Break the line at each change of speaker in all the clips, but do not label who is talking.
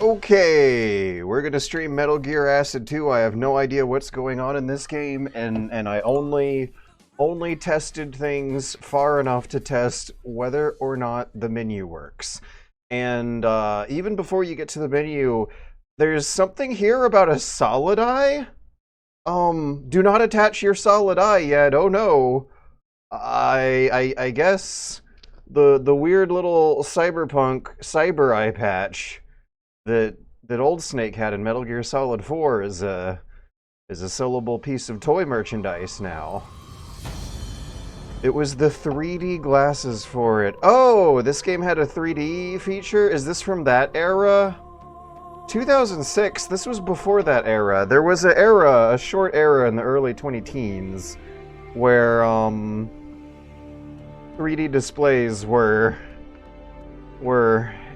Okay, we're gonna stream Metal Gear Acid 2. I have no idea what's going on in this game, and I only tested things far enough to test whether or not the menu works. And even before you get to the menu, there's something here about a solid eye. Do not attach your solid eye yet. Oh no. I guess the weird little cyberpunk cyber eye patch that old Snake had in Metal Gear Solid 4 is a sellable piece of toy merchandise now. It was the 3D glasses for it. Oh, this game had a 3D feature? Is this from that era? 2006, this was before that era. There was a short era in the early 20-teens where 3D displays were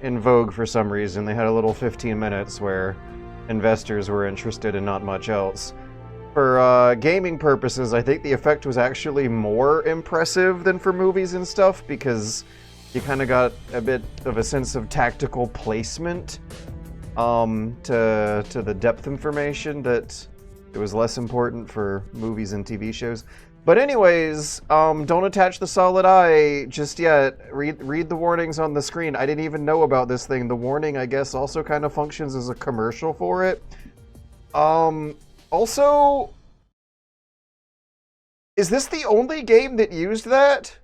in vogue for some reason. They had a little 15 minutes where investors were interested in not much else. For gaming purposes, I think the effect was actually more impressive than for movies and stuff, because you kind of got a bit of a sense of tactical placement to the depth information that it was less important for movies and TV shows. But anyways, don't attach the solid eye just yet. Read the warnings on the screen. I didn't even know about this thing. The warning, I guess, also kind of functions as a commercial for it. Also, is this the only game that used that?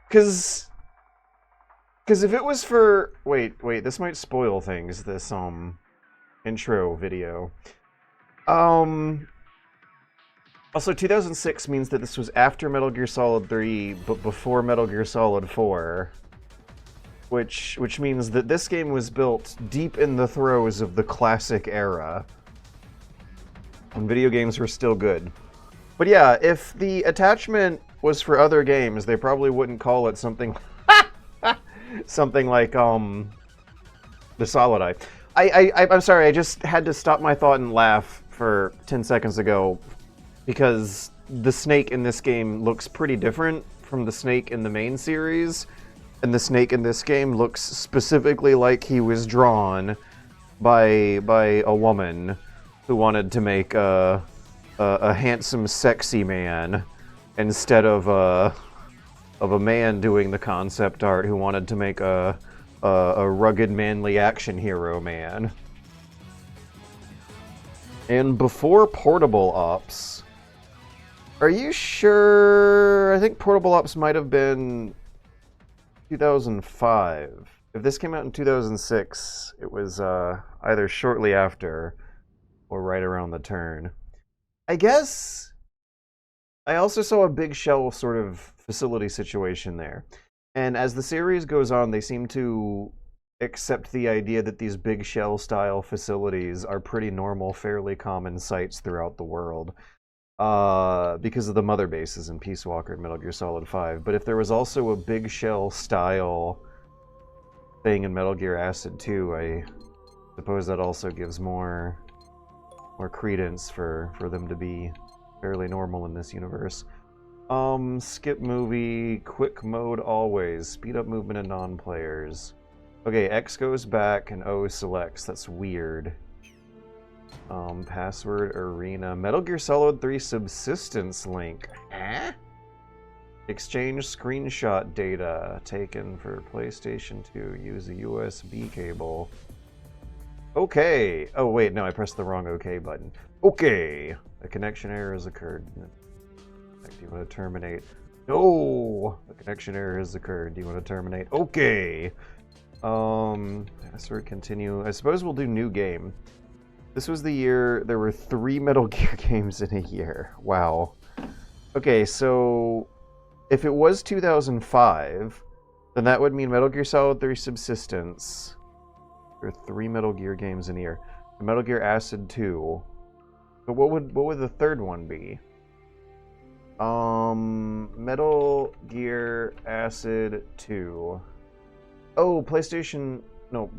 Because if it was for... Wait, this might spoil things, this, intro video. Also, 2006 means that this was after Metal Gear Solid 3, but before Metal Gear Solid 4. Which means that this game was built deep in the throes of the classic era, when video games were still good. But yeah, if the attachment was for other games, they probably wouldn't call it something something like the Solid Eye. I'm sorry, I just had to stop my thought and laugh for 10 seconds ago, because the Snake in this game looks pretty different from the Snake in the main series, and the Snake in this game looks specifically like he was drawn by a woman who wanted to make a handsome, sexy man instead of a man doing the concept art who wanted to make a rugged, manly action hero man. And before Portable Ops, are you sure? I think Portable Ops might have been 2005. If this came out in 2006, it was either shortly after or right around the turn. I guess I also saw a big shell sort of facility situation there. And as the series goes on, they seem to accept the idea that these big shell style facilities are pretty normal, fairly common sights throughout the world. Because of the mother bases in Peace Walker and Metal Gear Solid 5. But if there was also a big shell style thing in Metal Gear Acid 2, I suppose that also gives more credence for them to be fairly normal in this universe. Skip movie, quick mode always, speed up movement in non-players. Okay, X goes back and O selects. That's weird. Password arena. Metal Gear Solid 3 subsistence link. Huh? Exchange screenshot data taken for PlayStation 2. Use a USB cable. Okay. Oh wait, no, I pressed the wrong OK button. Okay. A connection error has occurred. Do you want to terminate? No! A connection error has occurred. Do you want to terminate? Okay. Password continue. I suppose we'll do new game. This was the year there were 3 Metal Gear games in a year. Wow. Okay, so if it was 2005, then that would mean Metal Gear Solid 3 Subsistence. There are 3 Metal Gear games in a year. Metal Gear Acid 2. But what would the third one be? Metal Gear Acid 2. Oh, PlayStation... No,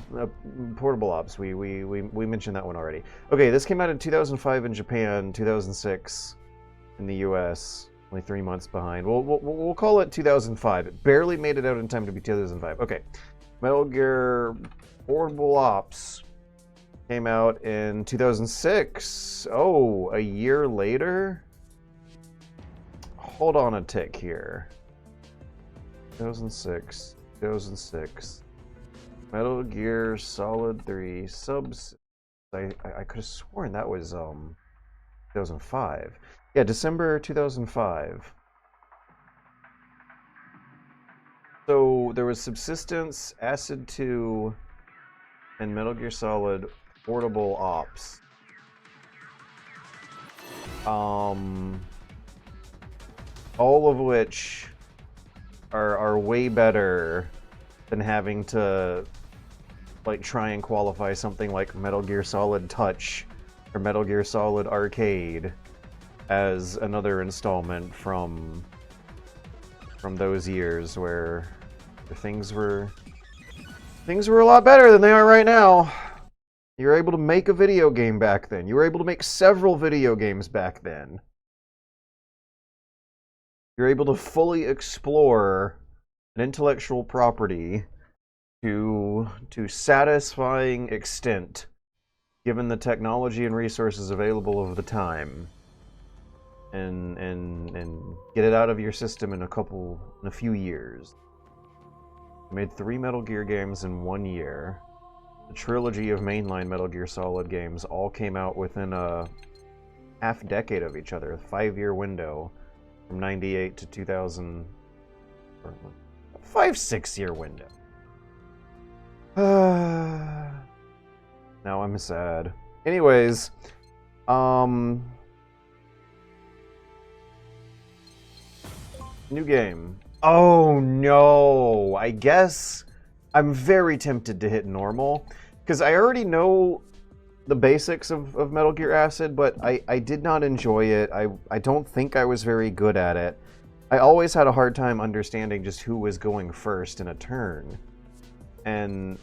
Portable Ops. We mentioned that one already. Okay, this came out in 2005 in Japan, 2006 in the US. Only 3 months behind. We'll call it 2005. It barely made it out in time to be 2005. Okay. Metal Gear Portable Ops came out in 2006. Oh, a year later? Hold on a tick here. 2006. Metal Gear Solid 3 subs. I could have sworn that was 2005. Yeah, December 2005. So there was Subsistence, Acid 2, and Metal Gear Solid Portable Ops. All of which are way better than having to like try and qualify something like Metal Gear Solid Touch or Metal Gear Solid Arcade as another installment from those years where things were a lot better than they are right now. You were able to make a video game back then. You were able to make several video games back then. You're able to fully explore an intellectual property to satisfying extent, given the technology and resources available of the time, and get it out of your system in a few years. You made 3 Metal Gear games in 1 year. The trilogy of mainline Metal Gear Solid games all came out within a half decade of each other, a 5-year window from 98 to 2000, or 5-6-year window. Now I'm sad. Anyways, new game. Oh no, I guess I'm very tempted to hit normal, because I already know the basics of Metal Gear Acid, but I did not enjoy it. I don't think I was very good at it. I always had a hard time understanding just who was going first in a turn. And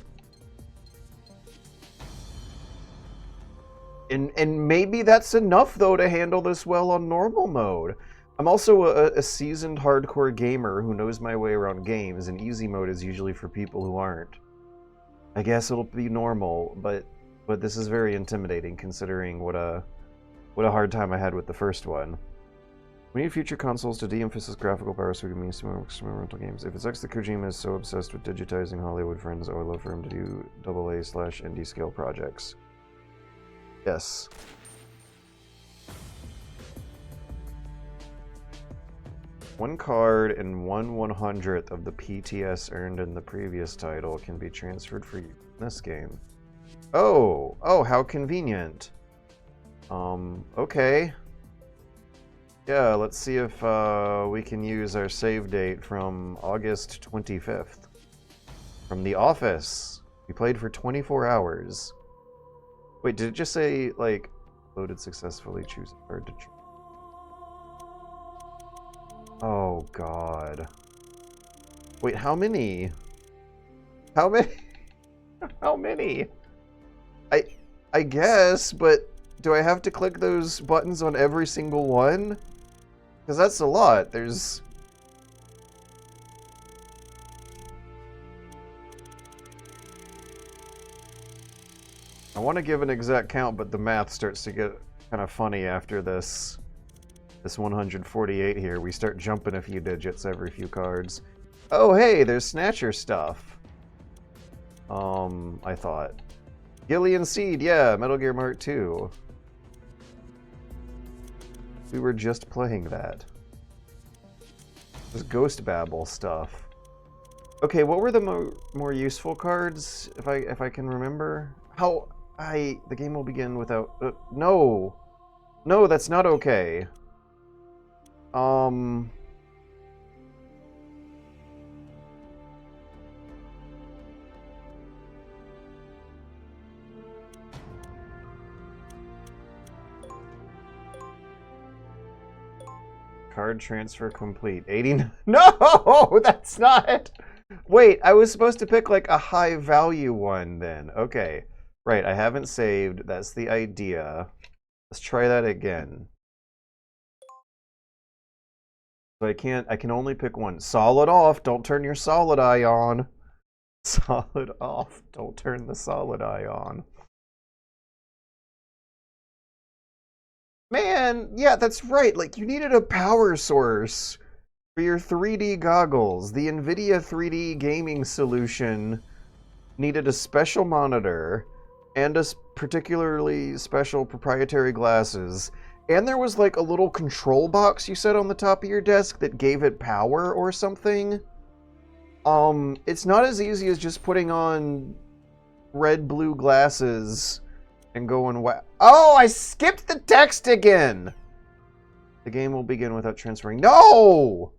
maybe that's enough, though, to handle this well on normal mode. I'm also a seasoned hardcore gamer who knows my way around games, and easy mode is usually for people who aren't. I guess it'll be normal, but this is very intimidating considering what a hard time I had with the first one. We need future consoles to de-emphasize graphical power so we can make some experimental games. If it sucks that Kojima is so obsessed with digitizing Hollywood friends, I would love for him to do AA/indie scale projects. Yes. One card and 1/100th of the PTS earned in the previous title can be transferred for use in this game. Oh, how convenient. Okay. Yeah, let's see if we can use our save date from August 25th. From The Office. We played for 24 hours. Wait, did it just say, like, loaded successfully, choose a card to choose? Oh, God. Wait, how many? How many? How many? I guess, but do I have to click those buttons on every single one? Because that's a lot. There's... I want to give an exact count, but the math starts to get kind of funny after this 148 here. We start jumping a few digits every few cards. Oh, hey, there's Snatcher stuff. I thought. Gillian Seed, yeah, Metal Gear Mark 2. We were just playing that. There's Ghost Babble stuff. Okay, what were the more useful cards, if I can remember? The game will begin without... no! No, that's not okay. Card transfer complete. 89. No, that's not. Wait, I was supposed to pick like a high value one then. Okay. Right, I haven't saved. That's the idea. Let's try that again. So I can only pick one. Solid off. Don't turn your solid eye on. Solid off. Don't turn the solid eye on. Man, yeah, that's right. Like, you needed a power source for your 3D goggles. The NVIDIA 3D gaming solution needed a special monitor and a particularly special proprietary glasses. And there was like a little control box you set on the top of your desk that gave it power or something. It's not as easy as just putting on red-blue glasses and going, oh, I skipped the text again! The game will begin without transferring. No!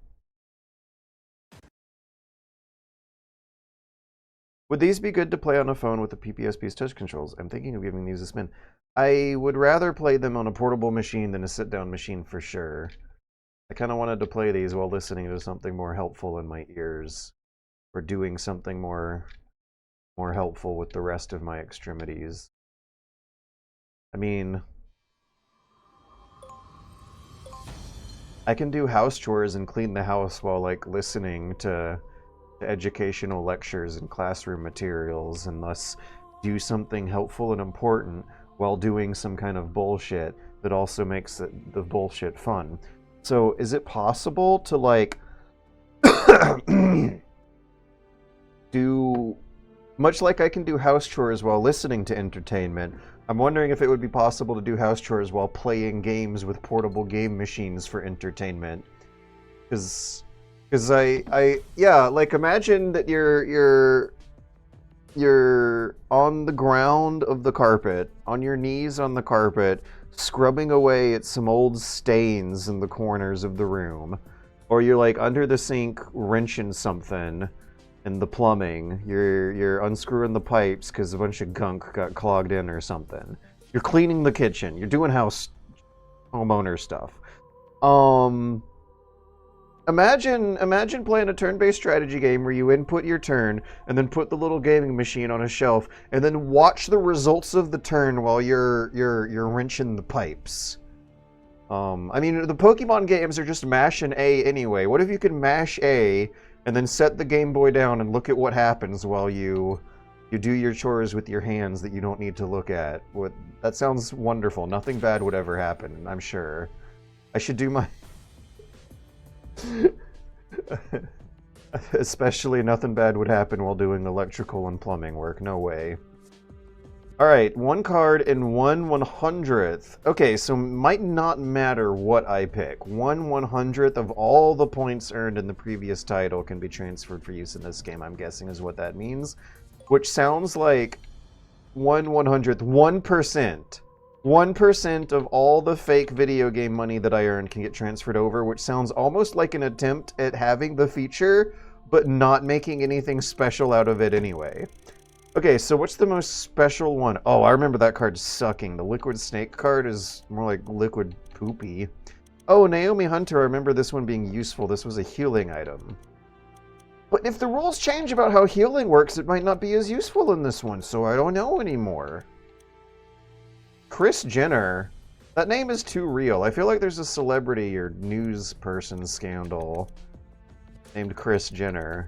Would these be good to play on a phone with the PPSP's touch controls? I'm thinking of giving these a spin. I would rather play them on a portable machine than a sit-down machine for sure. I kind of wanted to play these while listening to something more helpful in my ears. Or doing something more helpful with the rest of my extremities. I mean, I can do house chores and clean the house while like listening to educational lectures and classroom materials, and thus do something helpful and important while doing some kind of bullshit that also makes the bullshit fun. So is it possible to like do, much like I can do house chores while listening to entertainment, I'm wondering if it would be possible to do house chores while playing games with portable game machines for entertainment. Because yeah, like imagine that you're on the ground of the carpet, on your knees on the carpet, scrubbing away at some old stains in the corners of the room. Or you're like under the sink wrenching something in the plumbing. You're unscrewing the pipes because a bunch of gunk got clogged in or something. You're cleaning the kitchen. You're doing homeowner stuff. Imagine playing a turn-based strategy game where you input your turn and then put the little gaming machine on a shelf and then watch the results of the turn while you're wrenching the pipes. I mean, the Pokemon games are just mash and A anyway. What if you could mash A and then set the Game Boy down and look at what happens while you do your chores with your hands that you don't need to look at? That sounds wonderful. Nothing bad would ever happen, I'm sure. I should do my... Especially nothing bad would happen while doing electrical and plumbing work. No way. Alright, 1 card and 1/100th. Okay, so might not matter what I pick. 1/100th of all the points earned in the previous title can be transferred for use in this game, I'm guessing is what that means. Which sounds like 1/100th, 1%. 1% of all the fake video game money that I earned can get transferred over, which sounds almost like an attempt at having the feature, but not making anything special out of it anyway. Okay, so what's the most special one? Oh, I remember that card sucking. The Liquid Snake card is more like Liquid Poopy. Oh, Naomi Hunter, I remember this one being useful. This was a healing item. But if the rules change about how healing works, it might not be as useful in this one, so I don't know anymore. Kris Jenner. That name is too real. I feel like there's a celebrity or news person scandal named Kris Jenner.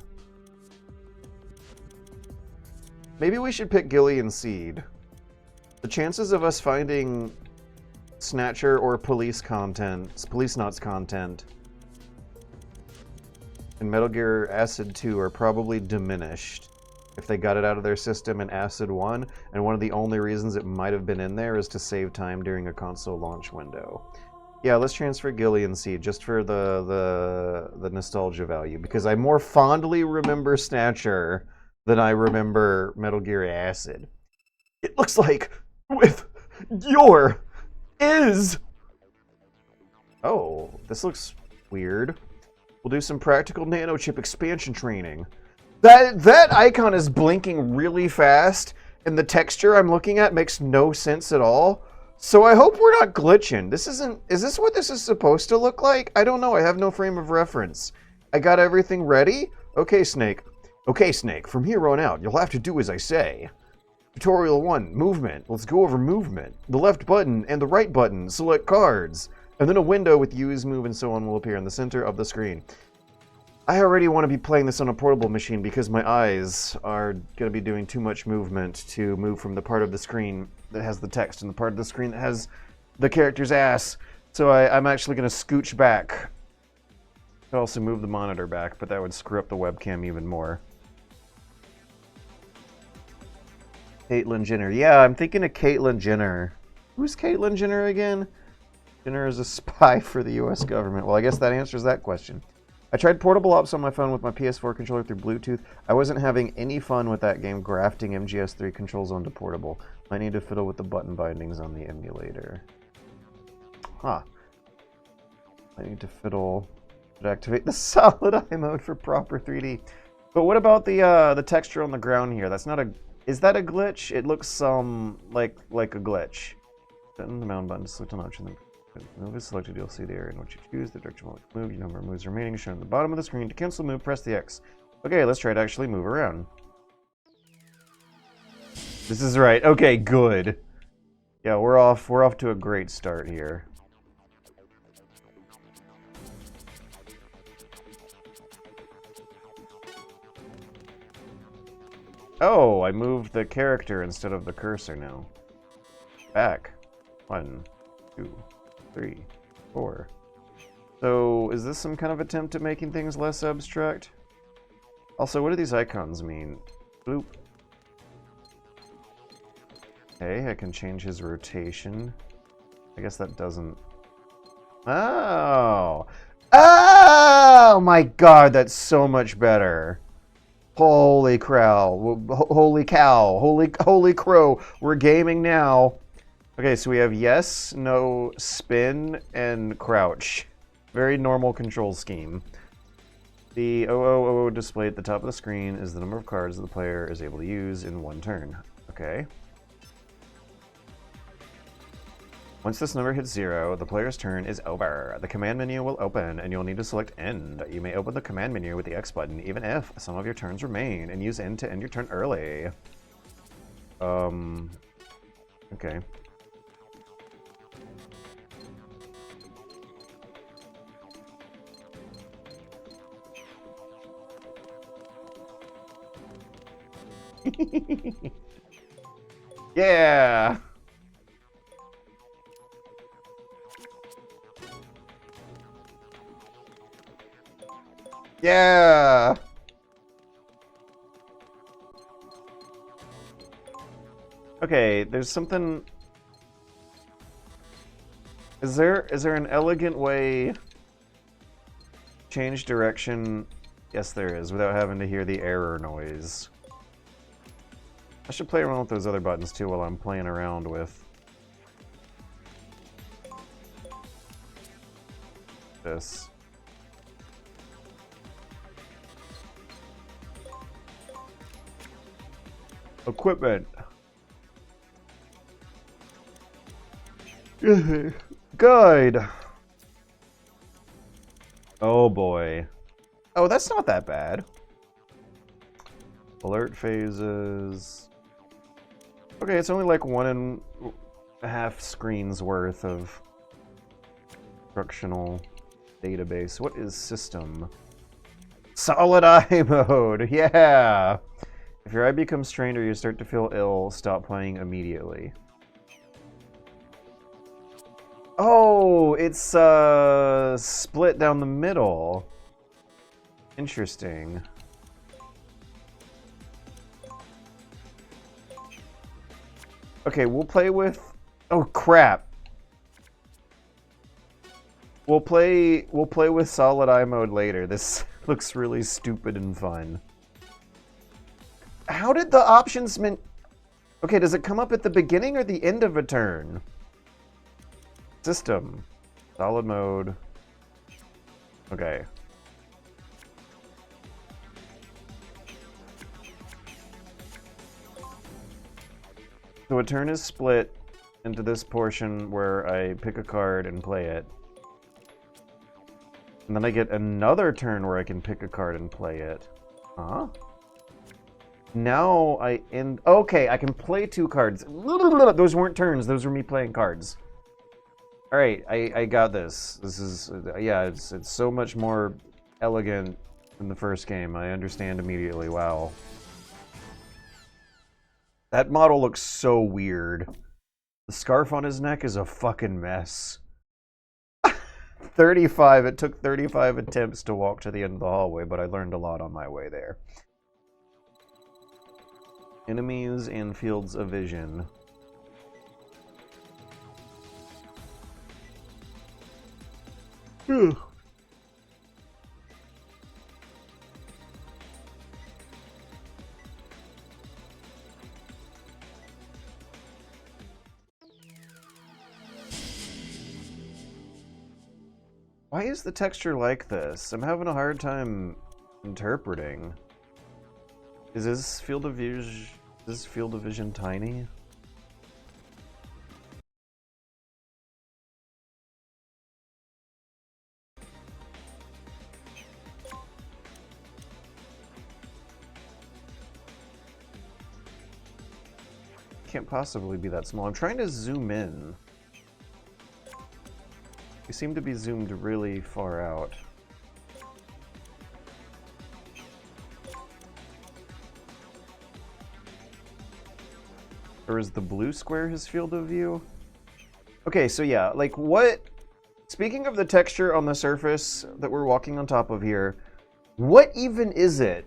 Maybe we should pick Gillian Seed. The chances of us finding Snatcher or Police Knots content in Metal Gear Acid 2 are probably diminished if they got it out of their system in Acid 1, and one of the only reasons it might have been in there is to save time during a console launch window. Yeah, let's transfer Gillian Seed just for the nostalgia value, because I more fondly remember Snatcher than I remember Metal Gear Acid. It looks like with your is... Oh, this looks weird. We'll do some practical nanochip expansion training. That icon is blinking really fast, and the texture I'm looking at makes no sense at all. So I hope we're not glitching. Is this what this is supposed to look like? I don't know, I have no frame of reference. I got everything ready? Okay, Snake. Okay, Snake, from here on out, you'll have to do as I say. Tutorial 1, movement. Let's go over movement. The left button and the right button, select cards. And then a window with use, move, and so on will appear in the center of the screen. I already want to be playing this on a portable machine because my eyes are going to be doing too much movement to move from the part of the screen that has the text and the part of the screen that has the character's ass. So I'm actually going to scooch back. I could also move the monitor back, but that would screw up the webcam even more. Caitlyn Jenner. Yeah, I'm thinking of Caitlyn Jenner. Who's Caitlyn Jenner again? Jenner is a spy for the US government. Well, I guess that answers that question. I tried portable ops on my phone with my PS4 controller through Bluetooth. I wasn't having any fun with that game grafting MGS3 controls onto portable. I need to fiddle with the button bindings on the emulator. Huh. I need to fiddle to activate the solid eye mode for proper 3D. But what about the texture on the ground here? That's not a... Is that a glitch? It looks like a glitch. Button the mound button to select an option. Move is selected, you'll see the area in which you choose, the direction will move, your number of moves remaining shown at the bottom of the screen. To cancel move, press the X. Okay, let's try to actually move around. This is right. Okay, good. Yeah, we're off to a great start here. Oh, I moved the character instead of the cursor now. Back. 1, 2, 3, 4. So, is this some kind of attempt at making things less abstract? Also, what do these icons mean? Bloop. Okay, I can change his rotation. I guess that doesn't... Oh! Oh my god, that's so much better. Holy crow. Holy cow. Holy crow. We're gaming now. Okay, so we have yes, no, spin, and crouch. Very normal control scheme. The 0000 display at the top of the screen is the number of cards that the player is able to use in one turn. Okay. Once this number hits 0, the player's turn is over. The command menu will open, and you'll need to select End. You may open the command menu with the X button, even if some of your turns remain, and use End to end your turn early. Okay. Yeah! Yeah! Okay, there's something... Is there an elegant way to change direction? Yes, there is, without having to hear the error noise. I should play around with those other buttons too while I'm playing around with this. Equipment. Good. Oh boy. Oh, that's not that bad. Alert phases. Okay, it's only like 1.5 screens worth of instructional database. What is system? Solid eye mode. Yeah. If your eye becomes strained or you start to feel ill, stop playing immediately. Oh, it's split down the middle. Interesting. Okay, we'll play with... Oh, crap. We'll play with solid eye mode later. This looks really stupid and fun. How did the options mean... Okay, does it come up at the beginning or the end of a turn? System. Solid mode. Okay. So a turn is split into this portion where I pick a card and play it. And then I get another turn where I can pick a card and play it. Huh? Now I end... Okay, I can play 2 cards. Those weren't turns, those were me playing cards. Alright, I got this. This is... Yeah, it's so much more elegant in the first game. I understand immediately. Wow. That model looks so weird. The scarf on his neck is a fucking mess. 35. It took 35 attempts to walk to the end of the hallway, but I learned a lot on my way there. Enemies and fields of vision. Whew. Why is the texture like this? I'm having a hard time interpreting. Is this field of vision tiny? Can't possibly be that small. I'm trying to zoom in. We seem to be zoomed really far out. Or is the blue square his field of view? Okay, so yeah, like what... Speaking of the texture on the surface that we're walking on top of here, what even is it?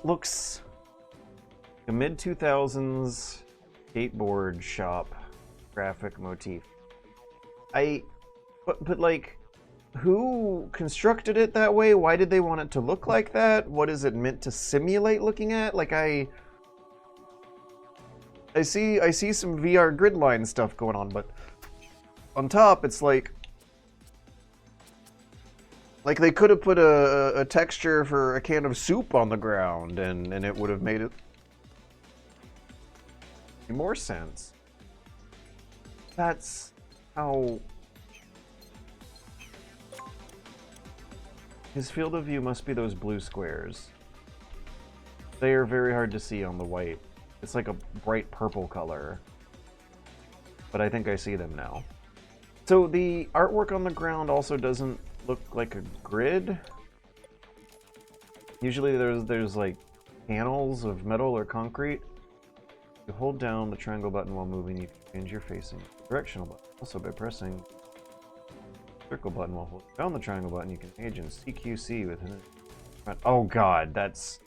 Looks like a mid-2000s skateboard shop graphic motif. But like, who constructed it that way? Why did they want it to look like that? What is it meant to simulate looking at? Like I see some VR grid line stuff going on, but on top it's like they could have put a texture for a can of soup on the ground and it would have made it more sense. That's how his field of view must be those blue squares. They are very hard to see on the white. It's like a bright purple color. But I think I see them now. So the artwork on the ground also doesn't look like a grid. Usually there's like panels of metal or concrete. You hold down the triangle button while moving, you can change your facing. Directional button. Also by pressing the circle button while holding down the triangle button, you can engage in CQC within it. Oh god, that's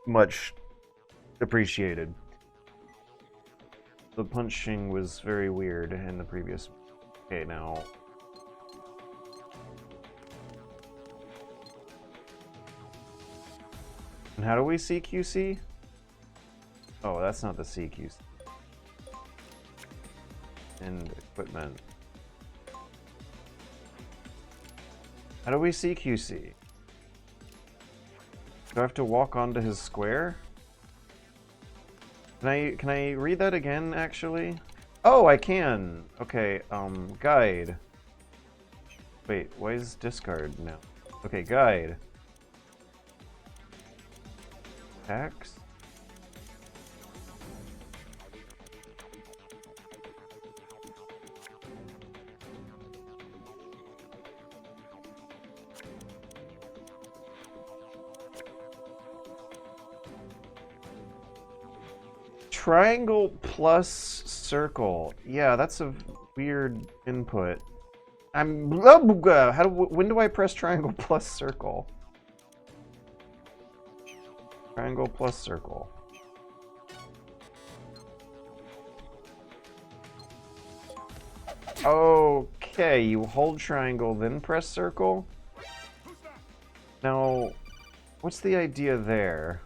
much appreciated. The punching was very weird in the previous one. Okay, now... And how do we CQC? Oh, that's not the CQC. And equipment. How do we CQC? Do I have to walk onto his square? Can I read that again, actually? Oh, I can! Okay, guide. Wait, why is discard now? Okay, guide. Text? Triangle plus circle. Yeah, that's a weird input. When do I press triangle plus circle? Triangle plus circle. Okay, you hold triangle, then press circle? Now, what's the idea there?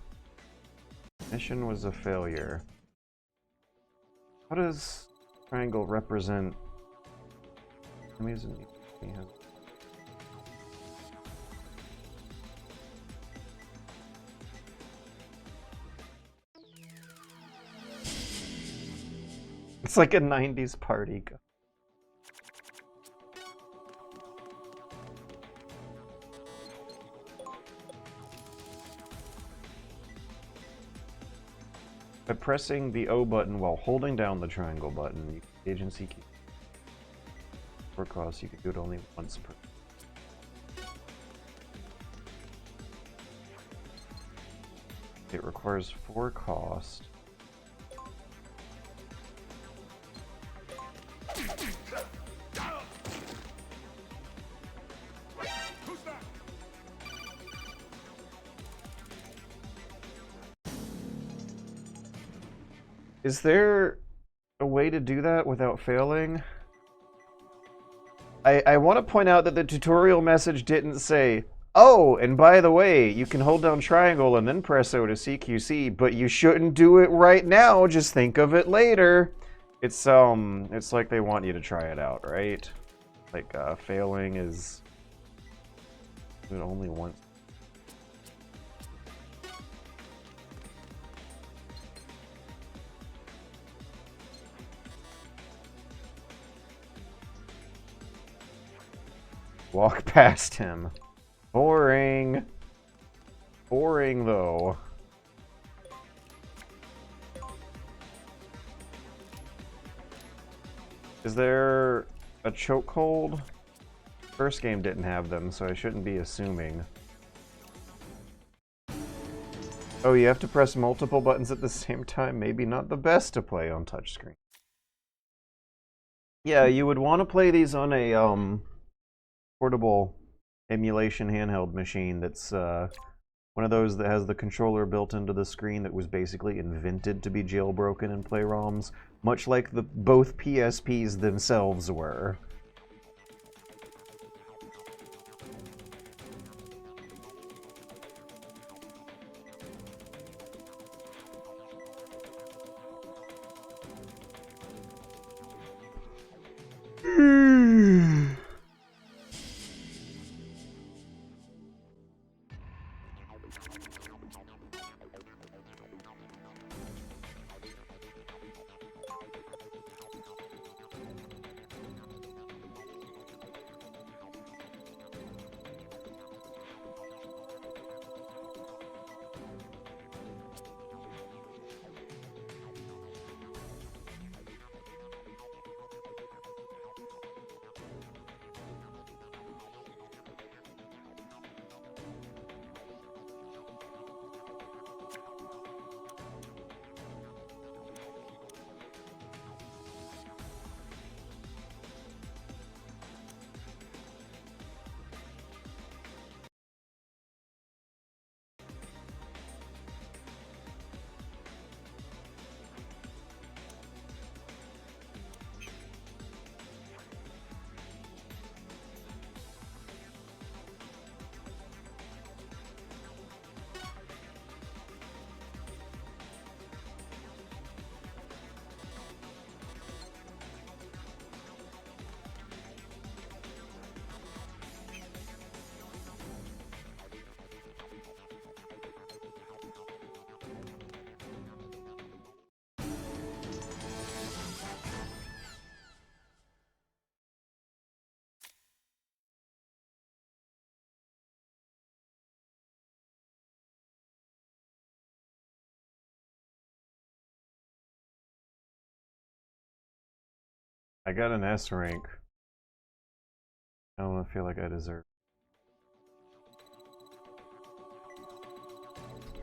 Mission was a failure. How does triangle represent enemies and it's like a 90s party. By pressing the O button while holding down the triangle button, you can engage in CQ. For cross, you can do it only once per. It requires 4 cost. Is there a way to do that without failing? I want to point out that the tutorial message didn't say, oh, and by the way, you can hold down triangle and then press O to CQC, but you shouldn't do it right now, just think of it later. It's like they want you to try it out, right? Like, failing is only once. Walk past him. Boring. Boring, though. Is there a chokehold? First game didn't have them, so I shouldn't be assuming. Oh, you have to press multiple buttons at the same time? Maybe not the best to play on touchscreen. Yeah, you would want to play these on a, portable emulation handheld machine that's one of those that has the controller built into the screen that was basically invented to be jailbroken and play ROMs, much like both PSPs themselves were. I got an S rank. I don't feel like I deserve.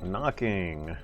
Knocking.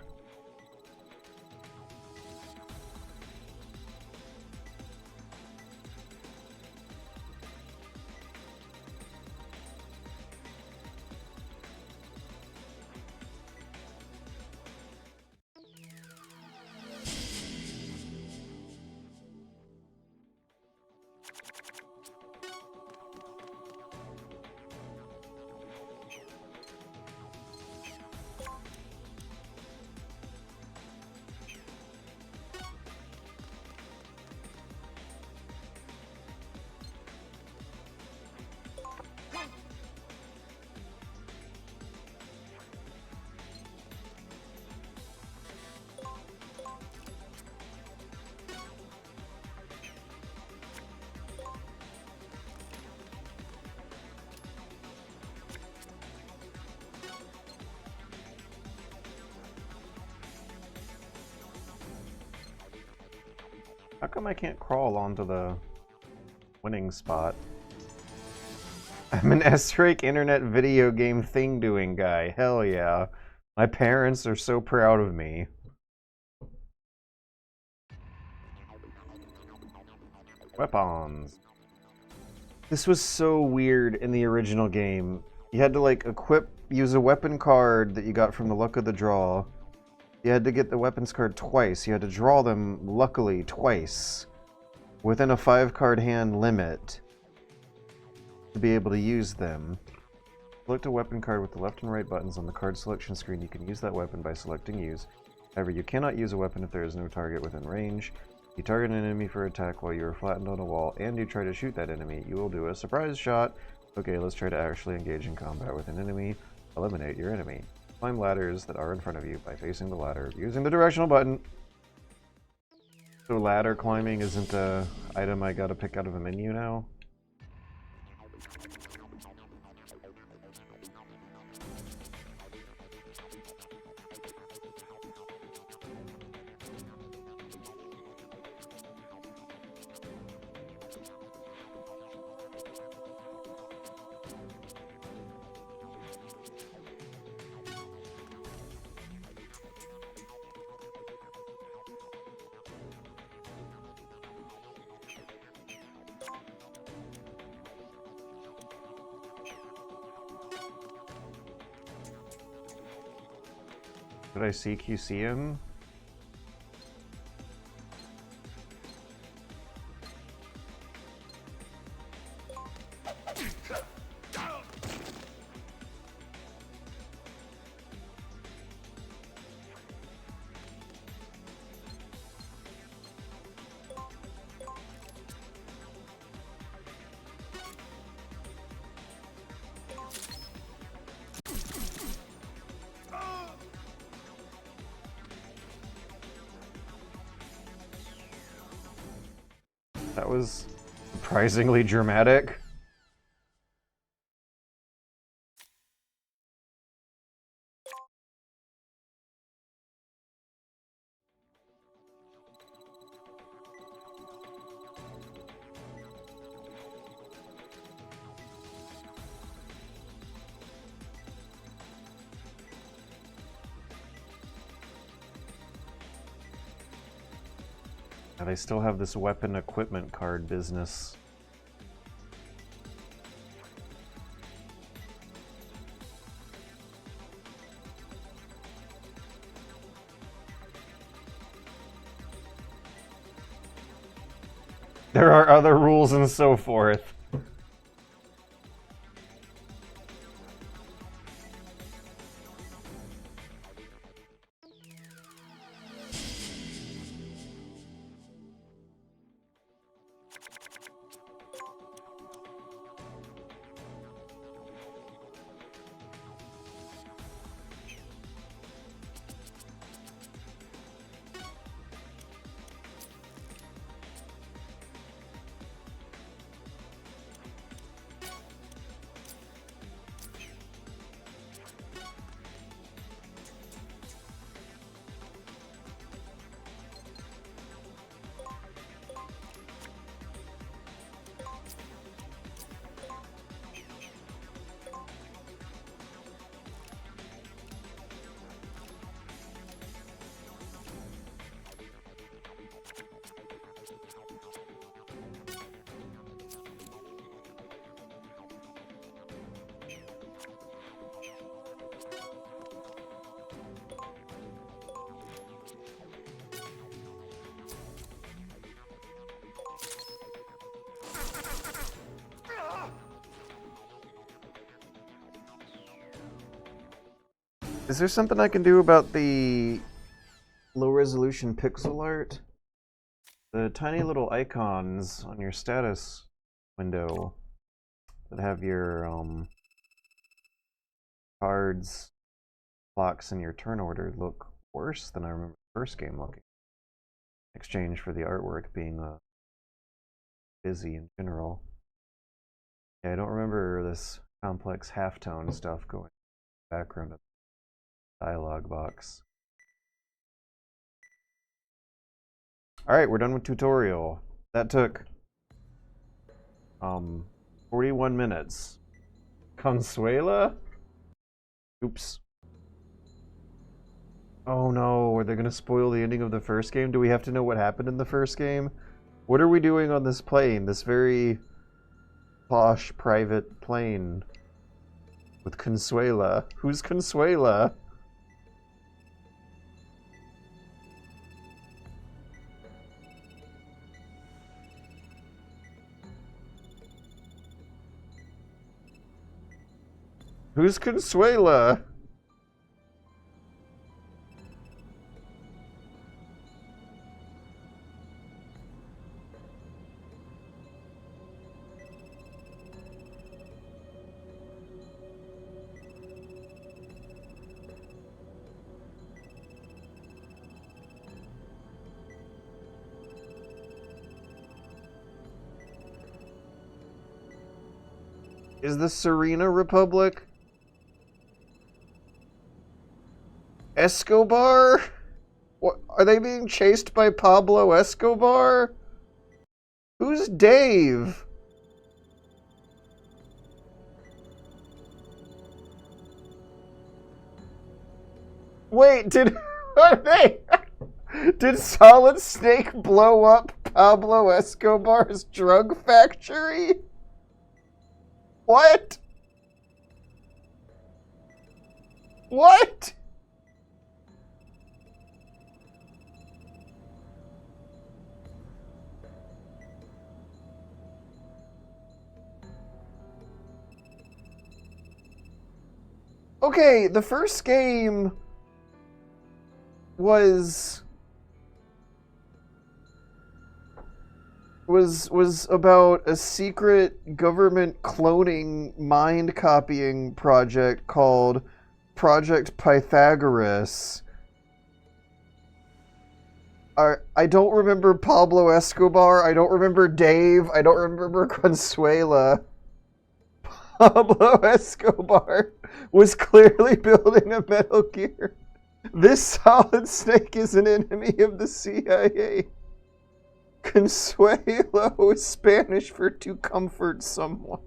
How come I can't crawl onto the winning spot? I'm an S-rank internet video game thing-doing guy. Hell yeah. My parents are so proud of me. Weapons. This was so weird in the original game. You had to like use a weapon card that you got from the luck of the draw. You had to get the weapons card twice. You had to draw them, luckily, twice. Within a 5-card hand limit. To be able to use them. Select a weapon card with the left and right buttons on the card selection screen. You can use that weapon by selecting use. However, you cannot use a weapon if there is no target within range. You target an enemy for attack while you are flattened on a wall, and you try to shoot that enemy. You will do a surprise shot. Okay, let's try to actually engage in combat with an enemy. Eliminate your enemy. Climb ladders that are in front of you by facing the ladder using the directional button. So ladder climbing isn't an item I gotta pick out of a menu now? Did I CQC him? That was surprisingly dramatic. And they still have this weapon equipment card business. There are other rules and so forth. Is there something I can do about the low resolution pixel art? The tiny little icons on your status window that have your cards, clocks, and your turn order look worse than I remember the first game looking. In exchange for the artwork being busy in general. Yeah, I don't remember this complex halftone stuff going in the background of the dialogue box. Alright, we're done with tutorial. That took 41 minutes. Consuela? Oops. Oh no, are they gonna spoil the ending of the first game? Do we have to know what happened in the first game? What are we doing on this plane? This very posh private plane with Consuela. Who's Consuela? Who's Consuela? Is the Serena Republic? Escobar? What, are they being chased by Pablo Escobar? Who's Dave? Wait, are they? Did Solid Snake blow up Pablo Escobar's drug factory? What? What? Okay, the first game was about a secret government cloning mind copying project called Project Pythagoras. I don't remember Pablo Escobar, I don't remember Dave, I don't remember Consuela. Pablo Escobar was clearly building a Metal Gear. This Solid Snake is an enemy of the CIA. Consuelo is Spanish for to comfort someone.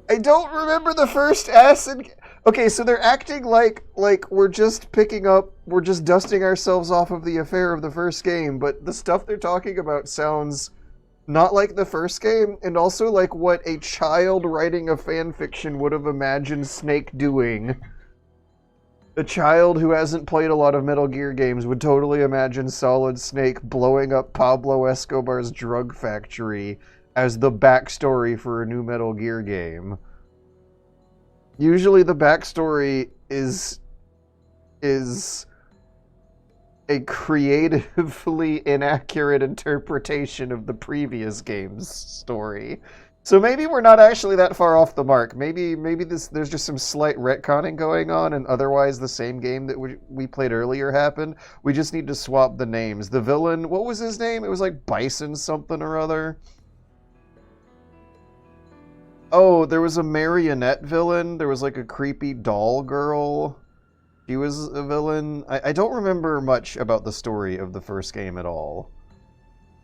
I don't remember the first acid. Okay, so they're acting like we're just dusting ourselves off of the affair of the first game, but the stuff they're talking about sounds not like the first game, and also like what a child writing a fan fiction would have imagined Snake doing. A child who hasn't played a lot of Metal Gear games would totally imagine Solid Snake blowing up Pablo Escobar's drug factory as the backstory for a new Metal Gear game. Usually the backstory is a creatively inaccurate interpretation of the previous game's story. So maybe we're not actually that far off the mark. Maybe there's just some slight retconning going on, and otherwise the same game that we played earlier happened. We just need to swap the names. The villain, what was his name? It was like Bison something or other. Oh, there was a marionette villain. There was like a creepy doll girl. She was a villain. I don't remember much about the story of the first game at all.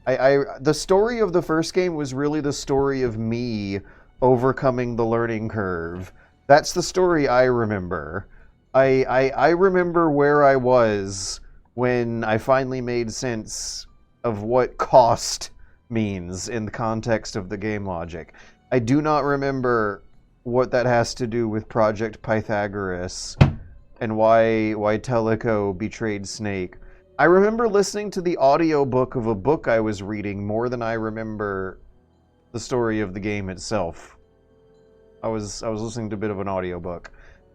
The story of the first game was really the story of me overcoming the learning curve. That's the story I remember. I remember where I was when I finally made sense of what cost means in the context of the game logic. I do not remember what that has to do with Project Pythagoras and why Teleco betrayed Snake. I remember listening to the audiobook of a book I was reading more than I remember the story of the game itself. I was listening to a bit of an audiobook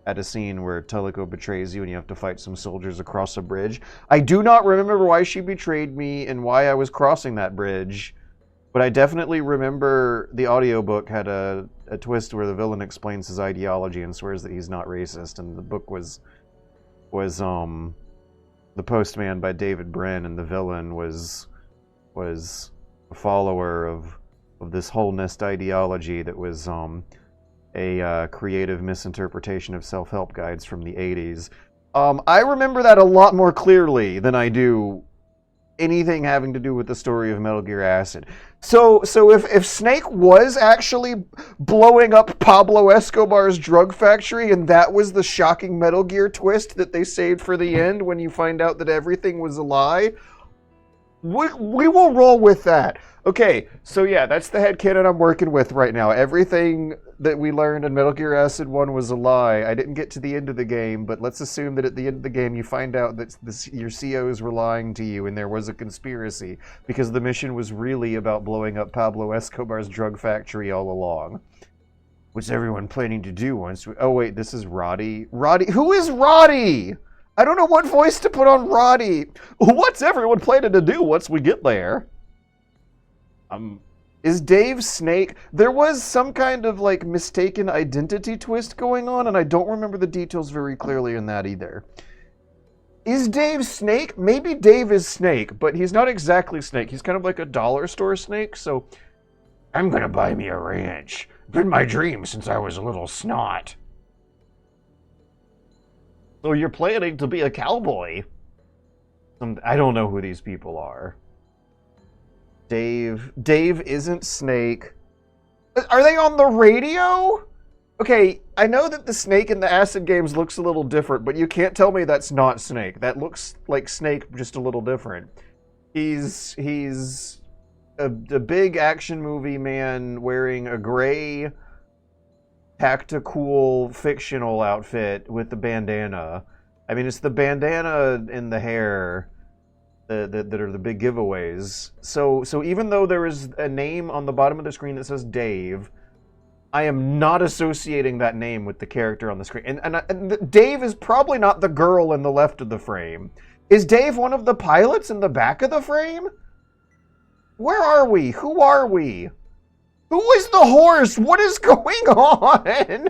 at a scene where Teleco betrays you and you have to fight some soldiers across a bridge. I do not remember why she betrayed me and why I was crossing that bridge, but I definitely remember the audiobook had a twist where the villain explains his ideology and swears that he's not racist, and the book was The Postman by David Brin, and the villain was a follower of this wholeness ideology that was a creative misinterpretation of self-help guides from the 80s. I remember that a lot more clearly than I do anything having to do with the story of Metal Gear Acid. So if Snake was actually blowing up Pablo Escobar's drug factory, and that was the shocking Metal Gear twist that they saved for the end when you find out that everything was a lie, we will roll with that. Okay, so yeah, that's the headcanon I'm working with right now. Everything that we learned in Metal Gear Acid 1 was a lie. I didn't get to the end of the game, but let's assume that at the end of the game you find out that your COs were lying to you and there was a conspiracy because the mission was really about blowing up Pablo Escobar's drug factory all along. What's everyone planning to do once we... Oh wait, this is Roddy. Roddy? Who is Roddy? I don't know what voice to put on Roddy. What's everyone planning to do once we get there? Is Dave Snake? There was some kind of like mistaken identity twist going on, and I don't remember the details very clearly in that either. Is Dave Snake? Maybe Dave is Snake, but he's not exactly Snake. He's kind of like a dollar store snake, so... I'm gonna buy me a ranch. Been my dream since I was a little snot. So you're planning to be a cowboy? I don't know who these people are. Dave isn't Snake. Are they on the radio? Okay, I know that the Snake in the Acid games looks a little different, but you can't tell me that's not Snake. That looks like Snake, just a little different. He's a big action movie man wearing a gray tactical fictional outfit with the bandana. I mean, it's the bandana and the hair that are the big giveaways. So even though there is a name on the bottom of the screen that says Dave, I am not associating that name with the character on the screen. And Dave is probably not the girl in the left of the frame. Is Dave one of the pilots in the back of the frame? Where are we? Who are we? Who is the horse? What is going on?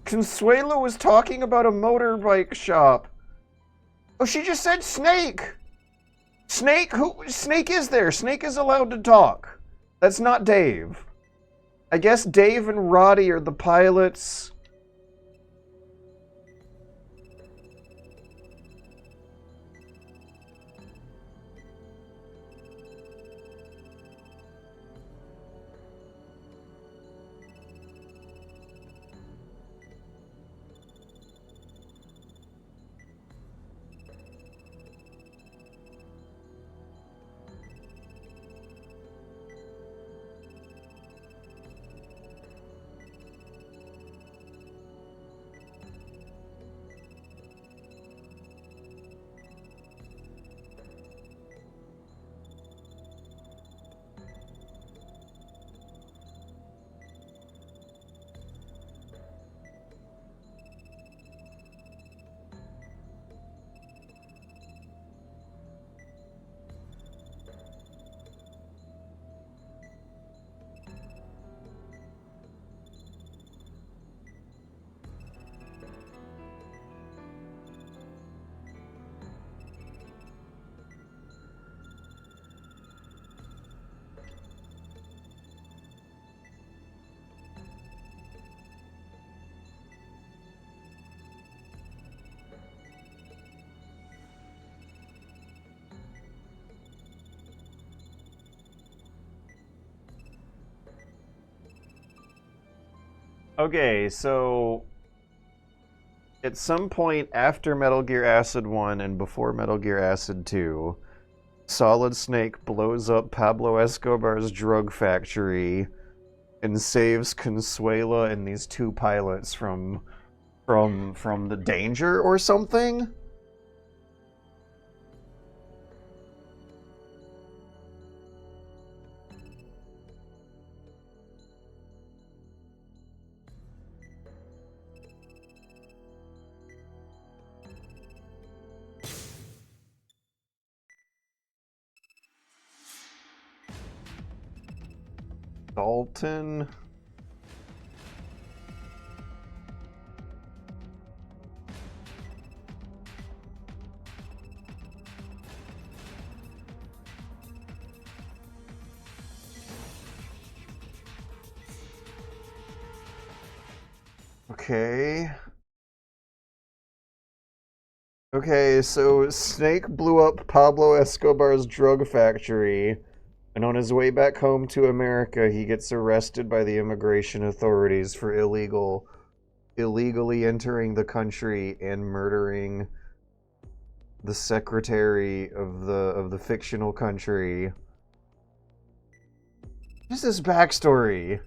Consuelo was talking about a motorbike shop. Oh, she just said Snake. Snake? Who? Snake is there. Snake is allowed to talk. That's not Dave. I guess Dave and Roddy are the pilots. Okay, so at some point after Metal Gear Acid 1 and before Metal Gear Acid 2, Solid Snake blows up Pablo Escobar's drug factory and saves Consuela and these two pilots from the danger or something? Dalton. Okay. Okay, so Snake blew up Pablo Escobar's drug factory, and on his way back home to America, he gets arrested by the immigration authorities for illegally entering the country and murdering the secretary of the fictional country. Just his backstory.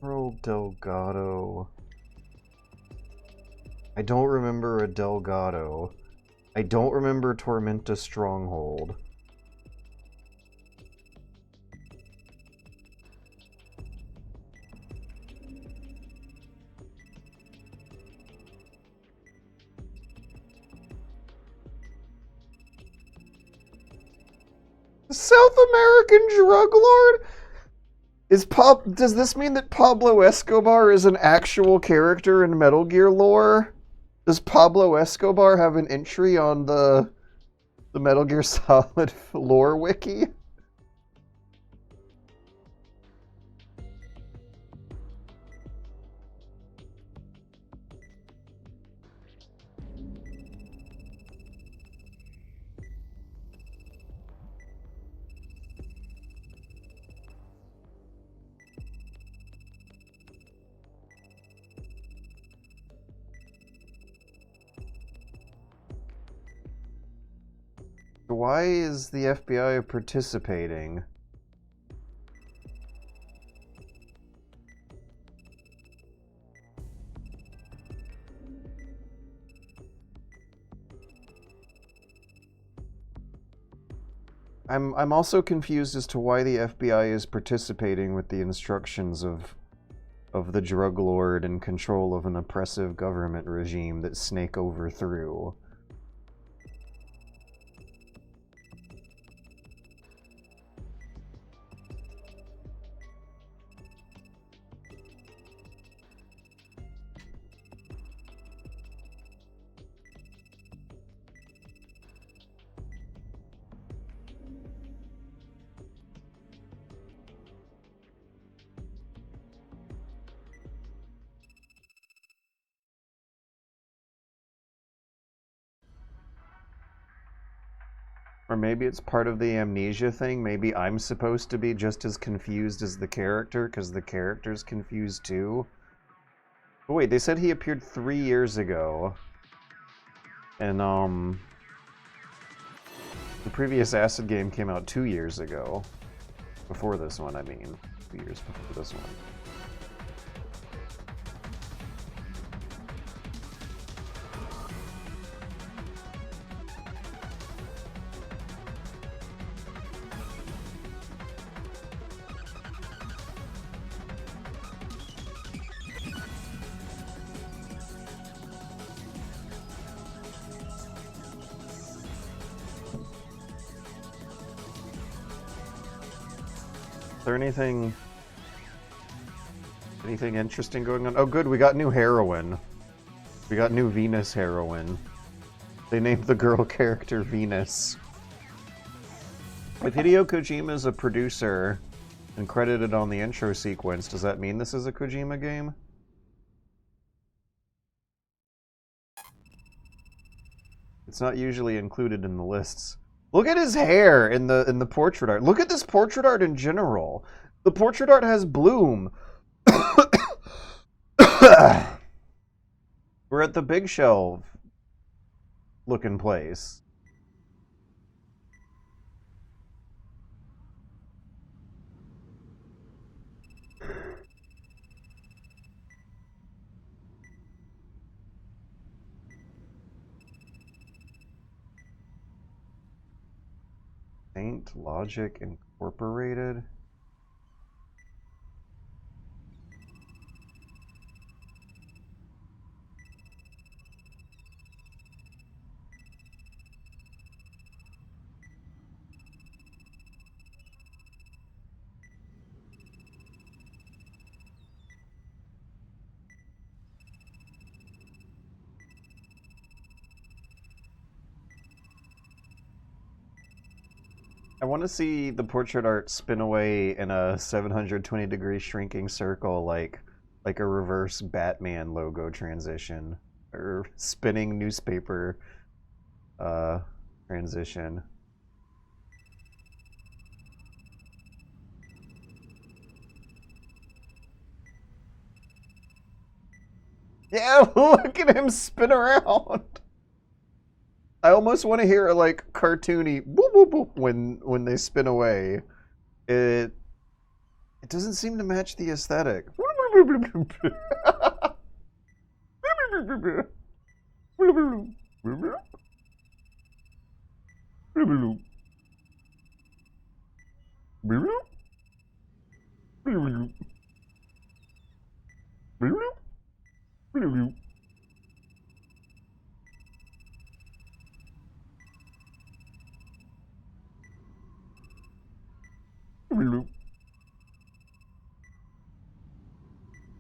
Earl Delgado. I don't remember a Delgado. I don't remember Tormenta Stronghold. South American drug lord? Does this mean that Pablo Escobar is an actual character in Metal Gear lore? Does Pablo Escobar have an entry on the Metal Gear Solid lore wiki? Why is the FBI participating? I'm also confused as to why the FBI is participating with the instructions of the drug lord in control of an oppressive government regime that Snake overthrew. Or maybe it's part of the amnesia thing. Maybe I'm supposed to be just as confused as the character, because the character's confused too. But wait, they said he appeared 3 years ago. And, the previous Acid game came out 2 years ago. Before this one, I mean. 2 years before this one. Is there anything interesting going on? Oh good, we got new heroine. We got new Venus heroine. They named the girl character Venus. If Hideo Kojima is a producer and credited on the intro sequence, does that mean this is a Kojima game? It's not usually included in the lists. Look at his hair in the portrait art. Look at this portrait art in general. The portrait art has bloom. We're at the Big Shelf looking place. Saint Logic Incorporated. want to see the portrait art spin away in a 720-degree shrinking circle like a reverse Batman logo transition or spinning newspaper transition. Yeah, look at him spin around. I almost want to hear like cartoony boop boop boop when they spin away. It doesn't seem to match the aesthetic.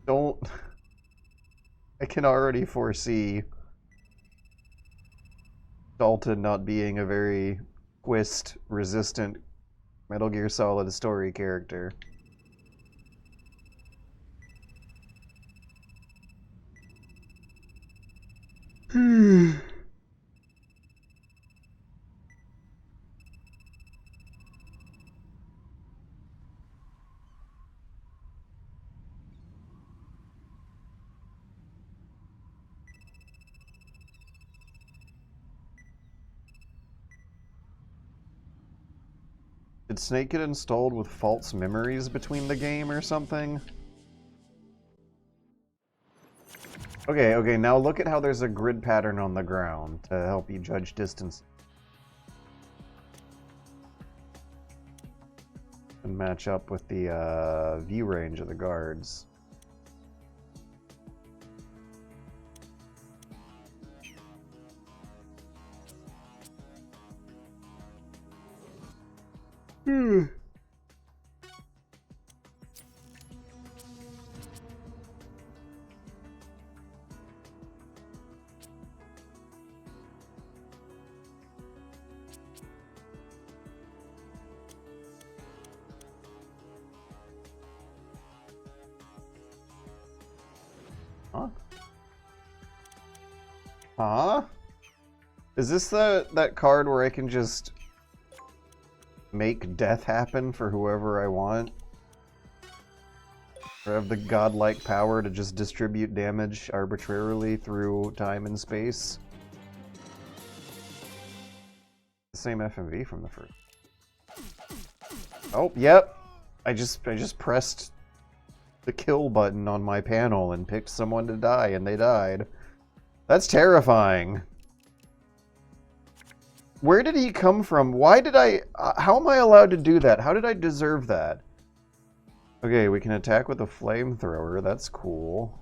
Don't. I can already foresee Dalton not being a very twist-resistant Metal Gear Solid story character. Did Snake get installed with false memories between the game or something? Okay, now look at how there's a grid pattern on the ground to help you judge distance. And match up with the view range of the guards. Huh? Huh? Is this that card where I can just make death happen for whoever I want? Or have the godlike power to just distribute damage arbitrarily through time and space? The same FMV from the first. Oh, yep. I just pressed the kill button on my panel and picked someone to die, and they died. That's terrifying. Where did he come from? Why did I... how am I allowed to do that? How did I deserve that? Okay, we can attack with a flamethrower. That's cool.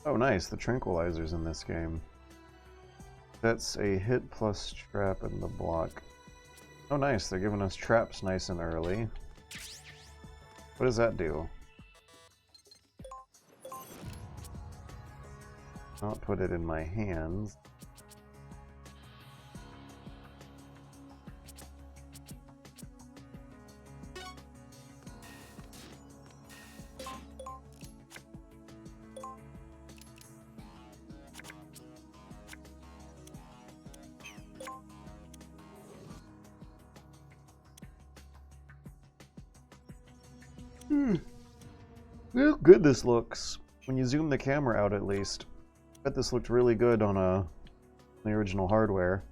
Oh, nice. The tranquilizers in this game. That's a hit plus trap in the block. Oh, nice. They're giving us traps nice and early. What does that do? I'll put it in my hands. Well, good this looks. When you zoom the camera out, at least. I bet this looked really good on the original hardware.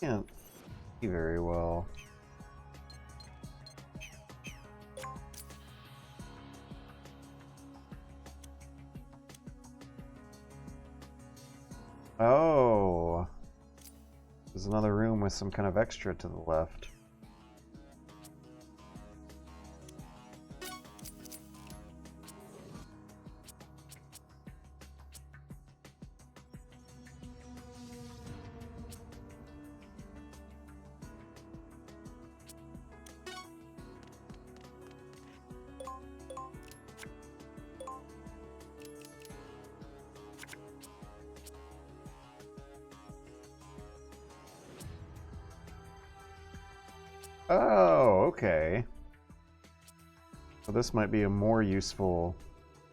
Can't see very well. Oh, there's another room with some kind of extra to the left. Oh, okay. So this might be a more useful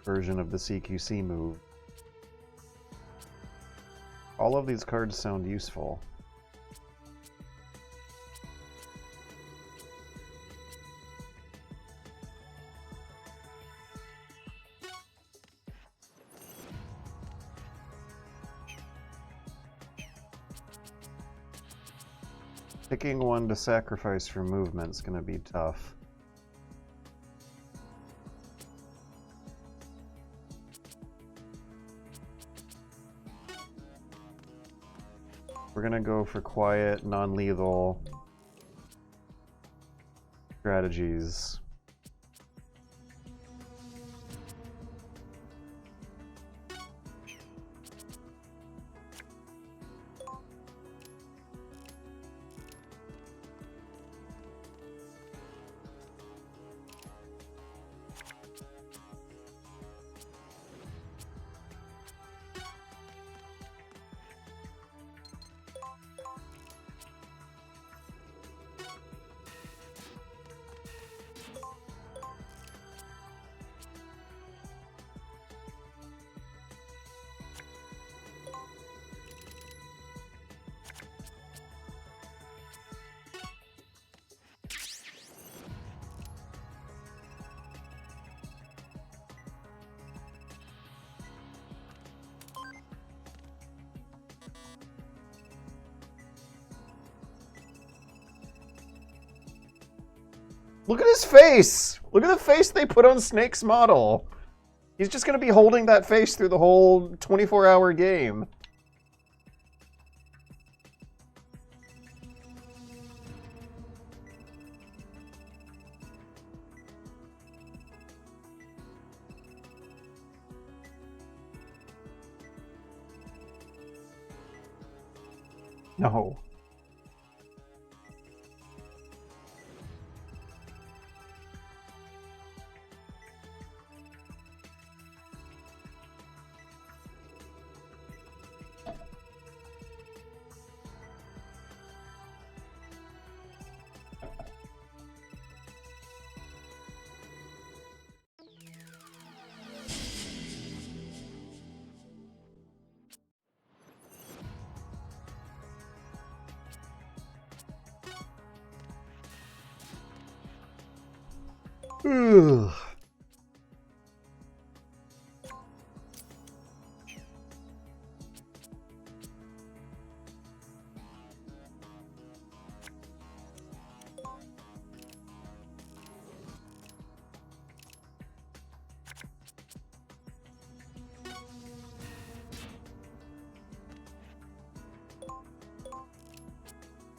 version of the CQC move. All of these cards sound useful. Picking one to sacrifice for movement's gonna be tough. We're gonna go for quiet, non-lethal strategies. Look at his face! Look at the face they put on Snake's model! He's just gonna be holding that face through the whole 24-hour game. No. Ugh.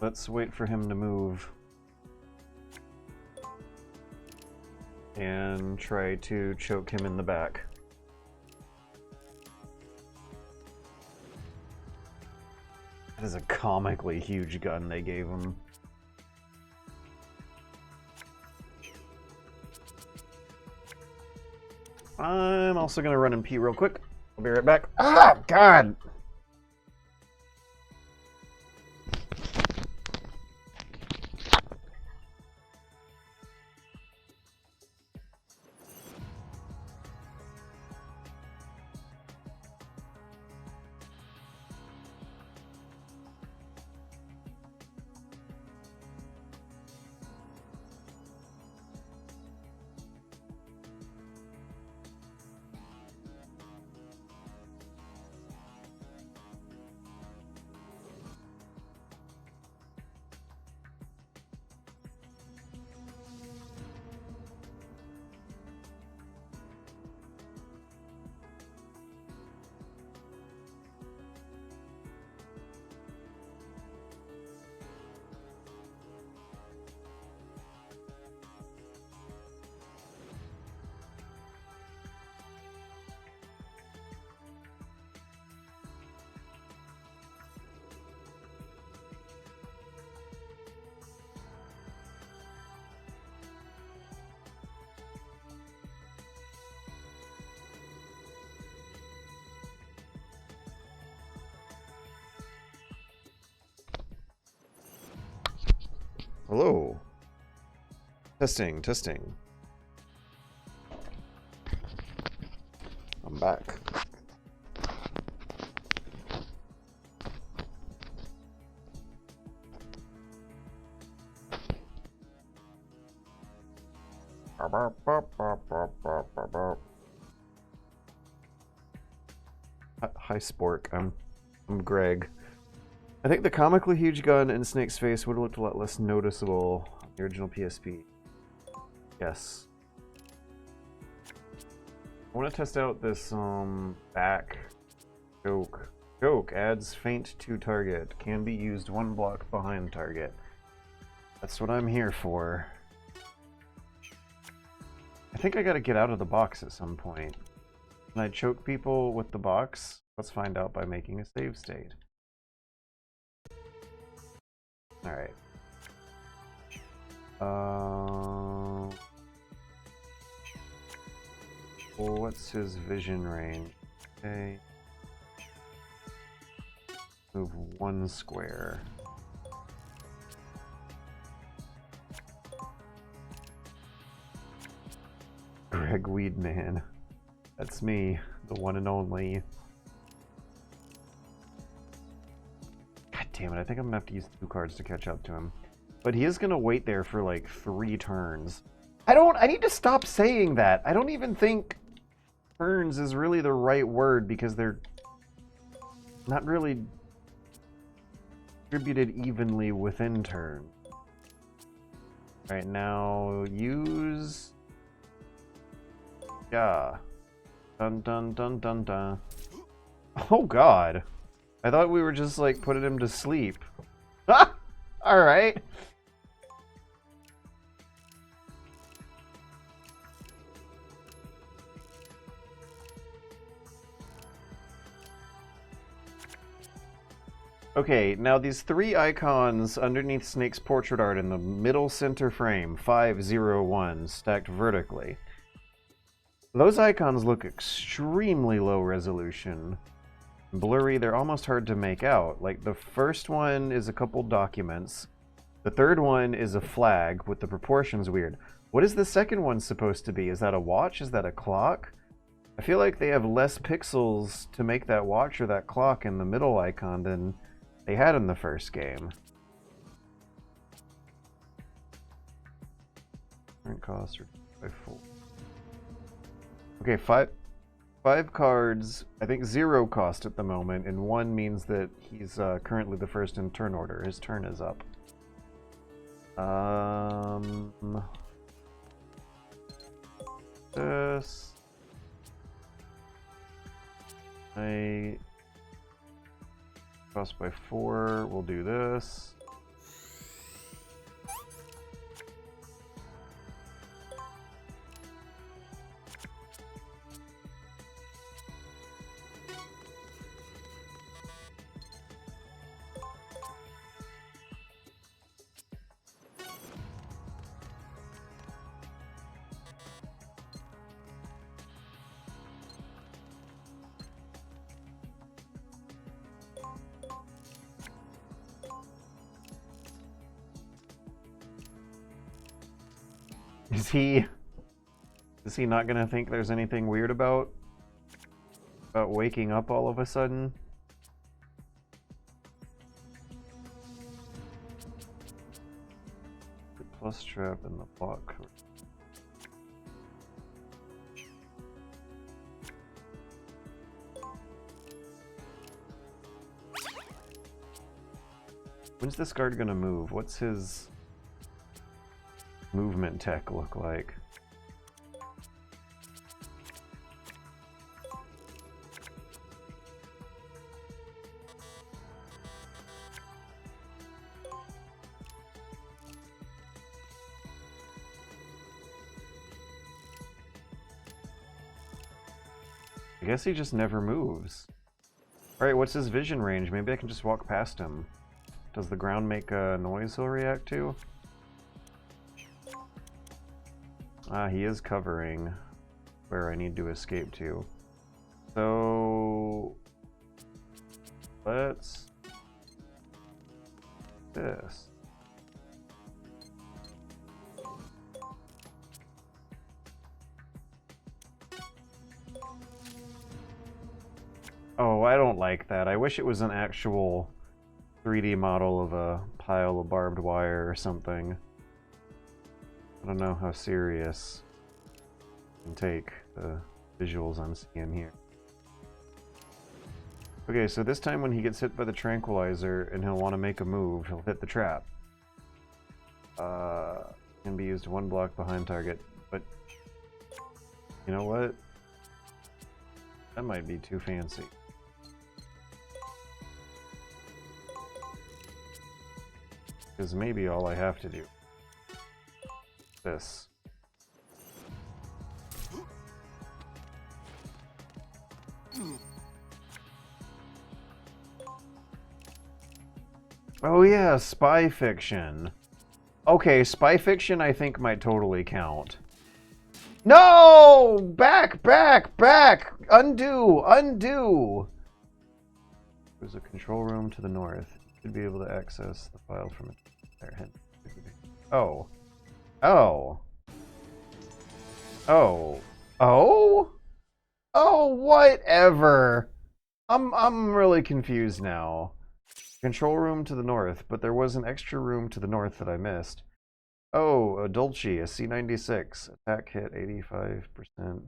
Let's wait for him to move. And try to choke him in the back. That is a comically huge gun they gave him. I'm also gonna run and pee real quick. I'll be right back. Ah, God! Hello. Testing, testing. I'm back. Hi, Spork. I'm Greg. I think the comically huge gun in Snake's face would have looked a lot less noticeable on the original PSP. Yes. I want to test out this back joke. Joke adds feint to target. Can be used 1 block behind target. That's what I'm here for. I think I gotta get out of the box at some point. Can I choke people with the box? Let's find out by making a save state. Alright. Well, what's his vision range? Okay. Move 1 square. Greg Weedman. That's me, the one and only. God damn it, I think I'm gonna have to use 2 cards to catch up to him. But he is gonna wait there for like 3 turns. I need to stop saying that. I don't even think turns is really the right word because they're not really distributed evenly within turns. Right now, use... Yeah. Dun dun dun dun dun. Oh god. I thought we were just like putting him to sleep. Alright. Okay, now these 3 icons underneath Snake's portrait art in the middle center frame, 501, stacked vertically. Those icons look extremely low resolution. Blurry, they're almost hard to make out. Like, the first one is a couple documents. The third one is a flag with the proportions weird. What is the second one supposed to be? Is that a watch? Is that a clock? I feel like they have less pixels to make that watch or that clock in the middle icon than they had in the first game. Current cost by 4. Okay, five cards. I think 0 cost at the moment, and 1 means that he's currently the first in turn order. His turn is up. This. I cost by 4. We'll do this. Is he not gonna think there's anything weird about waking up all of a sudden? The plus trap and the block. When's this guard gonna move? What's his movement tech look like? I guess he just never moves. Alright, what's his vision range? Maybe I can just walk past him. Does the ground make a noise he'll react to? Ah, he is covering where I need to escape to. So let's this. Oh, I don't like that. I wish it was an actual 3D model of a pile of barbed wire or something. I don't know how serious I can take the visuals I'm seeing here. Okay, so this time when he gets hit by the tranquilizer and he'll want to make a move, he'll hit the trap. Can be used 1 block behind target, but you know what? That might be too fancy. Because maybe all I have to do is this. Oh yeah, spy fiction. Okay, spy fiction I think might totally count. No! Back, back, back! Undo, undo! There's a control room to the north. You should be able to access the file from there. Oh. Oh. Oh. Oh? Oh, whatever. I'm really confused now. Control room to the north, but there was an extra room to the north that I missed. Oh, a Dolce, a C96. Attack hit 85%.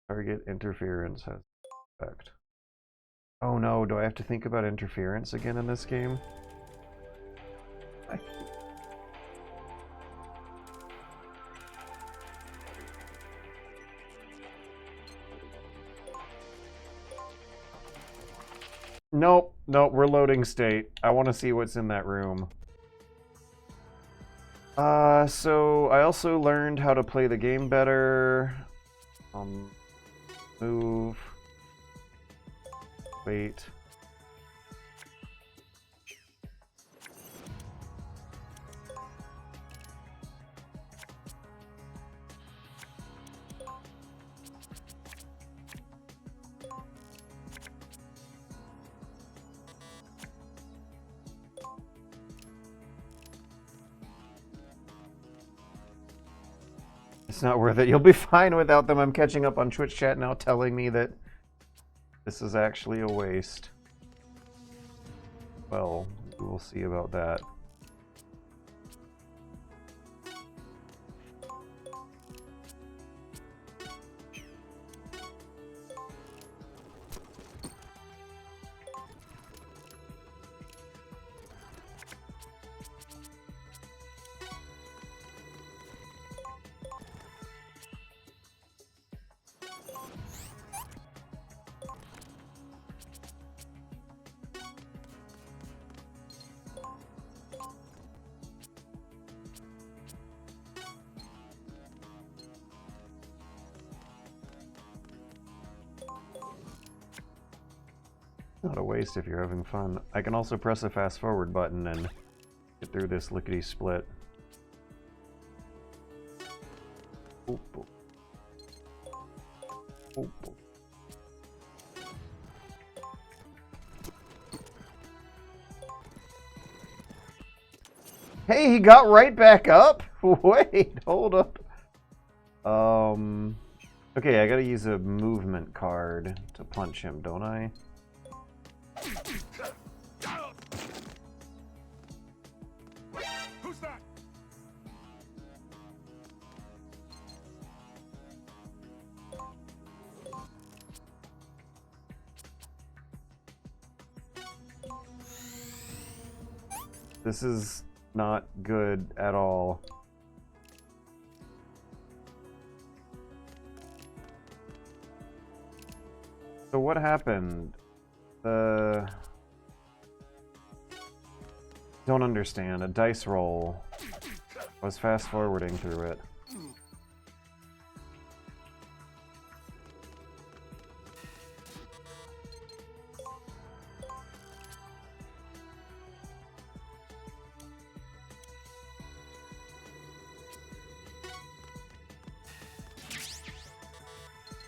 Target interference has effect. Oh no, do I have to think about interference again in this game? Nope, nope, we're loading state. I want to see what's in that room. So I also learned how to play the game better. Move. Wait. It's not worth it. You'll be fine without them. I'm catching up on Twitch chat now telling me that this is actually a waste. Well, we'll see about that. Not a waste if you're having fun. I can also press a fast forward button and get through this lickety split. Oh, boy. Oh, boy. Hey, he got right back up? Wait, hold up. Okay, I gotta use a movement card to punch him, don't I?
Who's that?
This is not good at all. So what happened? Don't understand. A dice roll. I was fast forwarding through it.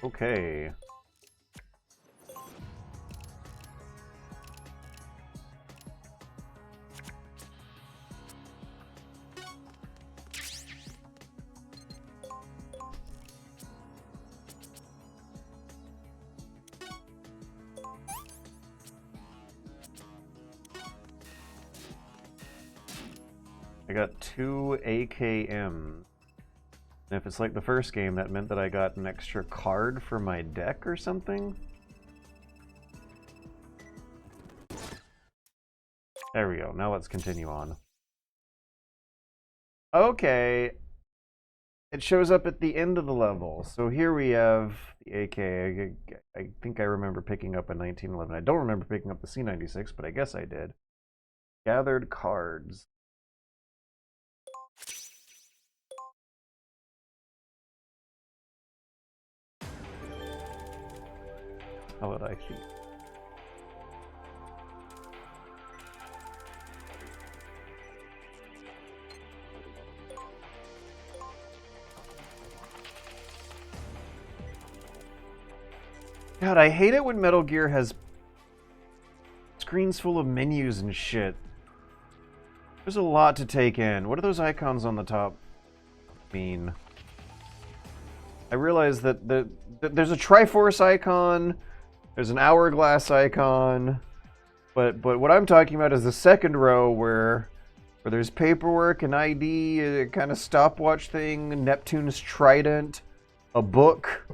Okay. I got 2 AKM. And if it's like the first game, that meant that I got an extra card for my deck or something? There we go. Now let's continue on. Okay. It shows up at the end of the level. So here we have the AK. I think I remember picking up a 1911. I don't remember picking up the C96, but I guess I did. Gathered cards. How would I see? God, I hate it when Metal Gear has screens full of menus and shit. There's a lot to take in. What do those icons on the top mean? I realize that there's a Triforce icon, there's an hourglass icon, but what I'm talking about is the second row where there's paperwork, an ID, a kind of stopwatch thing, Neptune's trident, a book,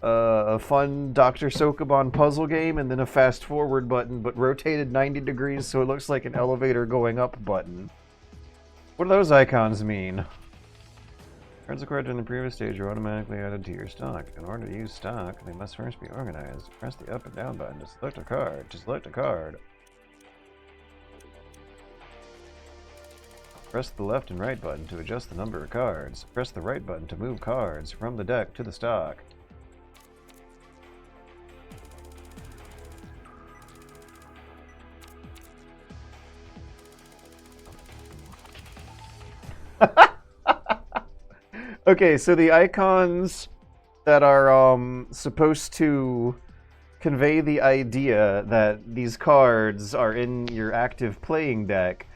a fun Dr. Sokoban puzzle game, and then a fast forward button, but rotated 90 degrees so it looks like an elevator going up button. What do those icons mean? Cards acquired in the previous stage are automatically added to your stock. In order to use stock, they must first be organized. Press the up and down button to select a card. Press the left and right button to adjust the number of cards. Press the right button to move cards from the deck to the stock. Okay, so the icons that are supposed to convey the idea that these cards are in your active playing deck.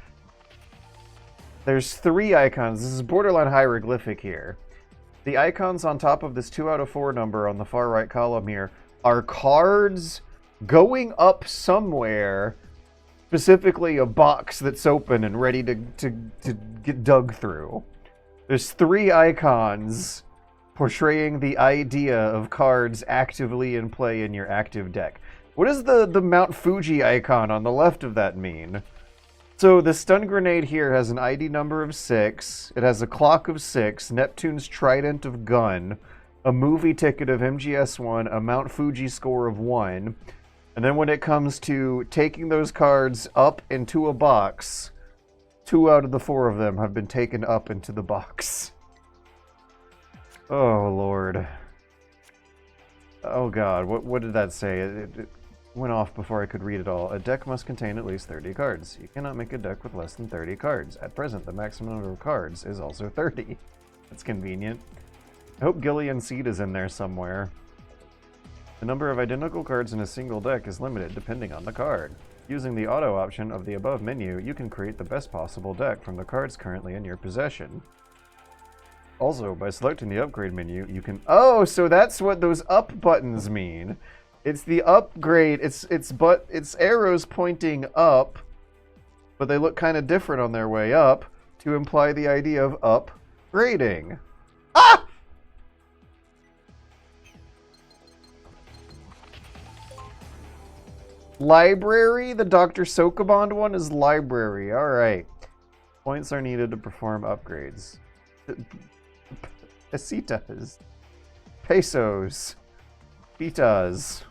There's 3 icons. This is borderline hieroglyphic here. The icons on top of this 2 out of 4 number on the far right column here are cards going up somewhere, specifically a box that's open and ready to get dug through. There's 3 icons portraying the idea of cards actively in play in your active deck. What does the Mount Fuji icon on the left of that mean? So the stun grenade here has an ID number of 6, it has a clock of 6, Neptune's trident of gun, a movie ticket of MGS1, a Mount Fuji score of 1, and then when it comes to taking those cards up into a box, 2 out of the 4 of them have been taken up into the box. Oh, Lord. Oh, God. What did that say? It went off before I could read it all. A deck must contain at least 30 cards. You cannot make a deck with less than 30 cards. At present, the maximum number of cards is also 30. That's convenient. I hope Gillian Seed is in there somewhere. The number of identical cards in a single deck is limited depending on the card. Using the auto option of the above menu, you can create the best possible deck from the cards currently in your possession. Also, by selecting the upgrade menu, you can... Oh, so that's what those up buttons mean. It's the upgrade. It's arrows pointing up, but they look kind of different on their way up to imply the idea of upgrading. Ah! Library? The Dr. Sokoban one is library. Alright. Points are needed to perform upgrades. Pesitas. Pesos. Pitas.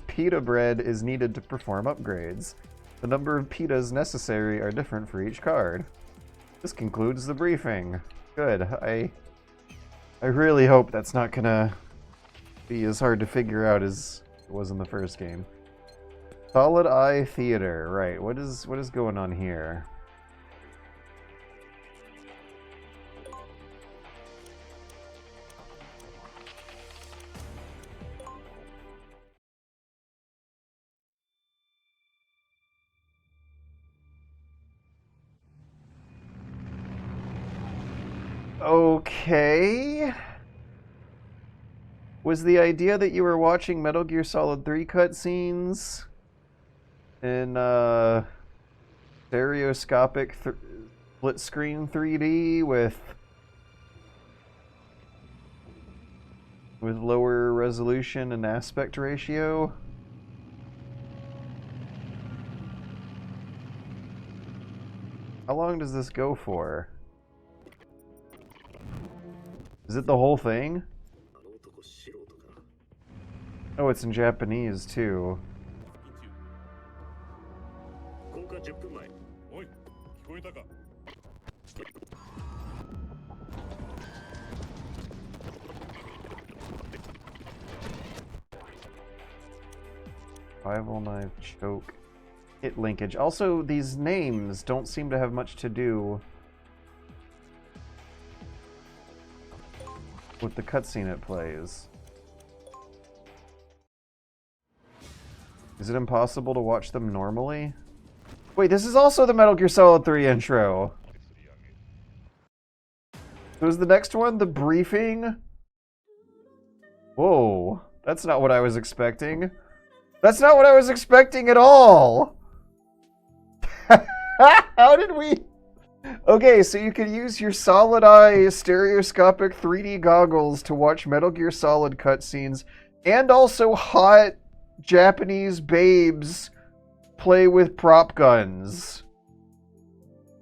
Pita bread is needed to perform upgrades. The number of pitas necessary are different for each card. This concludes the briefing. Good. I really hope that's not gonna be as hard to figure out as it was in the first game. Solid Eye Theater, right. What is going on here? Okay. Was the idea that you were watching Metal Gear Solid 3 cutscenes in stereoscopic split screen 3D with lower resolution and aspect ratio. How long does this go for? Is it the whole thing? Oh, it's in Japanese too. Rival knife, choke, hit linkage. Also, these names don't seem to have much to do with the cutscene it plays. Is it impossible to watch them normally? Wait, this is also the Metal Gear Solid 3 intro. Was the next one the briefing? Whoa, that's not what I was expecting. That's not what I was expecting at all! How did we... Okay, so you can use your Solid Eye stereoscopic 3D goggles to watch Metal Gear Solid cutscenes, and also hot Japanese babes play with prop guns.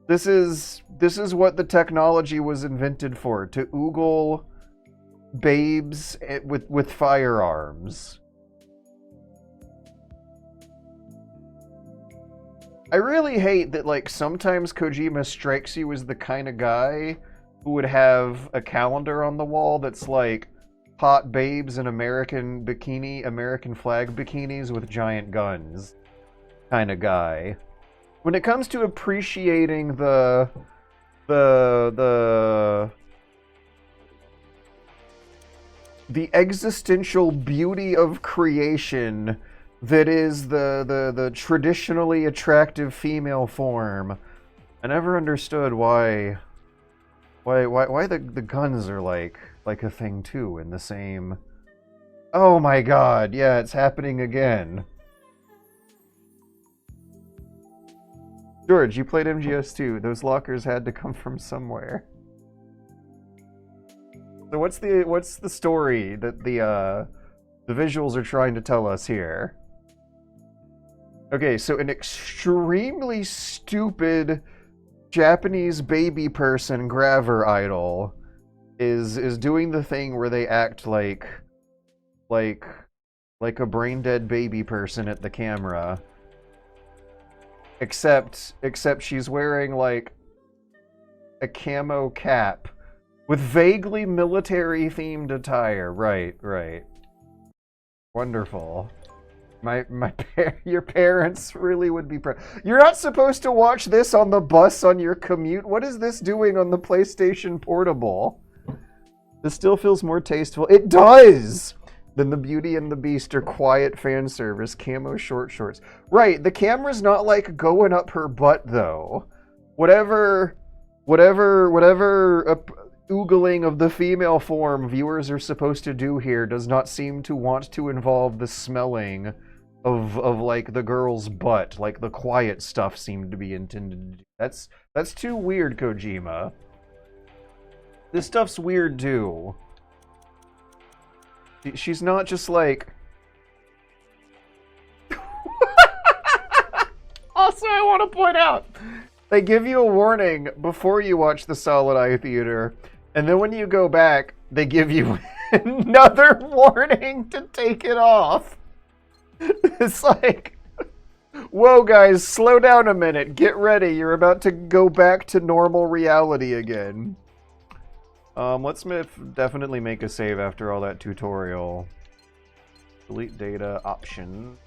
This is what the technology was invented for, to oogle babes with firearms. I really hate that, like, sometimes Kojima strikes you as the kind of guy who would have a calendar on the wall that's like hot babes in American flag bikinis with giant guns kind of guy. When it comes to appreciating the existential beauty of creation that is the traditionally attractive female form, I never understood why the guns are like a thing too in the same. Oh my god, yeah, it's happening again. George, you played MGS2. Those lockers had to come from somewhere. So what's the story that the visuals are trying to tell us here? Okay, so an extremely stupid Japanese baby person graver idol is doing the thing where they act like a brain dead baby person at the camera. Except she's wearing like a camo cap with vaguely military themed attire. Right. Wonderful. Your parents really would be proud. You're not supposed to watch this on the bus on your commute. What is this doing on the PlayStation Portable? This still feels more tasteful. It does! Than the Beauty and the Beast or quiet fan service camo short shorts. Right, the camera's not like going up her butt though. Whatever oogling of the female form viewers are supposed to do here does not seem to want to involve the smelling of like the girl's butt, like the quiet stuff seemed to be intended to do. That's too weird, Kojima. This stuff's weird too. She's not just like... Also, I want to point out, they give you a warning before you watch the Solid Eye Theater, and then when you go back, they give you another warning to take it off. It's like, whoa guys, slow down a minute, get ready, you're about to go back to normal reality again. Let's definitely make a save after all that tutorial. Delete data option.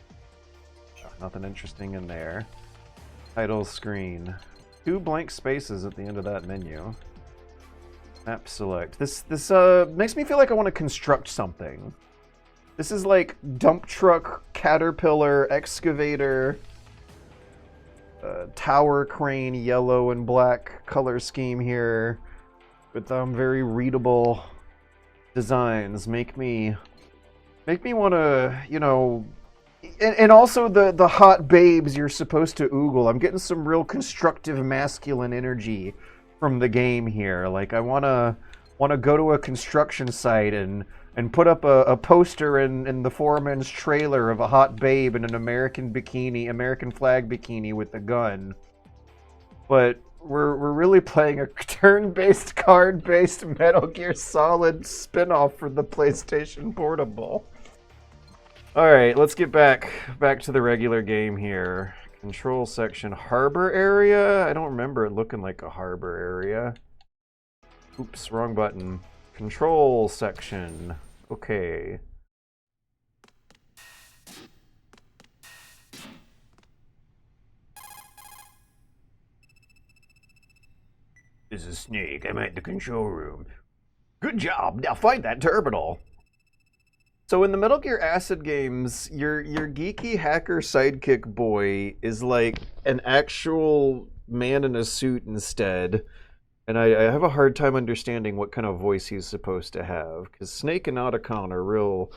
Nothing interesting in there. Title screen. 2 blank spaces at the end of that menu. Map select. This makes me feel like I want to construct something. This is like dump truck, caterpillar, excavator, tower crane, yellow and black color scheme here. With very readable designs. Make me want to, you know, And also the hot babes you're supposed to oogle. I'm getting some real constructive masculine energy from the game here. Like I wanna go to a construction site and put up a poster in the foreman's trailer of a hot babe in an American bikini, American flag bikini with a gun. But we're really playing a turn-based, card-based Metal Gear Solid spin-off for the PlayStation Portable. Alright, let's get back to the regular game here. Control section. Harbor area? I don't remember it looking like a harbor area. Oops, wrong button. Control section. Okay. This is Snake. I'm at the control room. Good job. Now find that terminal. So in the Metal Gear Acid games, your geeky hacker sidekick boy is like an actual man in a suit instead. And I have a hard time understanding what kind of voice he's supposed to have, because Snake and Otacon are real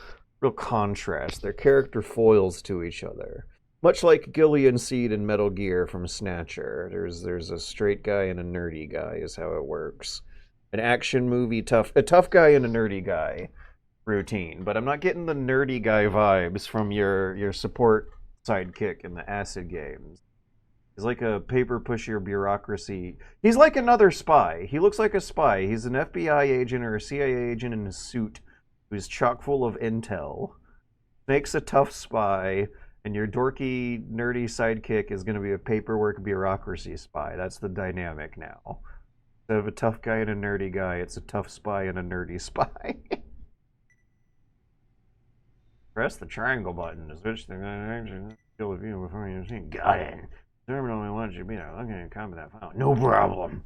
contrast. They're character foils to each other. Much like Gillian Seed in Metal Gear from Snatcher. There's a straight guy and a nerdy guy is how it works. An action movie a tough guy and a nerdy guy routine, but I'm not getting the nerdy guy vibes from your support sidekick in the Acid games. He's like a paper pusher bureaucracy. He's like another spy. He looks like a spy. He's an FBI agent or a CIA agent in a suit who's chock full of intel. Snake's a tough spy, and your dorky, nerdy sidekick is going to be a paperwork bureaucracy spy. That's the dynamic now. Instead of a tough guy and a nerdy guy, it's a tough spy and a nerdy spy. Press the triangle button to switch the action skill view before you see. Got it. Terminal only wants you to be there. Looking at copy that file. No problem.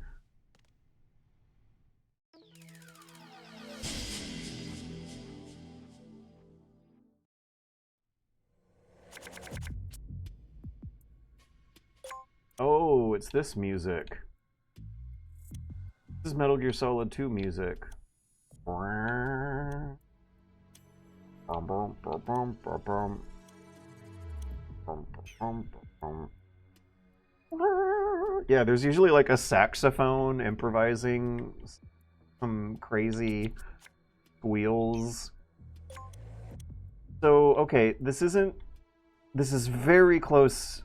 Oh, it's this music. This is Metal Gear Solid 2 music. Yeah, there's usually like a saxophone improvising some crazy squeals. So, okay, this is very close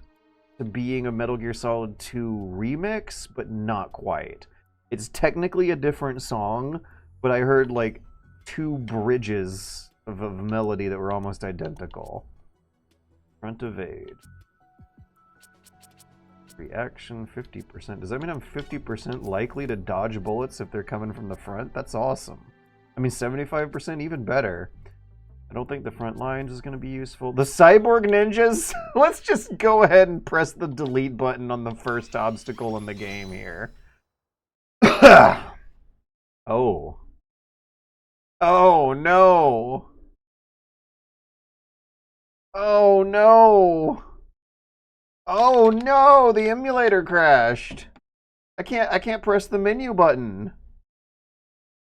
to being a Metal Gear Solid 2 remix, but not quite. It's technically a different song, but I heard like two bridges of melody that were almost identical. Front evade. Reaction 50%. Does that mean I'm 50% likely to dodge bullets if they're coming from the front? That's awesome. I mean, 75% even better. I don't think the front lines is going to be useful. The cyborg ninjas? Let's just go ahead and press the delete button on the first obstacle in the game here. Oh. Oh no. Oh no. Oh no, the emulator crashed. I can't press the menu button.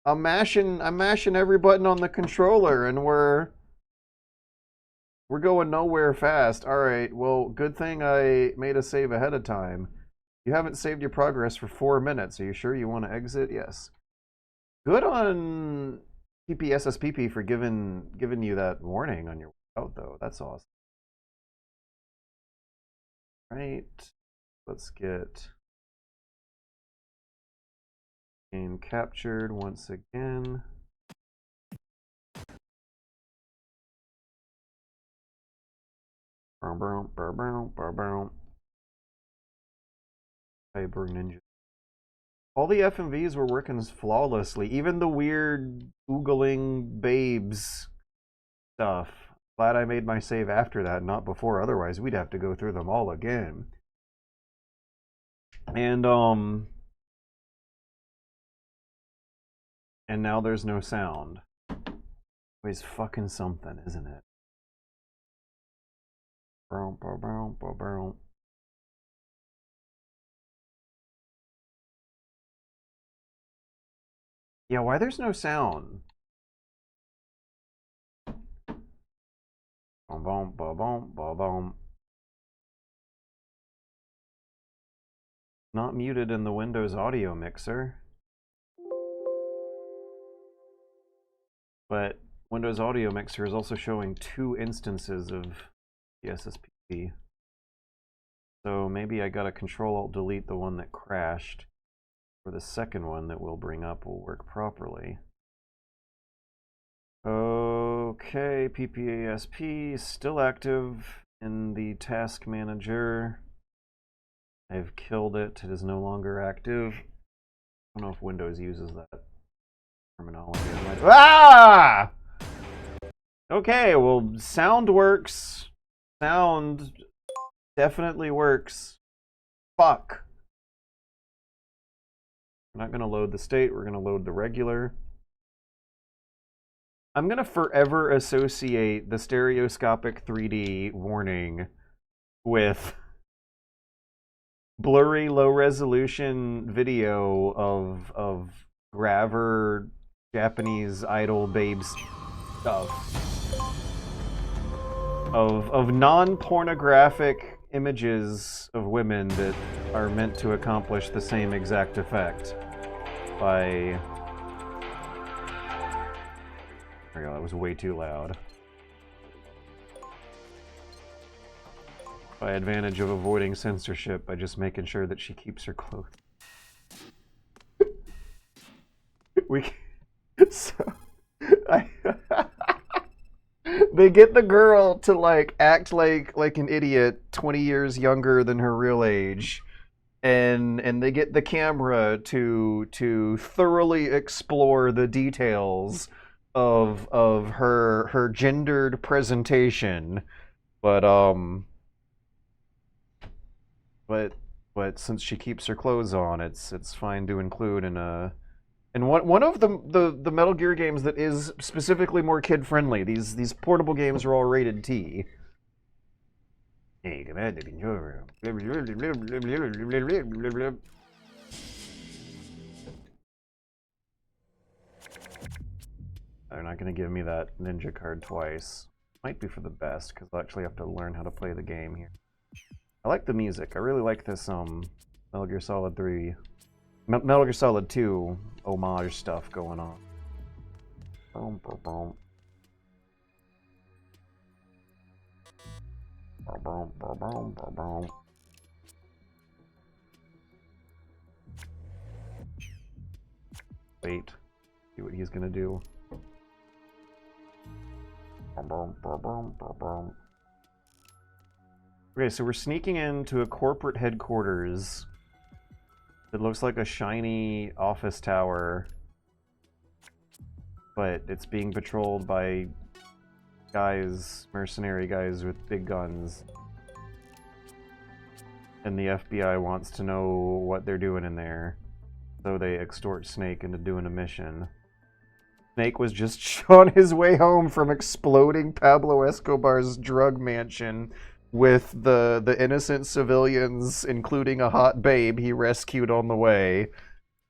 I'm mashing every button on the controller and we're going nowhere fast. All right. Well, good thing I made a save ahead of time. You haven't saved your progress for 4 minutes. Are you sure you want to exit? Yes. Good on PPSSPP for giving you that warning on your way out, though. That's awesome. Right. Let's get game captured once again. Cyborg Ninja. All the FMVs were working flawlessly. Even the weird oogling babes stuff. Glad I made my save after that, not before. Otherwise, we'd have to go through them all again. And now there's no sound. Always fucking something, isn't it? Yeah, why there's no sound? Bum, bum, bum, bum, bum, bum. Not muted in the Windows audio mixer. But Windows Audio Mixer is also showing 2 instances of PPSSPP. So maybe I gotta Control-Alt-Delete the one that crashed, or the second one that we'll bring up will work properly. Okay, PPASP still active in the task manager. I've killed it. It is no longer active. I don't know if Windows uses that terminology. Ah! Okay, well, sound works. Sound definitely works. Fuck. We're not going to load the state. We're going to load the regular. I'm going to forever associate the stereoscopic 3D warning with blurry, low-resolution video of graver Japanese idol babes stuff. Of non-pornographic images of women that are meant to accomplish the same exact effect by... There we go, that was way too loud. By advantage of avoiding censorship by just making sure that she keeps her clothes. They get the girl to like act like an idiot 20 years younger than her real age, and they get the camera to thoroughly explore the details of her gendered presentation, but since she keeps her clothes on, it's fine to include in a... And one of the Metal Gear games that is specifically more kid-friendly. These portable games are all rated T. Hey, come on, control room. They're not going to give me that ninja card twice. Might be for the best, because I'll actually have to learn how to play the game here. I like the music. I really like this Metal Gear Solid 3... Metal Gear Solid 2 homage stuff going on. Boom, boom, boom. Boom, boom, boom, boom, boom. Wait. See what he's gonna do. Boom, boom, boom, boom, boom, boom. Okay, so we're sneaking into a corporate headquarters. It looks like a shiny office tower, but it's being patrolled by mercenary guys with big guns. And the FBI wants to know what they're doing in there, so they extort Snake into doing a mission. Snake was just on his way home from exploding Pablo Escobar's drug mansion with the innocent civilians, including a hot babe he rescued on the way.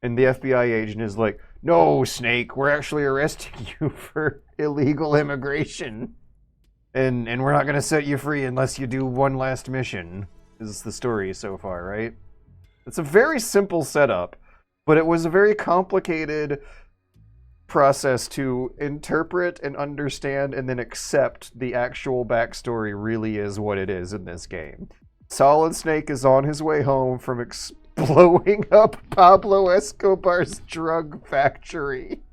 And the FBI agent is like, "No, Snake, we're actually arresting you for illegal immigration. And we're not going to set you free unless you do one last mission," is the story so far, right? It's a very simple setup, but it was a very complicated process to interpret and understand and then accept the actual backstory really is what it is in this game. Solid Snake is on his way home from blowing up Pablo Escobar's drug factory.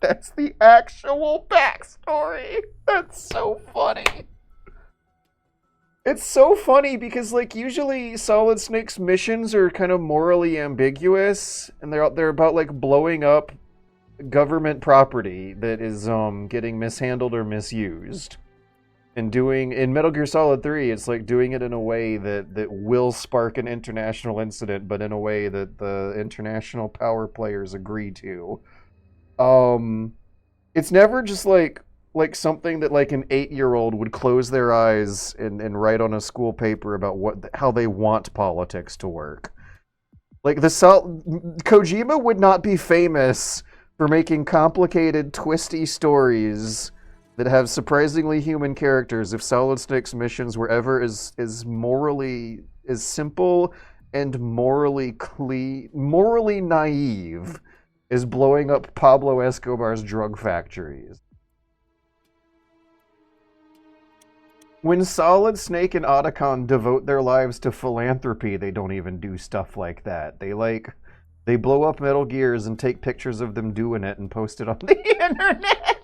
That's the actual backstory. That's so funny. It's so funny because, like, usually Solid Snake's missions are kind of morally ambiguous, and they're about, like, blowing up government property that is getting mishandled or misused. And in Metal Gear Solid 3, it's like doing it in a way that will spark an international incident, but in a way that the international power players agree to. It's never just like something that like an 8-year-old would close their eyes and write on a school paper about how they want politics to work. Like Kojima would not be famous for making complicated, twisty stories that have surprisingly human characters if Solid Snake's missions were ever as morally as simple and morally naive as blowing up Pablo Escobar's drug factories. When Solid Snake and Otacon devote their lives to philanthropy, they don't even do stuff like that. They blow up Metal Gears and take pictures of them doing it and post it on the internet.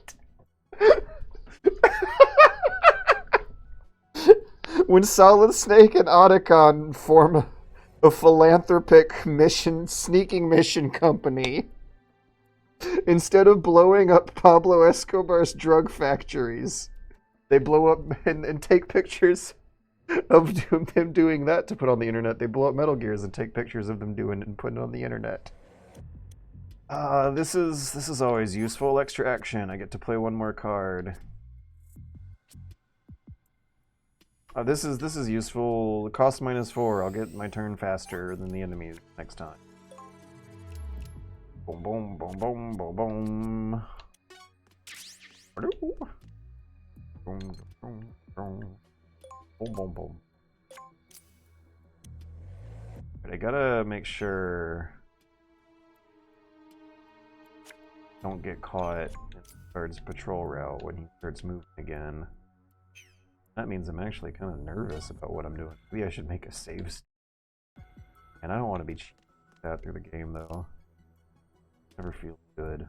When Solid Snake and Otacon form a philanthropic sneaking mission company, instead of blowing up Pablo Escobar's drug factories, they blow up and take pictures of them doing that to put on the internet. They blow up Metal Gears and take pictures of them doing it and put it on the internet. This is always useful. Extra action. I get to play one more card. This is useful. Cost -4. I'll get my turn faster than the enemies next time. Boom, boom, boom, boom, boom, boom. Boom, boom, boom. Boom, boom, boom. But I gotta make sure I don't get caught in Guard's patrol route when he starts moving again. That means I'm actually kind of nervous about what I'm doing. Maybe I should make a save state. And I don't want to be cheating that through the game, though. Never feels good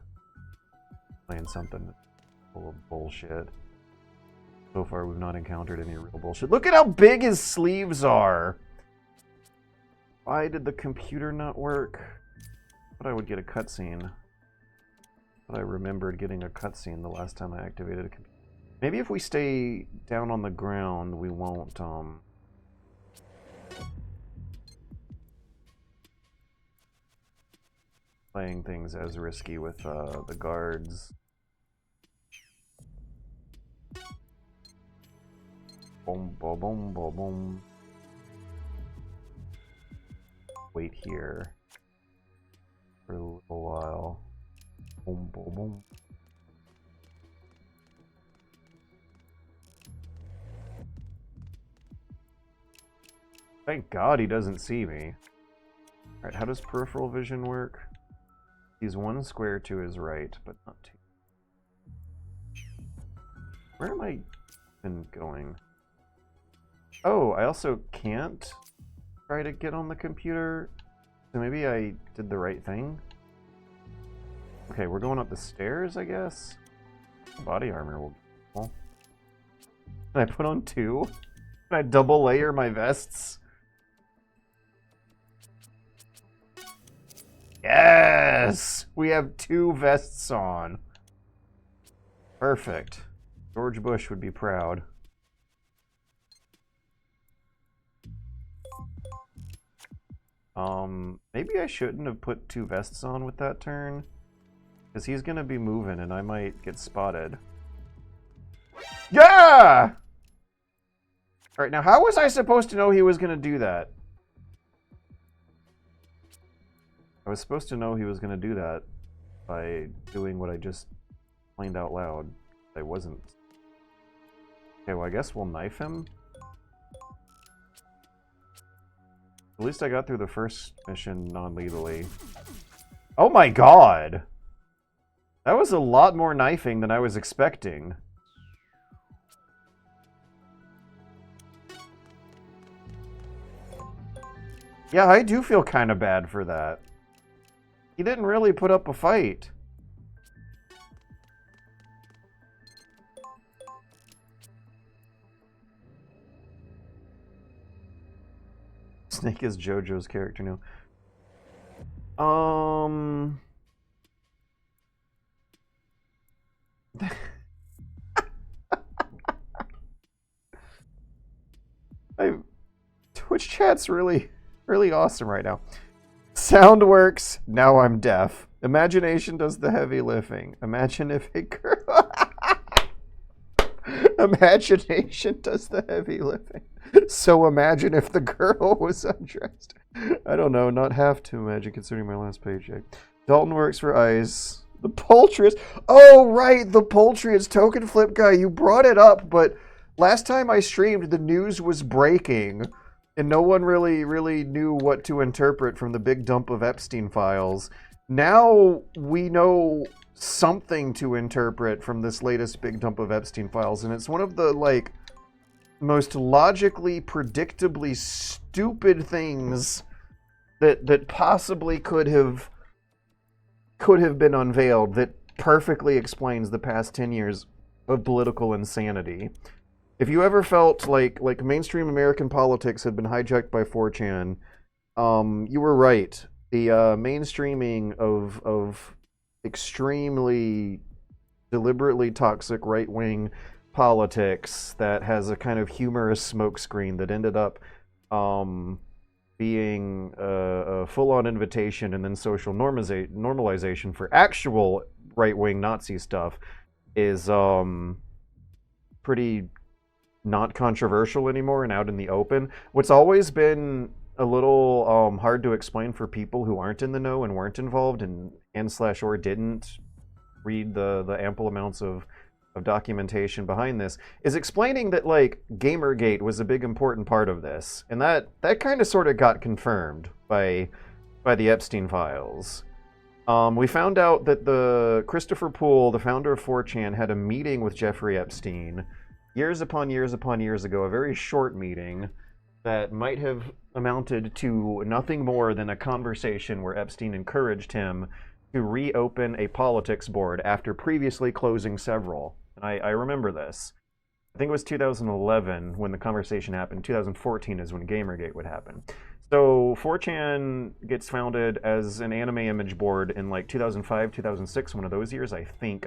playing something full of bullshit. So far, we've not encountered any real bullshit. Look at how big his sleeves are! Why did the computer not work? I thought I would get a cutscene. But I remembered getting a cutscene the last time I activated a computer. Maybe if we stay down on the ground, we won't, playing things as risky with, the guards. Boom, boom, boom, boom, boom. Wait here for a little while. Boom, boom, boom. Thank God he doesn't see me. Alright, how does peripheral vision work? He's one square to his right, but not two. Where am I even going? Oh, I also can't try to get on the computer. So maybe I did the right thing. Okay, we're going up the stairs, I guess. Body armor will be cool. Can I put on 2? Can I double layer my vests? Yes! We have 2 vests on. Perfect. George Bush would be proud. Maybe I shouldn't have put 2 vests on with that turn. Because he's gonna be moving and I might get spotted. Yeah! Alright, now how was I supposed to know he was gonna do that? I was supposed to know he was gonna do that by doing what I just explained out loud. I wasn't. Okay, well I guess we'll knife him. At least I got through the first mission non-lethally. Oh my god! That was a lot more knifing than I was expecting. Yeah, I do feel kind of bad for that. He didn't really put up a fight. Snake is JoJo's character now. Twitch chat's really awesome right now. Sound works, now I'm deaf. Imagination does the heavy lifting. Imagine if a girl... Imagination does the heavy lifting. So imagine if the girl was undressed. I don't know, not have to imagine considering my last paycheck. Dalton works for ice. The poultry is... Oh, right, the poultry is token flip guy. You brought it up, but last time I streamed, the news was breaking, and no one really knew what to interpret from the big dump of Epstein files. Now we know something to interpret from this latest big dump of Epstein files, and it's one of the, like, most logically, predictably stupid things that possibly could have been unveiled that perfectly explains the past 10 years of political insanity. If you ever felt like mainstream American politics had been hijacked by 4chan, you were right. The mainstreaming of extremely deliberately toxic right-wing politics that has a kind of humorous smokescreen that ended up being a full-on invitation and then social normalization for actual right-wing Nazi stuff is pretty not controversial anymore and out in the open. What's always been a little hard to explain for people who aren't in the know and weren't involved and/or didn't read the ample amounts of documentation behind this is explaining that, like, Gamergate was a big important part of this, and that kind of sort of got confirmed by the Epstein files. We found out that the Christopher Poole, the founder of 4chan, had a meeting with Jeffrey Epstein years upon years ago, a very short meeting that might have amounted to nothing more than a conversation where Epstein encouraged him to reopen a politics board after previously closing several. And I remember this. I think it was 2011 when the conversation happened. 2014 is when Gamergate would happen. So 4chan gets founded as an anime image board in like 2005, 2006, one of those years, I think.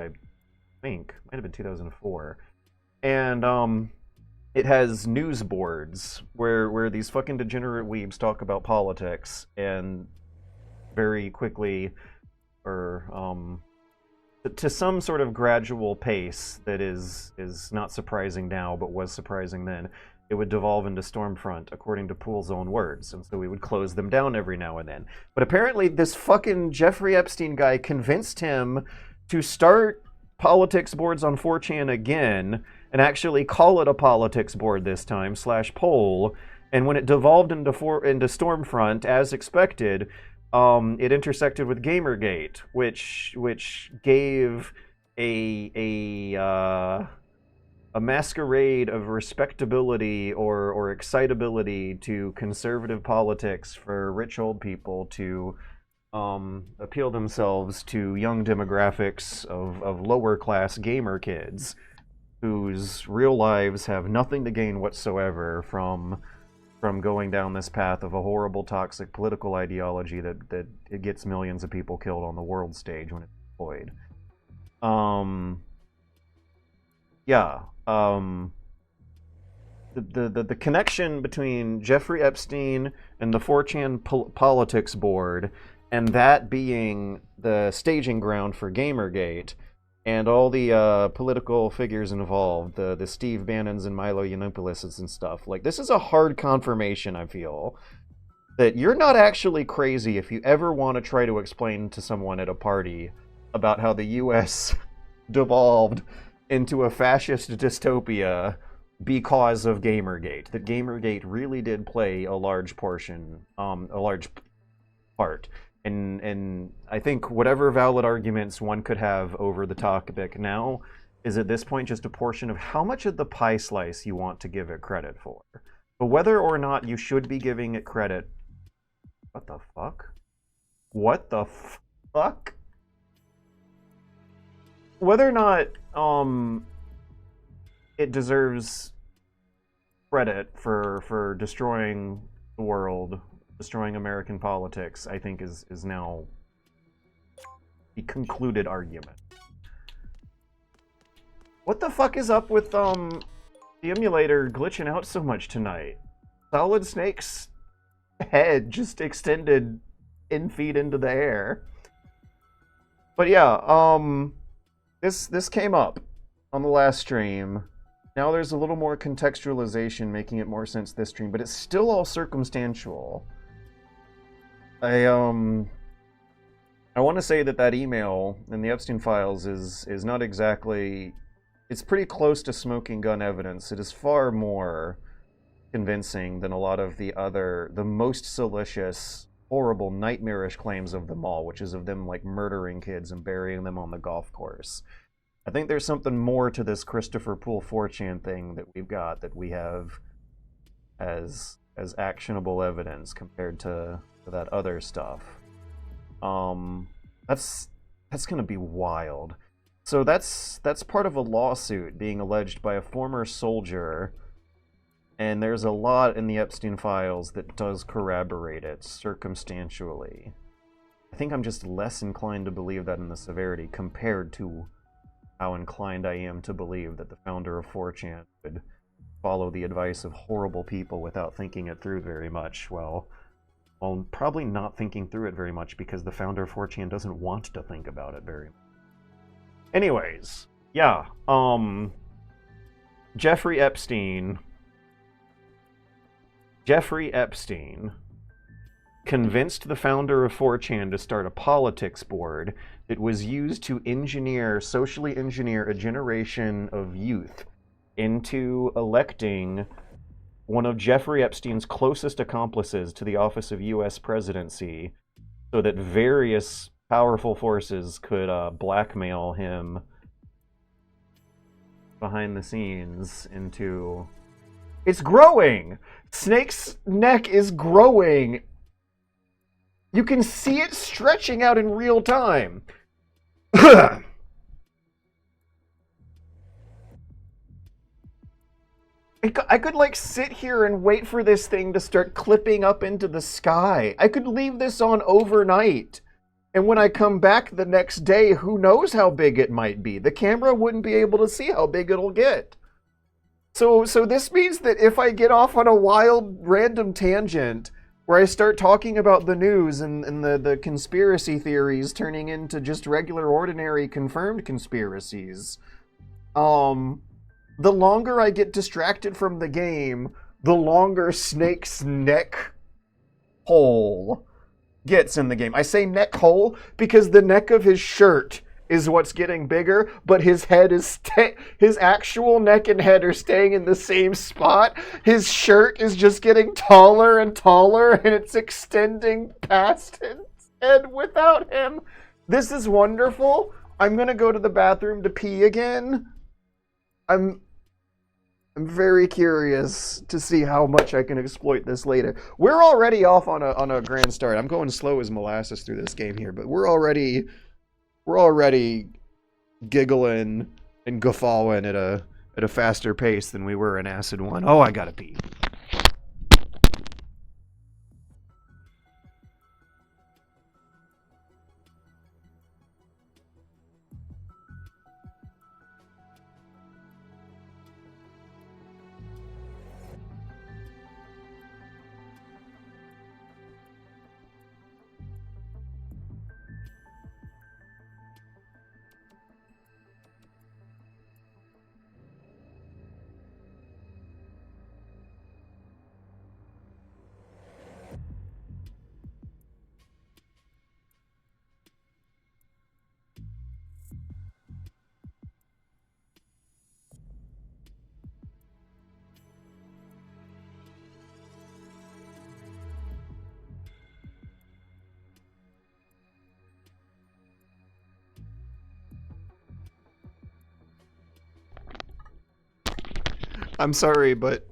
Might have been 2004. And it has news boards where these fucking degenerate weebs talk about politics and very quickly, or to some sort of gradual pace that is not surprising now, but was surprising then, it would devolve into Stormfront, according to Poole's own words, and so we would close them down every now and then. But apparently this fucking Jeffrey Epstein guy convinced him to start politics boards on 4chan again, and actually call it a politics board this time, /poll, and when it devolved into Stormfront, as expected, it intersected with Gamergate, which gave a masquerade of respectability or excitability to conservative politics for rich old people to appeal themselves to young demographics of lower class gamer kids whose real lives have nothing to gain whatsoever from going down this path of a horrible, toxic political ideology that it gets millions of people killed on the world stage when it's deployed. The connection between Jeffrey Epstein and the 4chan politics board, and that being the staging ground for Gamergate, and all the political figures involved, the Steve Bannons and Milo Yiannopoulos and stuff. Like, this is a hard confirmation, I feel, that you're not actually crazy if you ever want to try to explain to someone at a party about how the U.S. devolved into a fascist dystopia because of Gamergate. That Gamergate really did play a large portion, a large part. And I think whatever valid arguments one could have over the topic now is at this point just a portion of how much of the pie slice you want to give it credit for. But whether or not you should be giving it credit... What the fuck? What the fuck? Whether or not it deserves credit for destroying the world, destroying American politics, I think is now the concluded argument. What the fuck is up with the emulator glitching out so much tonight? Solid Snake's head just extended in feet into the air. But yeah, this came up on the last stream. Now there's a little more contextualization making it more sense this stream, but it's still all circumstantial. I want to say that that email in the Epstein files is not exactly. It's pretty close to smoking gun evidence. It is far more convincing than a lot of the most salacious, horrible, nightmarish claims of them all, which is of them like murdering kids and burying them on the golf course. I think there's something more to this Christopher Poole 4chan thing that we've got that we have as actionable evidence compared to that other stuff. That's gonna be wild. So that's part of a lawsuit being alleged by a former soldier, and there's a lot in the Epstein files that does corroborate it circumstantially. I think I'm just less inclined to believe that in the severity compared to how inclined I am to believe that the founder of 4chan would follow the advice of horrible people without thinking it through very much. Well, probably not thinking through it very much because the founder of 4chan doesn't want to think about it very much. Anyways, yeah, Jeffrey Epstein convinced the founder of 4chan to start a politics board that was used to socially engineer a generation of youth into electing one of Jeffrey Epstein's closest accomplices to the office of U.S. presidency so that various powerful forces could blackmail him behind the scenes into... It's growing! Snake's neck is growing! You can see it stretching out in real time! I could, like, sit here and wait for this thing to start clipping up into the sky. I could leave this on overnight. And when I come back the next day, who knows how big it might be? The camera wouldn't be able to see how big it'll get. So this means that if I get off on a wild, random tangent where I start talking about the news and the conspiracy theories turning into just regular, ordinary, confirmed conspiracies, the longer I get distracted from the game, the longer Snake's neck hole gets in the game. I say neck hole because the neck of his shirt is what's getting bigger, but his head is his actual neck and head are staying in the same spot. His shirt is just getting taller and taller, and it's extending past his head without him. This is wonderful. I'm gonna go to the bathroom to pee again. I'm very curious to see how much I can exploit this later. We're already off on a grand start. I'm going slow as molasses through this game here, but we're already giggling and guffawing at a faster pace than we were in Acid 1. Oh, I gotta pee. I'm sorry, but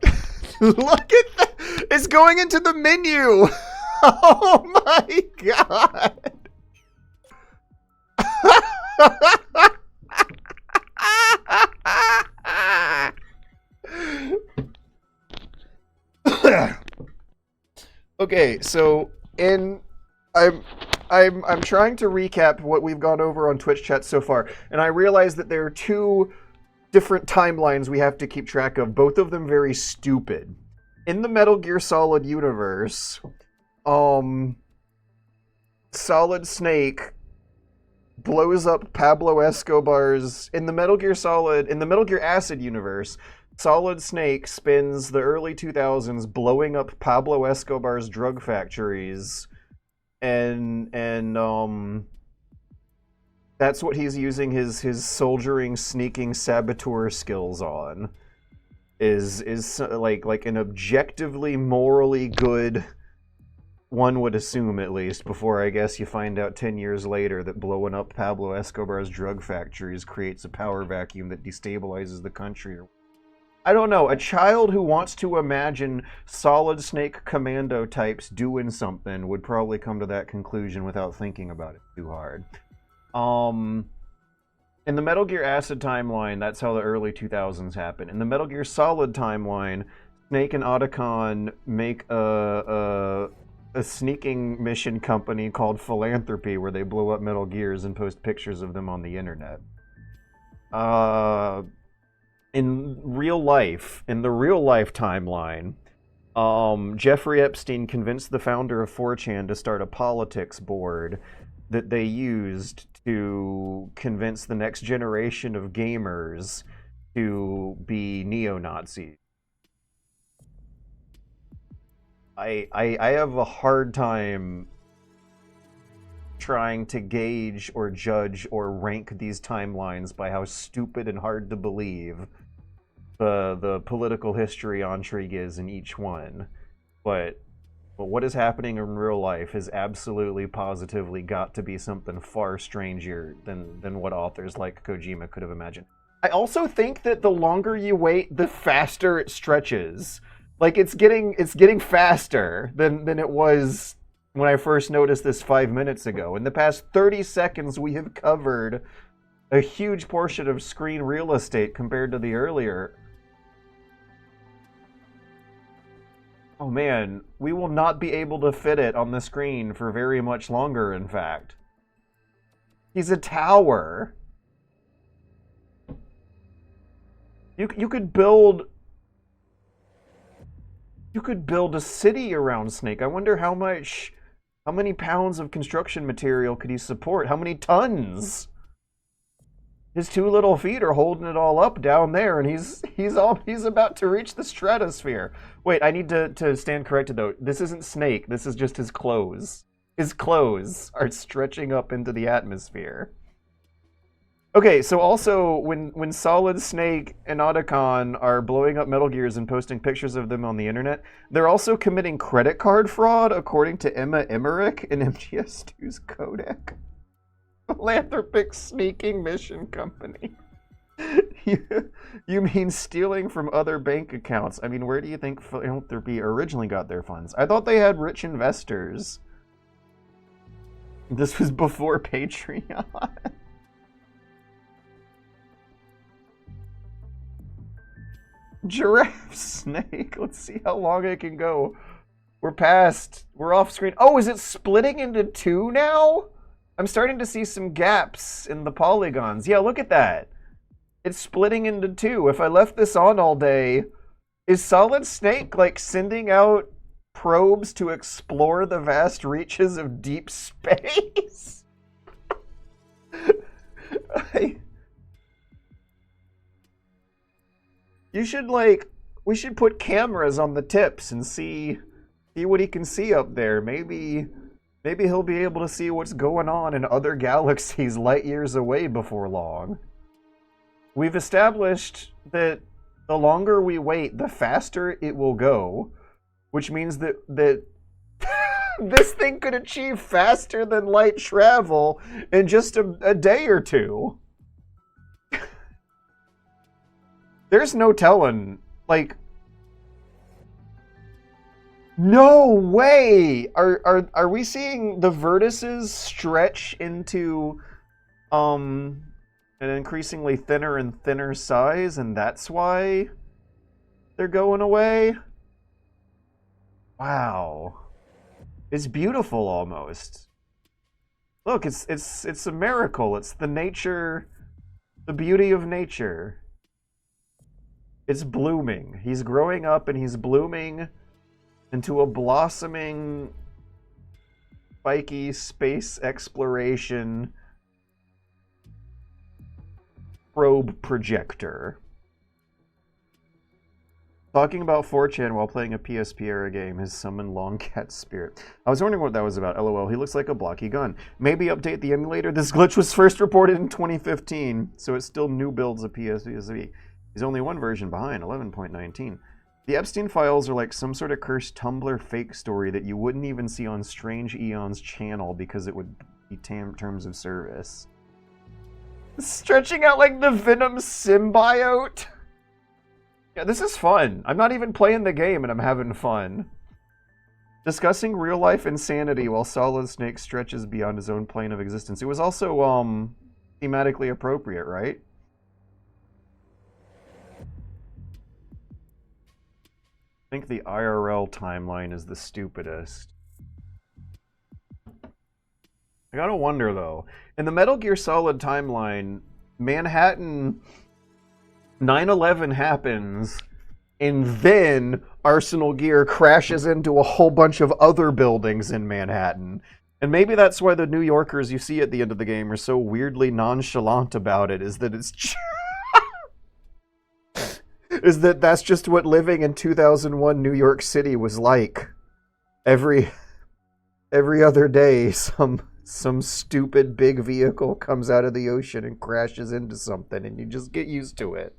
look at that! It's going into the menu! Oh my god! Okay, so I'm trying to recap what we've gone over on Twitch chat so far, and I realize that there are two different timelines we have to keep track of, both of them very stupid. In the Metal Gear Solid universe, Solid Snake blows up Pablo Escobar's... In the Metal Gear Acid universe, Solid Snake spends the early 2000s blowing up Pablo Escobar's drug factories and That's what he's using his soldiering, sneaking, saboteur skills on. Is like an objectively morally good, one would assume at least, before I guess you find out 10 years later that blowing up Pablo Escobar's drug factories creates a power vacuum that destabilizes the country. I don't know. A child who wants to imagine Solid Snake commando types doing something would probably come to that conclusion without thinking about it too hard. In the Metal Gear Acid timeline, that's how the early 2000s happen. In the Metal Gear Solid timeline, Snake and Otacon make a sneaking mission company called Philanthropy where they blow up Metal Gears and post pictures of them on the internet. In the real life timeline, Jeffrey Epstein convinced the founder of 4chan to start a politics board that they used to convince the next generation of gamers to be neo-Nazis. I have a hard time trying to gauge or judge or rank these timelines by how stupid and hard to believe the political history intrigue is in each one. But what is happening in real life has absolutely positively got to be something far stranger than what authors like Kojima could have imagined. I also think that the longer you wait, the faster it stretches. Like it's getting faster than it was when I first noticed this 5 minutes ago. In the past 30 seconds, we have covered a huge portion of screen real estate compared to the earlier. Oh man, we will not be able to fit it on the screen for very much longer, in fact. He's a tower. You could build a city around Snake. I wonder how many pounds of construction material could he support? How many tons? His two little feet are holding it all up down there, and he's about to reach the stratosphere. Wait, I need to stand corrected though. This isn't Snake. This is just his clothes. His clothes are stretching up into the atmosphere. Okay, so also when Solid Snake and Otacon are blowing up Metal Gears and posting pictures of them on the internet, they're also committing credit card fraud, according to Emma Emmerich in MGS2's codec. Philanthropic sneaking mission company. You mean stealing from other bank accounts? I mean, where do you think Philanthropy originally got their funds? I thought they had rich investors. This was before Patreon. Giraffe Snake. Let's see how long it can go. We're off screen. Oh, is it splitting into two now? I'm starting to see some gaps in the polygons. Yeah, look at that. It's splitting into two. If I left this on all day, is Solid Snake like sending out probes to explore the vast reaches of deep space? We should put cameras on the tips and see what he can see up there. Maybe he'll be able to see what's going on in other galaxies light years away before long. We've established that the longer we wait, the faster it will go, which means that this thing could achieve faster than light travel in just a day or two. There's no telling, like... No way! Are we seeing the vertices stretch into an increasingly thinner and thinner size, and that's why they're going away? Wow. It's beautiful almost. Look, it's a miracle. It's the beauty of nature. It's blooming. He's growing up and he's blooming into a blossoming, spiky space exploration probe projector. Talking about 4chan while playing a PSP era game has summoned Longcat's spirit. I was wondering what that was about. LOL, he looks like a blocky gun. Maybe update the emulator. This glitch was first reported in 2015, so it's still new builds of PSP. He's only one version behind, 11.19. The Epstein files are like some sort of cursed Tumblr fake story that you wouldn't even see on Strange Eon's channel because it would be terms of service. Stretching out like the Venom symbiote? Yeah, this is fun. I'm not even playing the game and I'm having fun. Discussing real-life insanity while Solid Snake stretches beyond his own plane of existence. It was also, thematically appropriate, right? I think the IRL timeline is the stupidest. I gotta wonder, though. In the Metal Gear Solid timeline, Manhattan... 9/11 happens, and then Arsenal Gear crashes into a whole bunch of other buildings in Manhattan. And maybe that's why the New Yorkers you see at the end of the game are so weirdly nonchalant about it, is that it's is that that's just what living in 2001 New York City was like. Every other day, some stupid big vehicle comes out of the ocean and crashes into something, and you just get used to it.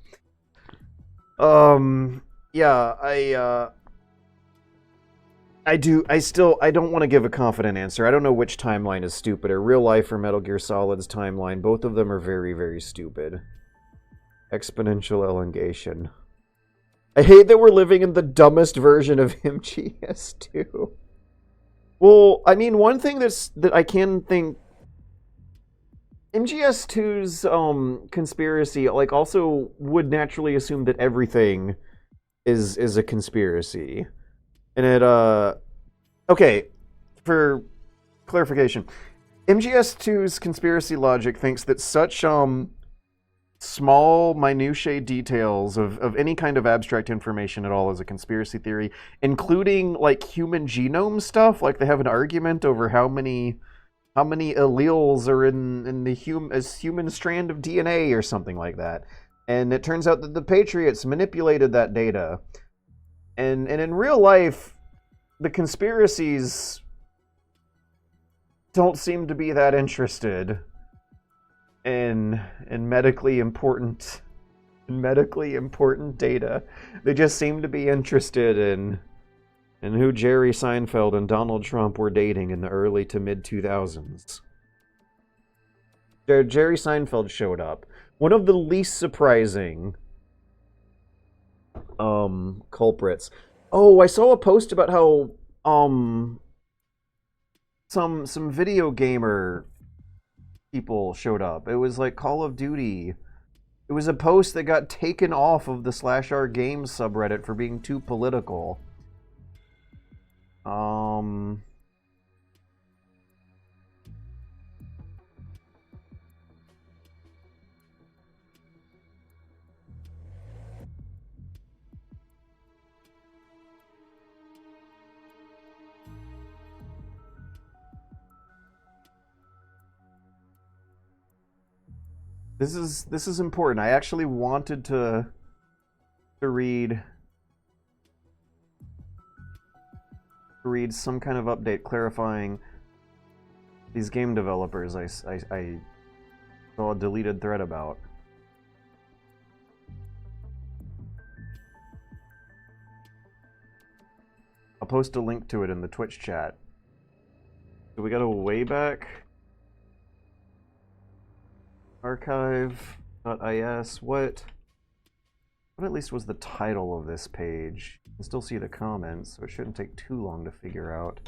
Yeah, I don't want to give a confident answer. I don't know which timeline is stupider, real life or Metal Gear Solid's timeline. Both of them are very, very stupid. Exponential elongation. I hate that we're living in the dumbest version of MGS2. Well, I mean, one thing that I can think... MGS2's conspiracy, like, also would naturally assume that everything is a conspiracy. And it, okay, for clarification, MGS2's conspiracy logic thinks that such, small, minutiae details of any kind of abstract information at all is a conspiracy theory, including, like, human genome stuff. Like, they have an argument over how many alleles are in the human strand of DNA or something like that. And it turns out that the Patriots manipulated that data. And in real life, the conspiracies don't seem to be that interested in medically important data. They just seem to be interested in who Jerry Seinfeld and Donald Trump were dating in the early to mid-2000s. Jerry Seinfeld showed up. One of the least surprising culprits. Oh, I saw a post about how some video gamer people showed up. It was like Call of Duty. It was a post that got taken off of the /r games subreddit for being too political. This is important. I actually wanted to read some kind of update clarifying these game developers I saw a deleted thread about. I'll post a link to it in the Twitch chat. So we got a Wayback archive.is. What at least was the title of this page? You can still see the comments, so it shouldn't take too long to figure out.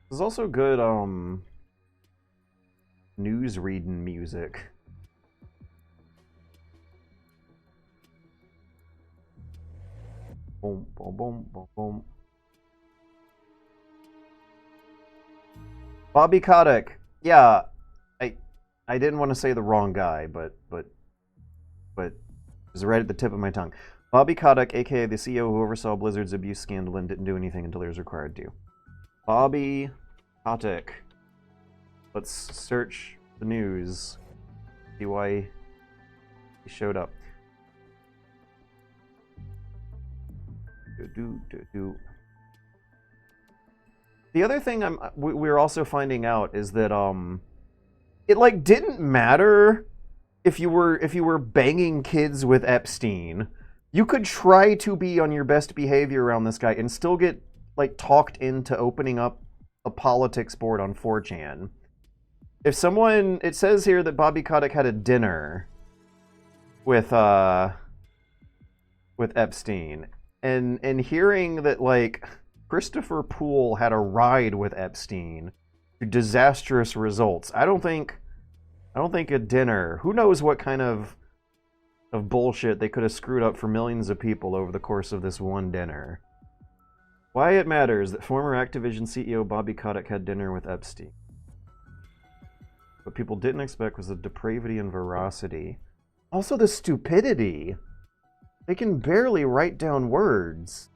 There's also good news reading music. Boom, boom, boom, boom, boom. Bobby Kotick. Yeah, I didn't want to say the wrong guy, but it was right at the tip of my tongue. Bobby Kotick, aka the CEO who oversaw Blizzard's abuse scandal and didn't do anything until he was required to. Bobby Kotick. Let's search the news. See why he showed up. The other thing we're also finding out is that it like didn't matter if you were banging kids with Epstein. You could try to be on your best behavior around this guy and still get like talked into opening up a politics board on 4chan. If someone, it says here that Bobby Kotick had a dinner with Epstein, and hearing that like Christopher Poole had a ride with Epstein to disastrous results. I don't think a dinner. Who knows what kind of bullshit they could have screwed up for millions of people over the course of this one dinner. Why it matters that former Activision CEO Bobby Kotick had dinner with Epstein. What people didn't expect was the depravity and veracity. Also the stupidity. They can barely write down words.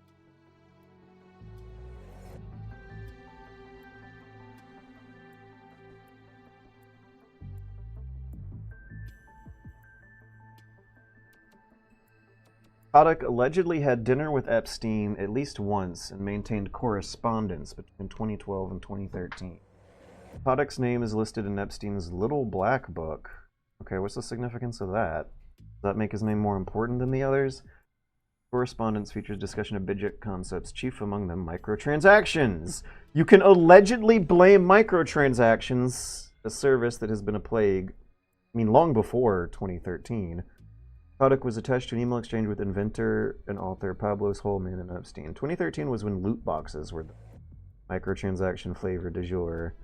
Kotick allegedly had dinner with Epstein at least once and maintained correspondence between 2012 and 2013. Kotick's name is listed in Epstein's Little Black Book. Okay, what's the significance of that? Does that make his name more important than the others? Correspondence features discussion of budget concepts, chief among them microtransactions. You can allegedly blame microtransactions, a service that has been a plague, long before 2013. Kotick was attached to an email exchange with inventor and author Pablo Holman and Epstein. 2013 was when loot boxes were the microtransaction flavor du jour.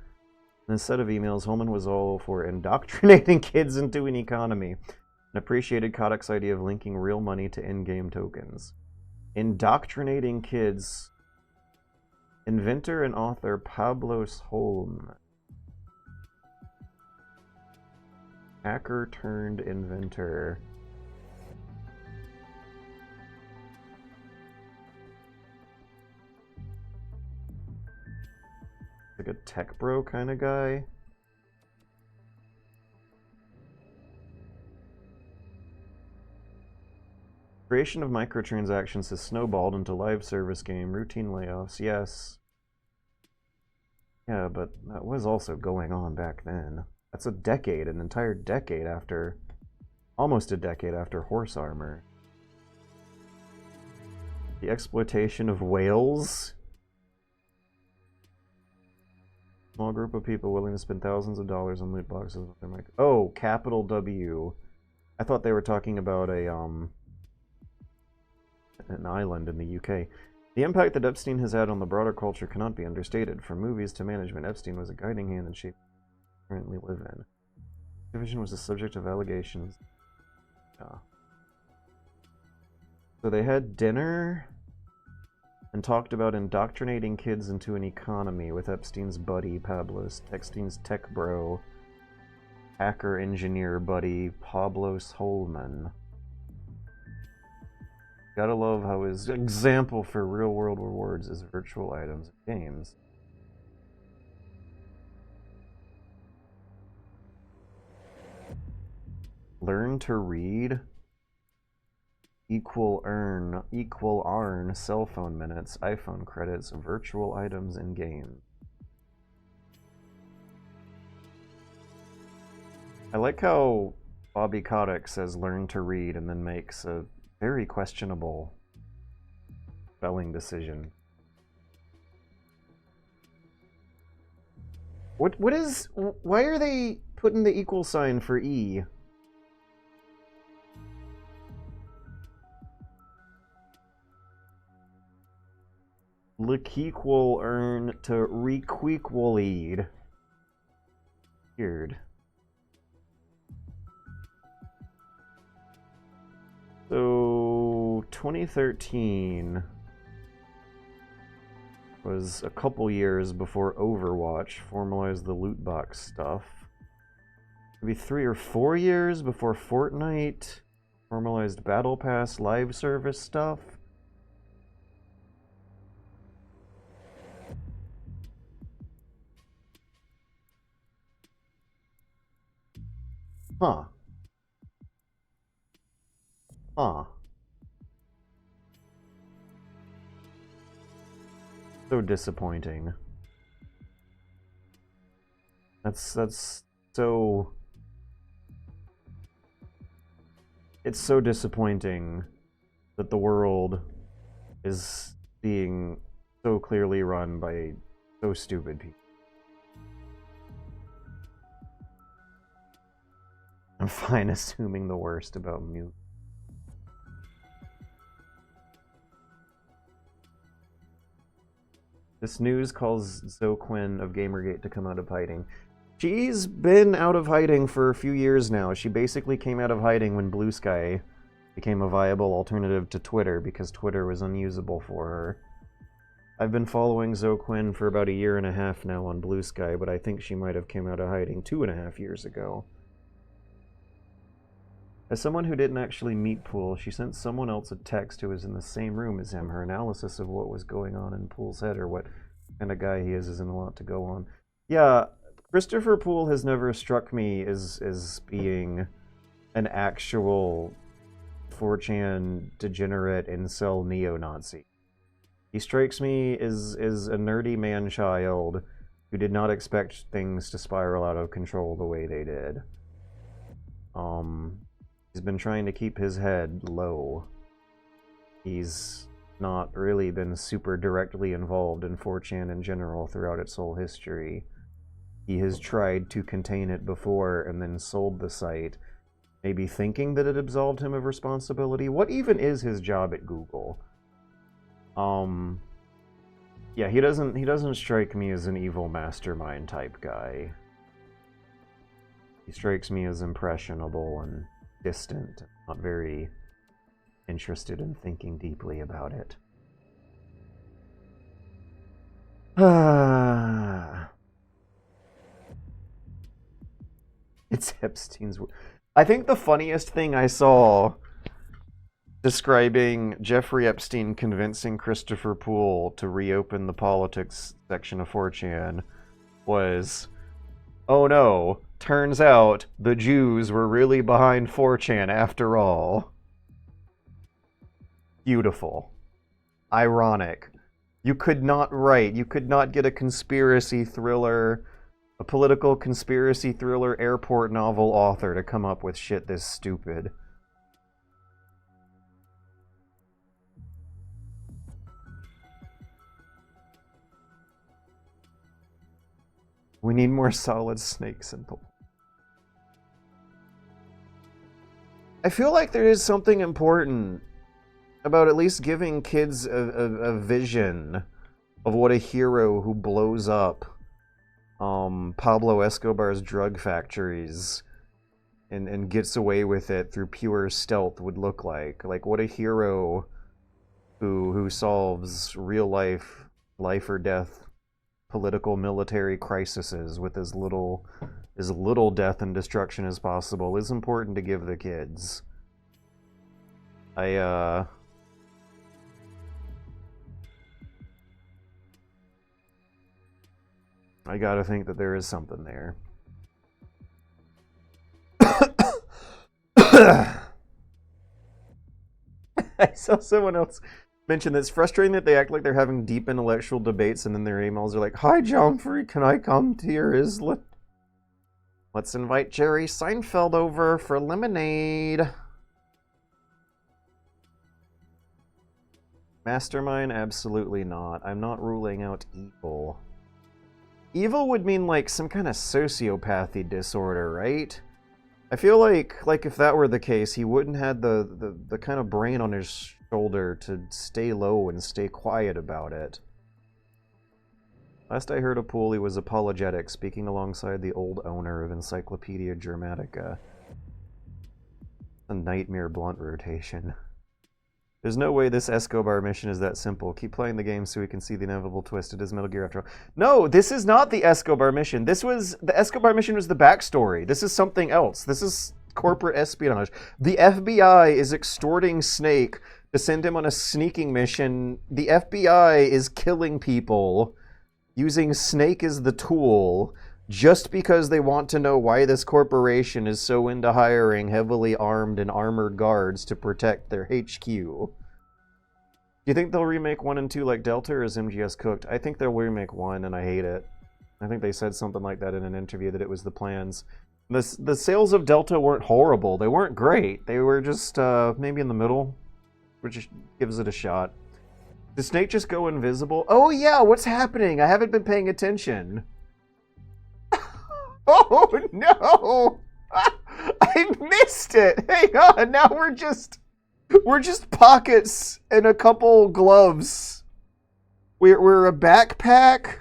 In a set of emails, Holman was all for indoctrinating kids into an economy and appreciated Kotick's idea of linking real money to in-game tokens. Indoctrinating kids. Inventor and author Pablo Holman. Hacker turned inventor. Like a tech bro kind of guy. Creation of microtransactions has snowballed into live service game, routine layoffs, yes. Yeah, but that was also going on back then. That's a decade, an entire decade after, almost a decade after Horse Armor. The exploitation of whales. Small group of people willing to spend thousands of dollars on loot boxes with their Oh, capital W. I thought they were talking about an island in the UK. The impact that Epstein has had on the broader culture cannot be understated. From movies to management, Epstein was a guiding hand in shaping we currently live in. Division was the subject of allegations. So they had dinner and talked about indoctrinating kids into an economy with Epstein's buddy, Pablos, Epstein's tech bro, hacker engineer buddy, Pablo Holman. Gotta love how his example for real-world rewards is virtual items and games. Learn to read. Equal earn cell phone minutes, iPhone credits, virtual items, and games. I like how Bobby Kotick says learn to read and then makes a very questionable spelling decision. Why are they putting the equal sign for E? Lequequal earn to requequal-lead. Weird. So 2013 was a couple years before Overwatch formalized the loot box stuff. Maybe 3 or 4 years before Fortnite formalized Battle Pass live service stuff. Huh. Huh. So disappointing. That's so... It's so disappointing that the world is being so clearly run by so stupid people. I'm fine assuming the worst about Mew. This news calls Zoe Quinn of Gamergate to come out of hiding. She's been out of hiding for a few years now. She basically came out of hiding when Blue Sky became a viable alternative to Twitter because Twitter was unusable for her. I've been following Zoe Quinn for about 1.5 years now on Blue Sky, but I think she might have came out of hiding 2.5 years ago. As someone who didn't actually meet Poole, she sent someone else a text who was in the same room as him. Her analysis of what was going on in Poole's head, or what kind of guy he is, isn't a lot to go on. Yeah, Christopher Poole has never struck me as being an actual 4chan degenerate incel neo-Nazi. He strikes me as a nerdy man-child who did not expect things to spiral out of control the way they did. He's been trying to keep his head low. He's not really been super directly involved in 4chan in general throughout its whole history. He has tried to contain it before and then sold the site, maybe thinking that it absolved him of responsibility. What even is his job at Google? Yeah, he doesn't strike me as an evil mastermind type guy. He strikes me as impressionable and distant, not very interested in thinking deeply about it. It's Epstein's... I think the funniest thing I saw describing Jeffrey Epstein convincing Christopher Poole to reopen the politics section of 4chan was, oh no, turns out the Jews were really behind 4chan after all. Beautiful. Ironic. You could not get a conspiracy thriller, a political conspiracy thriller airport novel author to come up with shit this stupid. We need more Solid Snake simple. I feel like there is something important about at least giving kids a vision of what a hero who blows up Pablo Escobar's drug factories and gets away with it through pure stealth would look like. Like, what a hero who solves real life or death political military crises with as little death and destruction as possible is important to give the kids. I gotta think that there is something there. I saw someone else mention that it's frustrating that they act like they're having deep intellectual debates and then their emails are like, "Hi, Jomfrey, can I come to your islet? Let's invite Jerry Seinfeld over for lemonade." Mastermind? Absolutely not. I'm not ruling out evil. Evil would mean like some kind of sociopathy disorder, right? I feel like if that were the case, he wouldn't have the kind of brain on his shoulder to stay low and stay quiet about it. Last I heard of Poole, he was apologetic, speaking alongside the old owner of Encyclopedia Germanica. A nightmare blunt rotation. There's no way this Escobar mission is that simple. Keep playing the game so we can see the inevitable twist. It is Metal Gear after all. No, this is not the Escobar mission. The Escobar mission was the backstory. This is something else. This is corporate espionage. The FBI is extorting Snake to send him on a sneaking mission. The FBI is killing people using Snake as the tool. just because they want to know why this corporation is so into hiring heavily armed and armored guards to protect their HQ. Do you think they'll remake 1 and 2 like Delta, or is MGS cooked? I think they'll remake 1, and I hate it. I think they said something like that in an interview, that it was the plans. The sales of Delta weren't horrible. They weren't great. They were just maybe in the middle, which gives it a shot. Did Snake just go invisible? Oh yeah, what's happening? I haven't been paying attention. Oh no! I missed it! Hang on, now we're just pockets and a couple gloves. We're a backpack,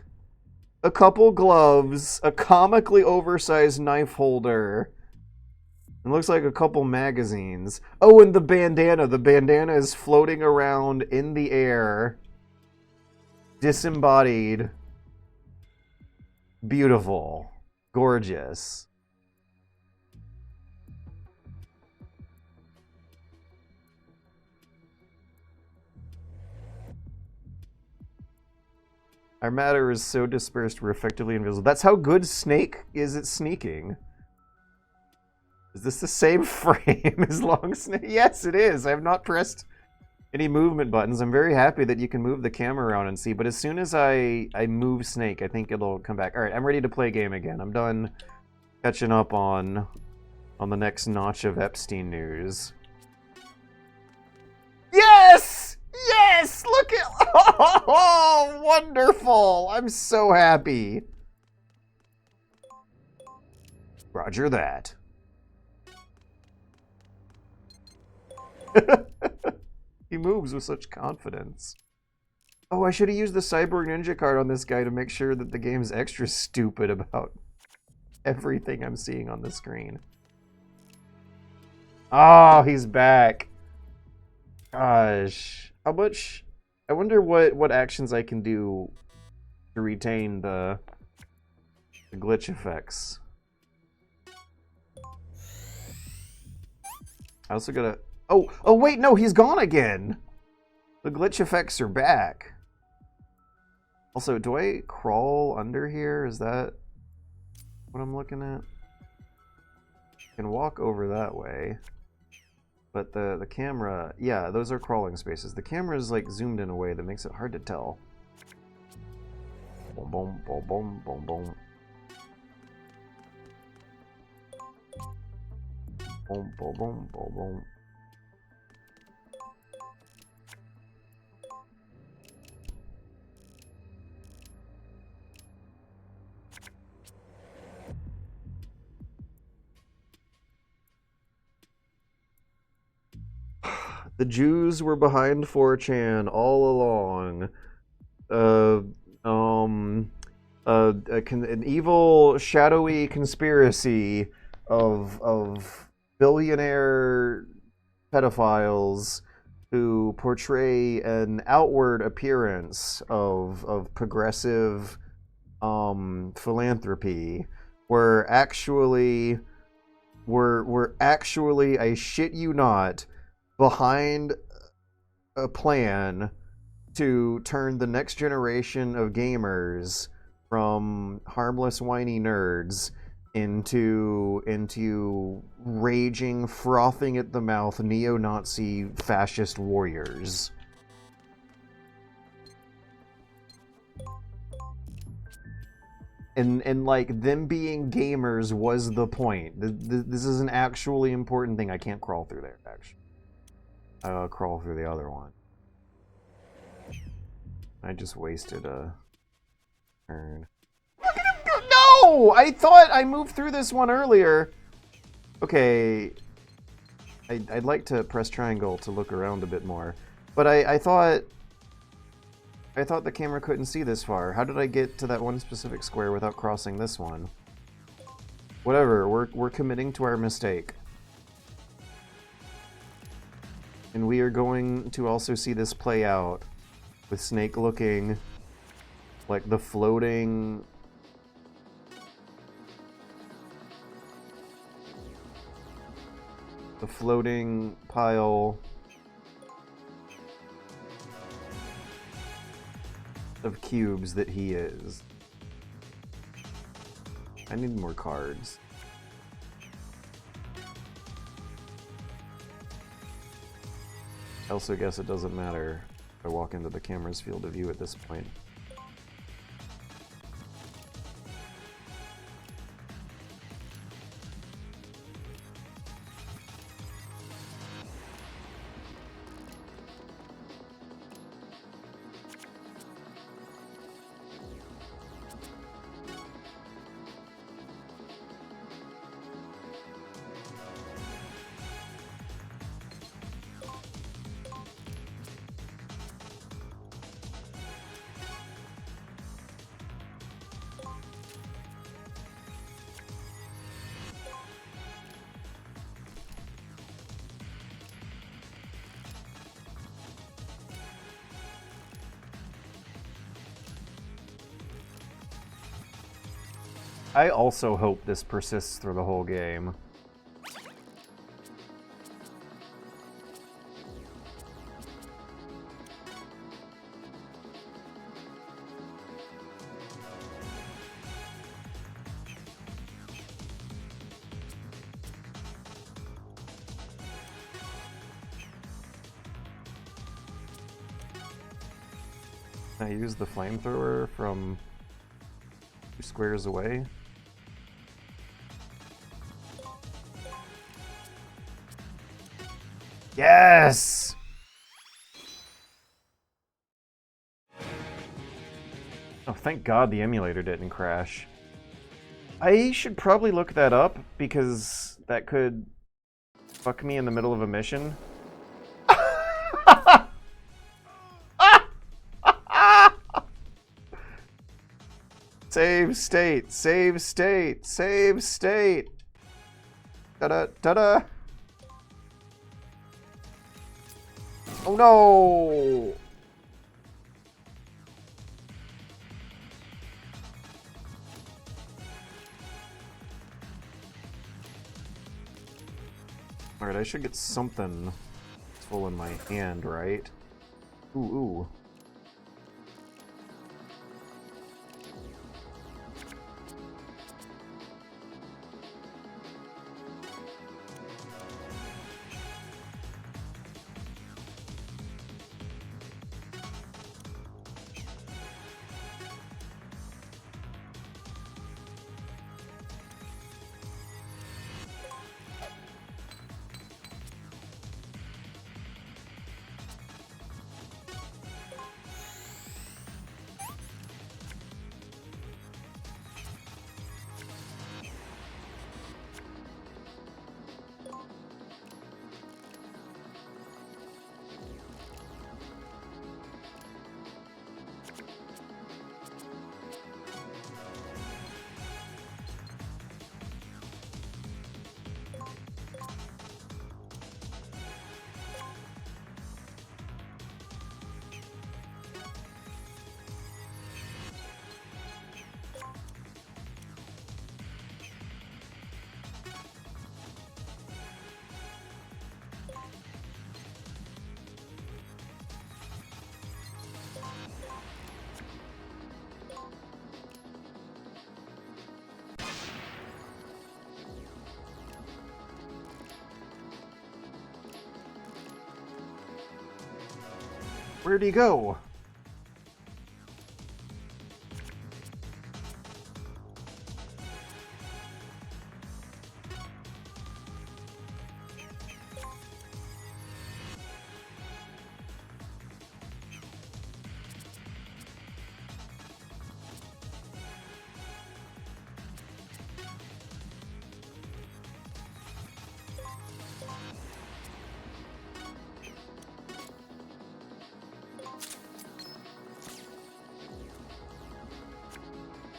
a couple gloves, a comically oversized knife holder. It looks like a couple magazines. Oh, and the bandana. The bandana is floating around in the air. Disembodied. Beautiful. Gorgeous. Our matter is so dispersed we're effectively invisible. That's how good Snake is at sneaking. Is this the same frame as Long Snake? Yes, it is. I have not pressed any movement buttons. I'm very happy that you can move the camera around and see, but as soon as I move Snake, I think it'll come back. All right, I'm ready to play a game again. I'm done catching up on the next notch of Epstein news. Yes! Yes! Look at... Oh, wonderful! I'm so happy. Roger that. He moves with such confidence. Oh, I should have used the Cyborg Ninja card on this guy to make sure that the game's extra stupid about everything I'm seeing on the screen. Oh, he's back. Gosh. How much... I wonder what actions I can do to retain the glitch effects. I also gotta... Oh, wait, no, he's gone again! The glitch effects are back. Also, do I crawl under here? Is that what I'm looking at? I can walk over that way. But the camera... Yeah, those are crawling spaces. The camera is, like, zoomed in a way that makes it hard to tell. Boom, boom, boom, boom, boom, boom. Boom, boom, boom, boom, boom. The Jews were behind 4chan all along. An evil, shadowy conspiracy of billionaire pedophiles who portray an outward appearance of progressive philanthropy were actually, I shit you not, behind a plan to turn the next generation of gamers from harmless whiny nerds into raging, frothing at the mouth neo-Nazi fascist warriors. And like, them being gamers was the point. This is an actually important thing. I can't crawl through there, actually. I'll crawl through the other one. I just wasted a turn. Look at him go! No! I thought I moved through this one earlier. Okay. I'd like to press triangle to look around a bit more. But I thought the camera couldn't see this far. How did I get to that one specific square without crossing this one? Whatever, we're committing to our mistake. And we are going to also see this play out with Snake looking like the floating... pile of cubes that he is. I need more cards. I also guess it doesn't matter if I walk into the camera's field of view at this point. I also hope this persists through the whole game. Can I use the flamethrower from 2 squares away? Yes! Oh, thank God the emulator didn't crash. I should probably look that up, because that could fuck me in the middle of a mission. Save state, save state, save state. Da-da, da-da. Oh no! Alright, I should get something full in my hand, right? Ooh, ooh. Where'd he go?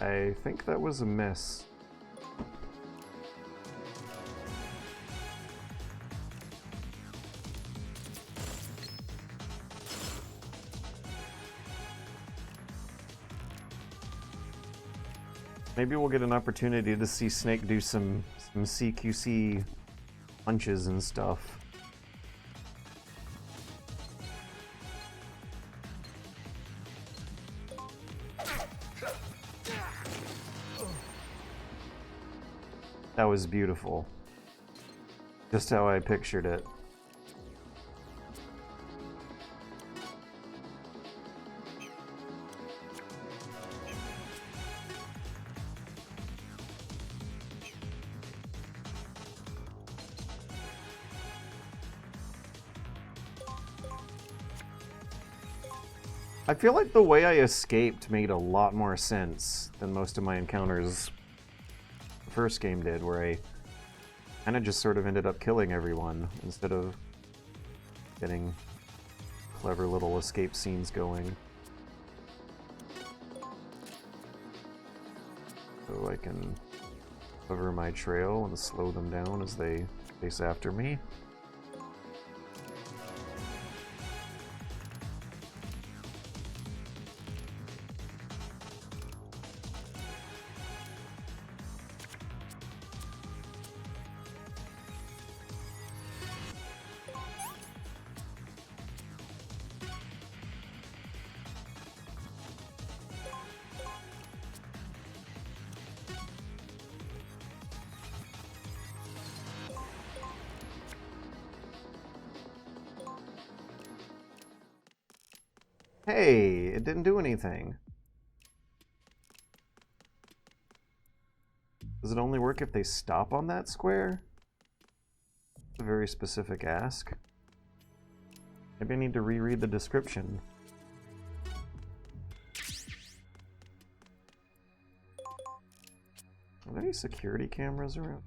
I think that was a miss. Maybe we'll get an opportunity to see Snake do some CQC punches and stuff. That was beautiful. Just how I pictured it. I feel like the way I escaped made a lot more sense than most of my encounters the first game did, where I kind of just sort of ended up killing everyone instead of getting clever little escape scenes going. So I can cover my trail and slow them down as they chase after me. Hey, it didn't do anything. Does it only work if they stop on that square? It's a very specific ask. Maybe I need to reread the description. Are there any security cameras around?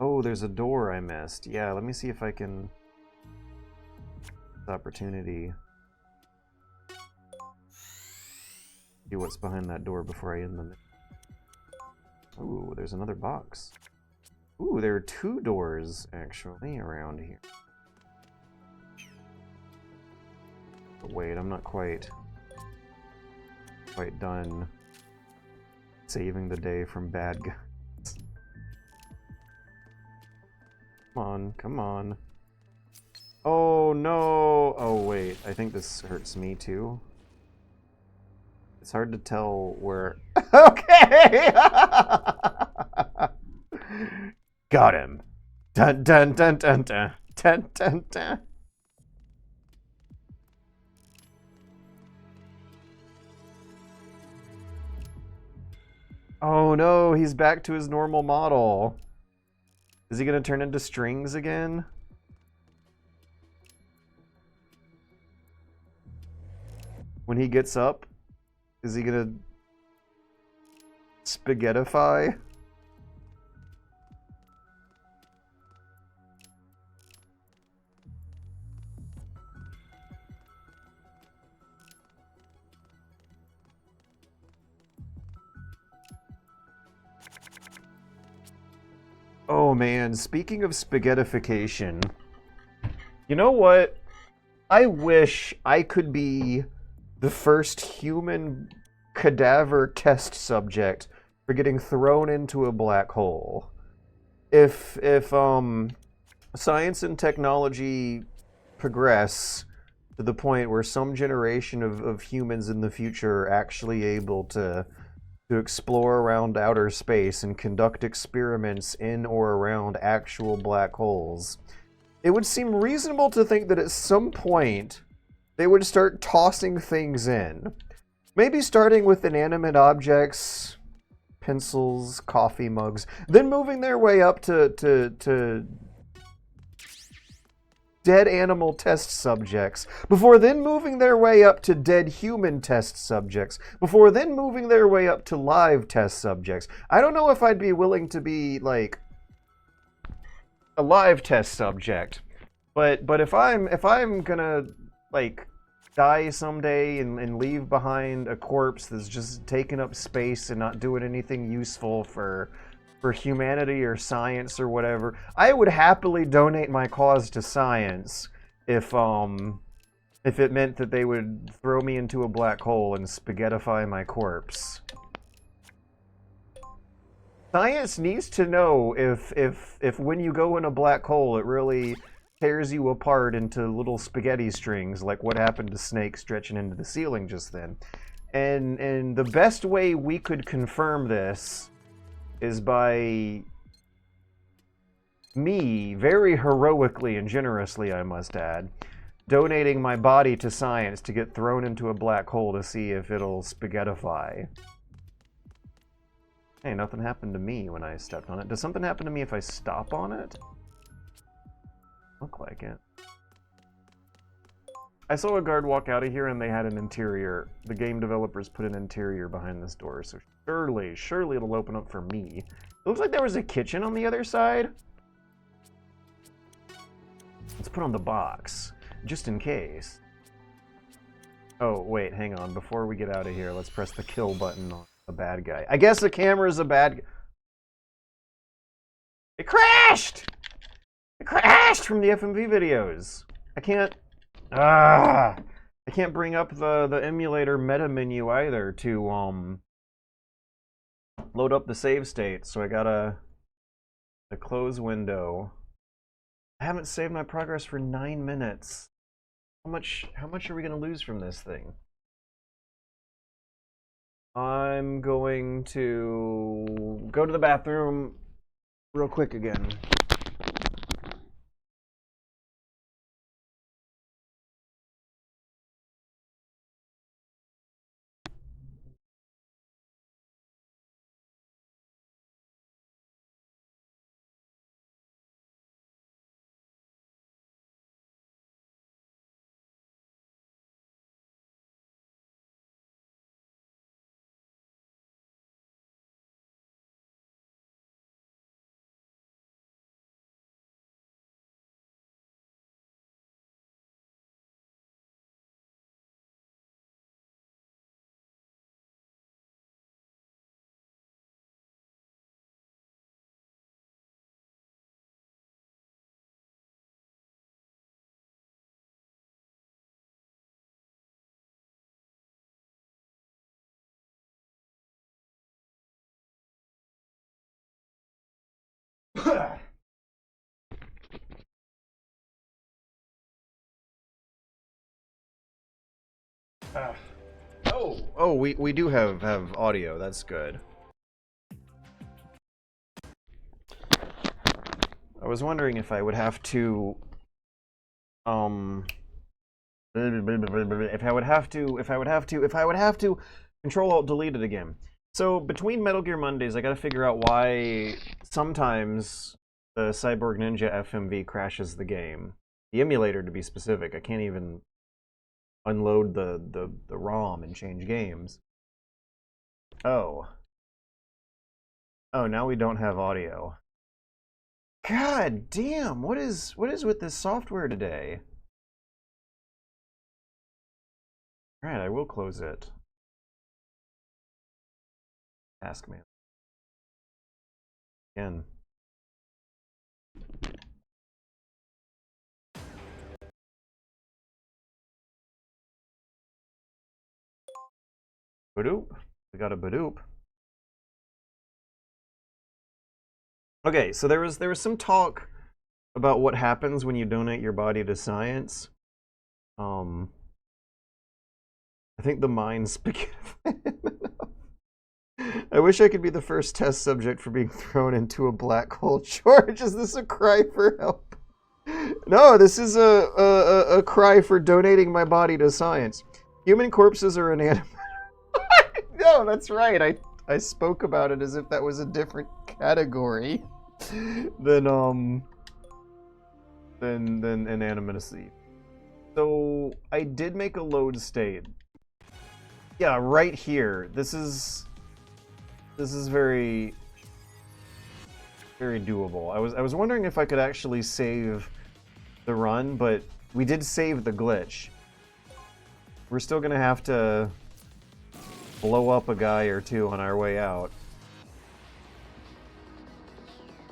Oh, there's a door I missed. Yeah, let me see if I can... opportunity. See what's behind that door before I end them. Ooh, there's another box. Ooh, there are 2 doors, actually, around here. But wait, I'm not quite done saving the day from bad guys. Come on, come on. Oh no! Oh wait, I think this hurts me too. It's hard to tell where... Okay! Got him. Dun dun dun dun dun. Dun dun dun. Oh no, he's back to his normal model. Is he gonna turn into strings again? When he gets up, is he gonna spaghettify? Oh man, speaking of spaghettification, you know what? I wish I could be the first human cadaver test subject for getting thrown into a black hole. If science and technology progress to the point where some generation of humans in the future are actually able to explore around outer space and conduct experiments in or around actual black holes, it would seem reasonable to think that at some point they would start tossing things in. Maybe starting with inanimate objects, pencils, coffee mugs, then moving their way up to dead animal test subjects, before then moving their way up to dead human test subjects, before then moving their way up to live test subjects. I don't know if I'd be willing to be, like, a live test subject, but if I'm gonna, like, die someday and leave behind a corpse that's just taking up space and not doing anything useful for humanity or science or whatever, I would happily donate my cause to science if it meant that they would throw me into a black hole and spaghettify my corpse. Science needs to know if when you go in a black hole, it really tears you apart into little spaghetti strings, like what happened to Snake stretching into the ceiling just then. And the best way we could confirm this is by me, very heroically and generously, I must add, donating my body to science to get thrown into a black hole to see if it'll spaghettify. Hey, nothing happened to me when I stepped on it. Does something happen to me if I stop on it? Look like it. I saw a guard walk out of here and they had an interior. The game developers put an interior behind this door, so surely it'll open up for me. It looks like there was a kitchen on the other side. Let's put on the box, just in case. Oh, wait, hang on. Before we get out of here, let's press the kill button on the bad guy. I guess the camera's a bad guy. It crashed! It crashed from the FMV videos. I can't bring up the emulator meta menu either to load up the save state, so I gotta close window. I haven't saved my progress for 9 minutes. How much are we gonna lose from this thing? I'm going to go to the bathroom real quick again. Oh, we do have audio. That's good. I was wondering if I would have to if I would have to Control Alt Delete it again. So between Metal Gear Mondays, I got to figure out why sometimes the Cyborg Ninja FMV crashes the game. The emulator, to be specific. I can't even unload the ROM and change games. Oh, now we don't have audio. God damn, what is with this software today? Alright, I will close it. Task man. Again. Badoop. We got a badoop. Okay, so there was some talk about what happens when you donate your body to science. I think the mind's spaghetti. I wish I could be the first test subject for being thrown into a black hole. George, is this a cry for help? No, this is a cry for donating my body to science. Human corpses are inanimate. No, that's right. I spoke about it as if that was a different category than inanimacy. So I did make a load state. Yeah, right here. This is very doable. I was wondering if I could actually save the run, but we did save the glitch. We're still gonna have to blow up a guy or two on our way out.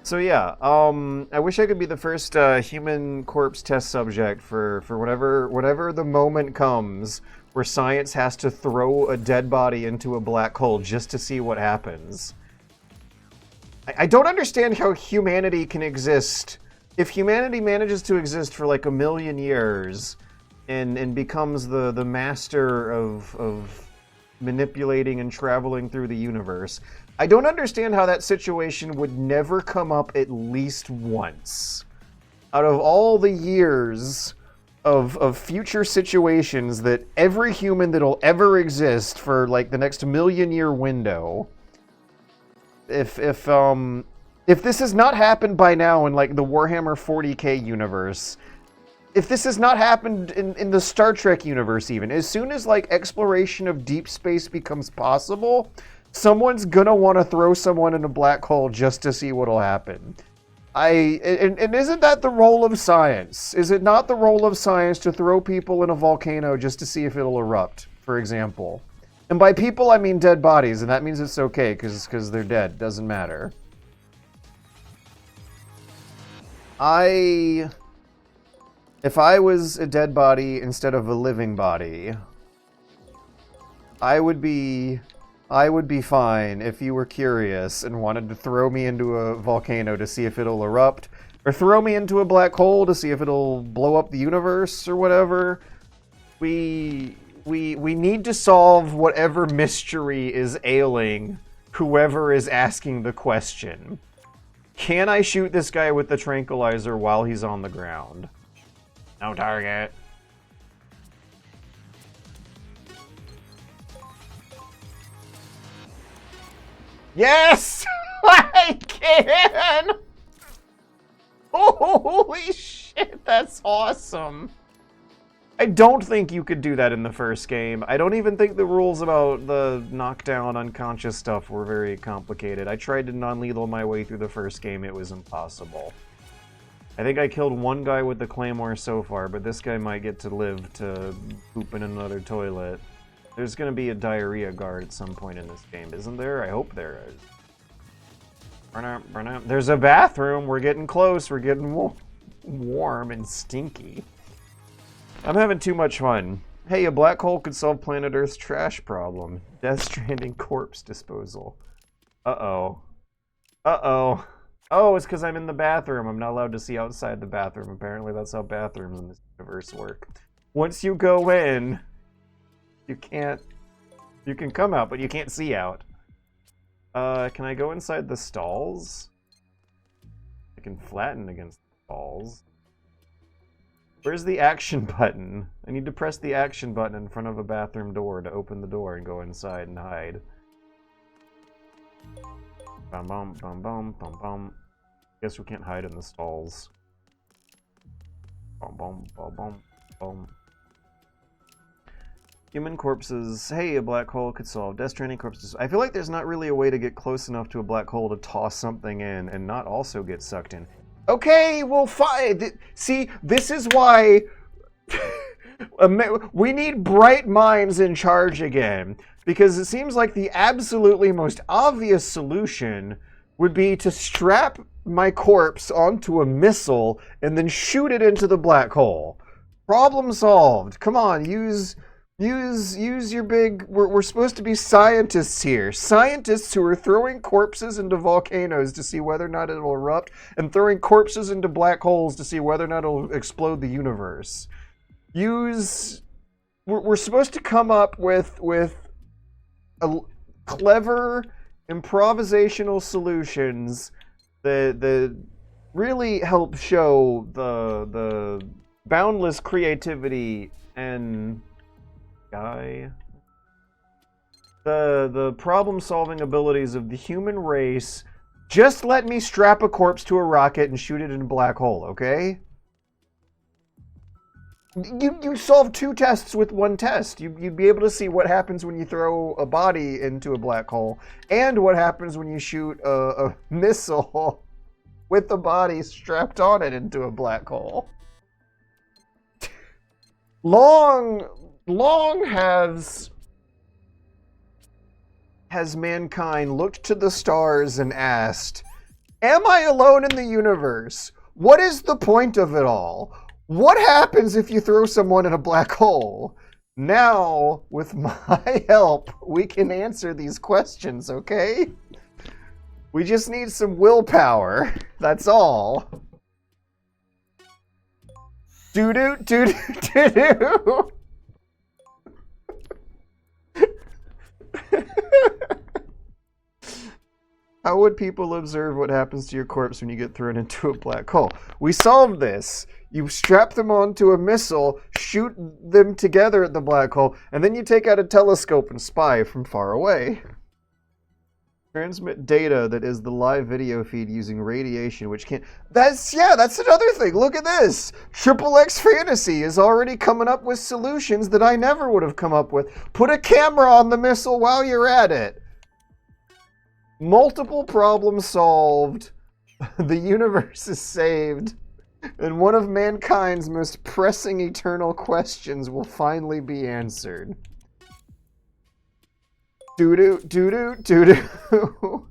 So yeah, I wish I could be the first human corpse test subject for whatever the moment comes where science has to throw a dead body into a black hole just to see what happens. I don't understand how humanity can exist if humanity manages to exist for like 1,000,000 years and becomes the master of manipulating and traveling through the universe, I don't understand how that situation would never come up at least once. Out of all the years of future situations that every human that'll ever exist for like the next 1,000,000-year window, if this has not happened by now in like the Warhammer 40k universe, if this has not happened in the Star Trek universe even, as soon as like exploration of deep space becomes possible, someone's gonna want to throw someone in a black hole just to see what'll happen. And isn't that the role of science? Is it not the role of science to throw people in a volcano just to see if it'll erupt, for example? And by people, I mean dead bodies, and that means it's okay, because they're dead. Doesn't matter. If I was a dead body instead of a living body, I would be fine if you were curious and wanted to throw me into a volcano to see if it'll erupt, or throw me into a black hole to see if it'll blow up the universe or whatever. We need to solve whatever mystery is ailing whoever is asking the question. Can I shoot this guy with the tranquilizer while he's on the ground? No target. Yes! I can! Holy shit, that's awesome. I don't think you could do that in the first game. I don't even think the rules about the knockdown unconscious stuff were very complicated. I tried to non-lethal my way through the first game. It was impossible. I think I killed one guy with the claymore so far, but this guy might get to live to poop in another toilet. There's gonna be a diarrhea guard at some point in this game, isn't there? I hope there is. There's a bathroom! We're getting close, we're getting warm and stinky. I'm having too much fun. Hey, a black hole could solve planet Earth's trash problem. Death Stranding corpse disposal. Uh-oh. Uh-oh. Oh, it's because I'm in the bathroom. I'm not allowed to see outside the bathroom. Apparently that's how bathrooms in this universe work. Once you go in, you can't... You can come out, but you can't see out. Can I go inside the stalls? I can flatten against the stalls. Where's the action button? I need to press the action button in front of a bathroom door to open the door and go inside and hide. Bum bum bum bum bum bum. Guess we can't hide in the stalls. Bum bum bum bum bum. Human corpses. Hey, a black hole could solve Death Stranding corpses. I feel like there's not really a way to get close enough to a black hole to toss something in and not also get sucked in. Okay, well, fine. See, this is why we need bright minds in charge again. Because it seems like the absolutely most obvious solution would be to strap my corpse onto a missile and then shoot it into the black hole. Problem solved. Come on, use your big... We're supposed to be scientists here. Scientists who are throwing corpses into volcanoes to see whether or not it'll erupt, and throwing corpses into black holes to see whether or not it'll explode the universe. We're supposed to come up with clever improvisational solutions that really help show the boundless creativity and the problem-solving abilities of the human race. Just let me strap a corpse to a rocket and shoot it in a black hole, okay? You solve 2 tests with 1 test. You'd be able to see what happens when you throw a body into a black hole, and what happens when you shoot a missile with the body strapped on it into a black hole. Long has mankind looked to the stars and asked, am I alone in the universe? What is the point of it all? What happens if you throw someone in a black hole? Now, with my help, we can answer these questions, okay? We just need some willpower. That's all. Doo-doo, doo-doo, doo-doo. How would people observe what happens to your corpse when you get thrown into a black hole? We solved this. You strap them onto a missile, shoot them together at the black hole, and then you take out a telescope and spy from far away. Transmit data that is the live video feed using radiation, which can't... That's another thing. Look at this. Triple X Fantasy is already coming up with solutions that I never would have come up with. Put a camera on the missile while you're at it. Multiple problems solved. The universe is saved. And one of mankind's most pressing eternal questions will finally be answered. Doo-doo, doo-doo, doo-doo.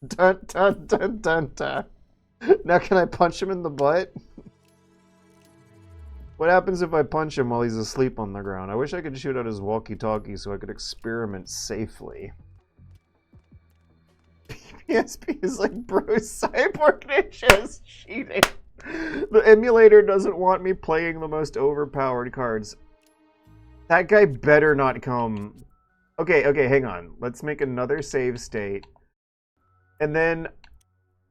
Dun, dun, dun, dun, dun. Now can I punch him in the butt? What happens if I punch him while he's asleep on the ground? I wish I could shoot out his walkie-talkie so I could experiment safely. PSP is like, bro, Cyborg Ninja is cheating. The emulator doesn't want me playing the most overpowered cards. That guy better not come. Okay, hang on. Let's make another save state. And then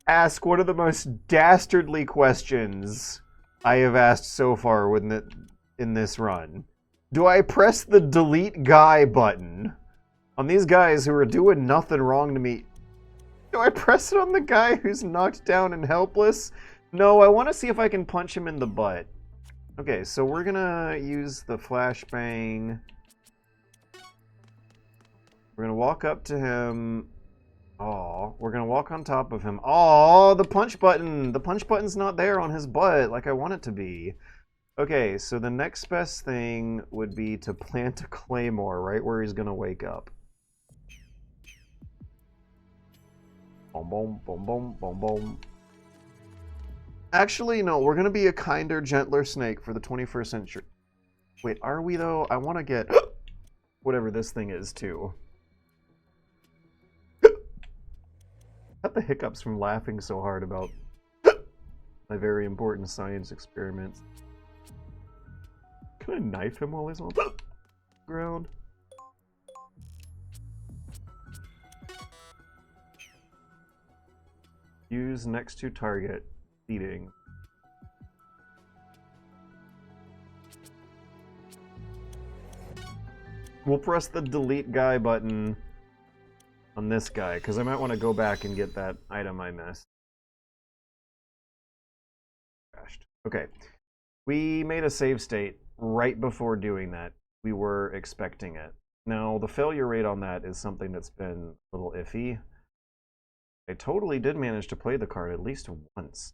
ask one of the most dastardly questions I have asked so far in this run. Do I press the delete guy button on these guys who are doing nothing wrong to me? Do I press it on the guy who's knocked down and helpless? No, I want to see if I can punch him in the butt. Okay, so we're gonna use the flashbang. We're gonna walk up to him. Oh, we're gonna walk on top of him. Oh, the punch button! The punch button's not there on his butt like I want it to be. Okay, so the next best thing would be to plant a claymore right where he's gonna wake up. Boom, boom, boom, boom, boom, boom. Actually, no, we're gonna be a kinder, gentler snake for the 21st century. Wait, are we though? I want to get whatever this thing is too. Got the hiccups from laughing so hard about my very important science experiments. Can I knife him while he's on the ground? Use next to target. Eating. We'll press the delete guy button on this guy, because I might want to go back and get that item I missed. Crashed. Okay. We made a save state right before doing that. We were expecting it. Now, the failure rate on that is something that's been a little iffy. I totally did manage to play the card at least once.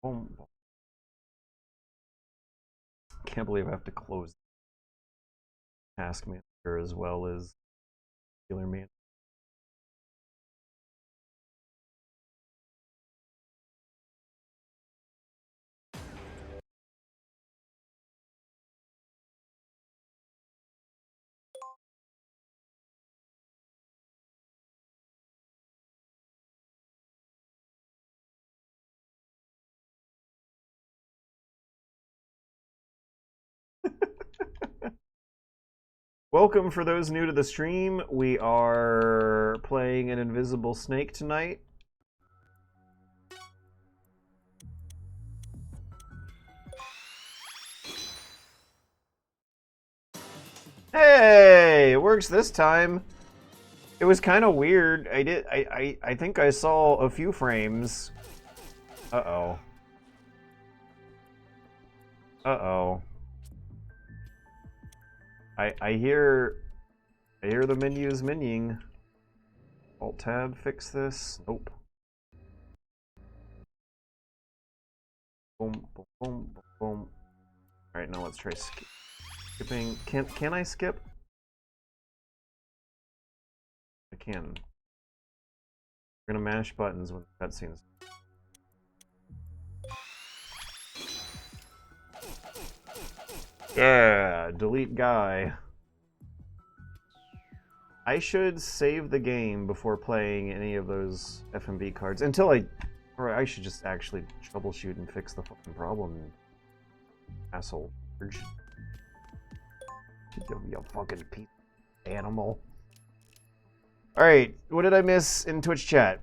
Boom. Can't believe I have to close Task Manager as well as Healer Manager. Welcome for those new to the stream. We are playing an invisible snake tonight. Hey, it works this time. It was kind of weird. I think I saw a few frames. Uh-oh. Uh-oh. I hear the menus menying. Alt tab, fix this. Nope. Boom, boom, boom, boom, boom. Alright, now let's try skipping. Can I skip? I can. We're gonna mash buttons when the cutscenes. Yeah, delete guy. I should save the game before playing any of those FMV cards until or I should just actually troubleshoot and fix the fucking problem. Asshole. You fucking piece of animal. Alright, what did I miss in Twitch chat?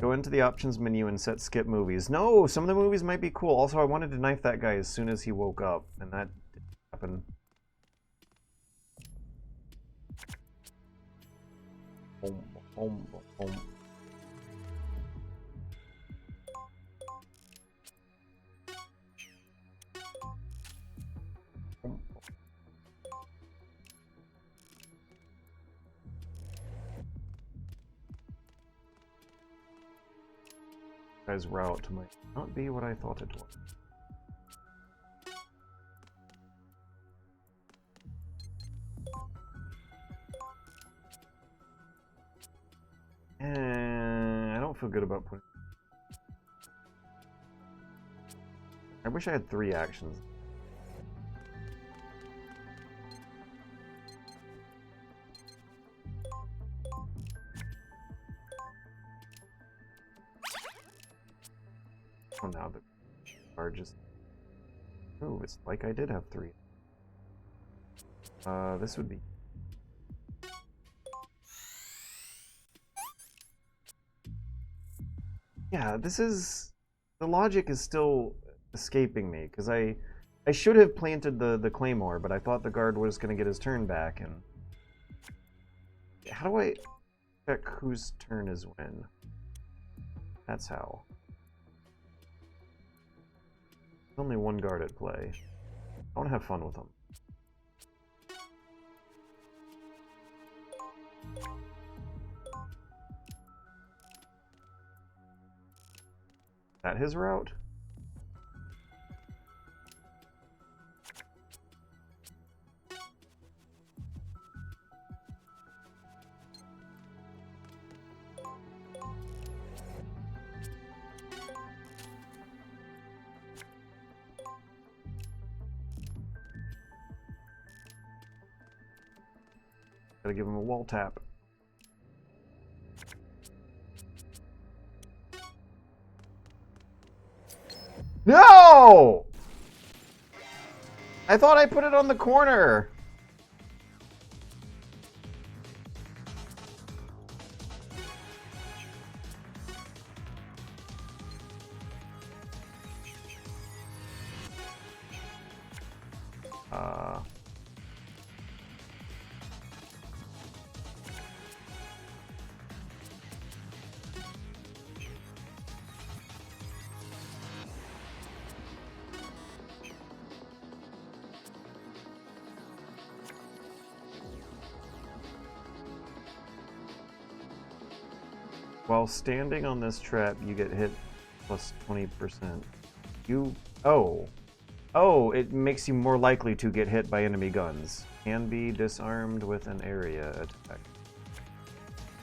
Go into the options menu and set skip movies. No, some of the movies might be cool. Also, I wanted to knife that guy as soon as he woke up, and that didn't happen. Boom, boom, boom. Guy's route might not be what I thought it was. And I don't feel good about putting. I wish I had 3 actions. Oh, now the card just. Oh, it's like I did have 3. This would be. Yeah, this is. The logic is still escaping me, because I should have planted the claymore, but I thought the guard was going to get his turn back, and. How do I check whose turn is when? That's how. There's only one guard at play. I want to have fun with them. Is that his route? Gotta give him a wall tap. No! I thought I put it on the corner. While standing on this trap, you get hit plus 20%. Oh, it makes you more likely to get hit by enemy guns. Can be disarmed with an area attack.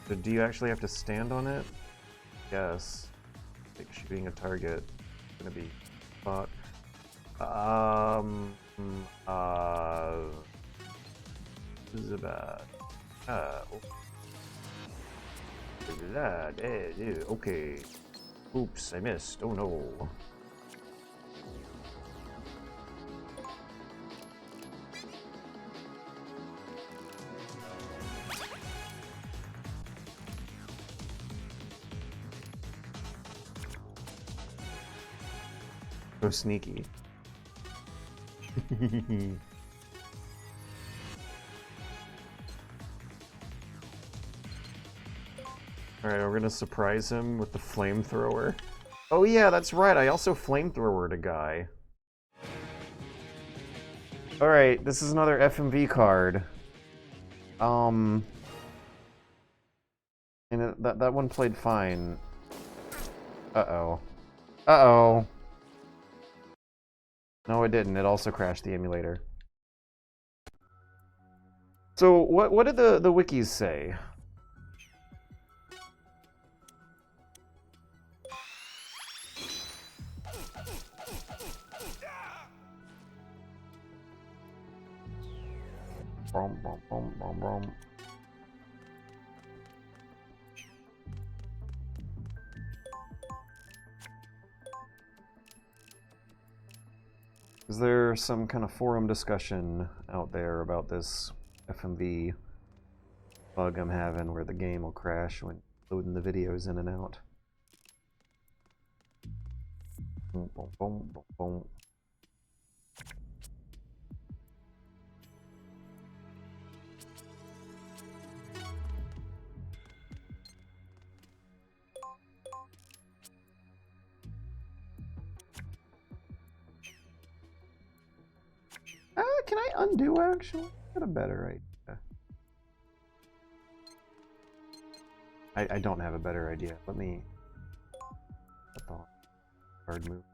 So do you actually have to stand on it? Yes. Like shooting a target. It's gonna be spot. This is about. Okay. Oops, I missed. Oh no. So sneaky. Alright, we're gonna surprise him with the flamethrower. Oh yeah, that's right, I also flamethrowered a guy. Alright, this is another FMV card. And that one played fine. Uh-oh. Uh-oh. No, it didn't. It also crashed the emulator. So, what did the wikis say? Brum, brum, brum, brum, brum. Is there some kind of forum discussion out there about this FMV bug I'm having where the game will crash when loading the videos in and out? Boom, boom, boom, boom, boom. Can I undo actually? Got a better idea. I don't have a better idea. Let me. Hard move.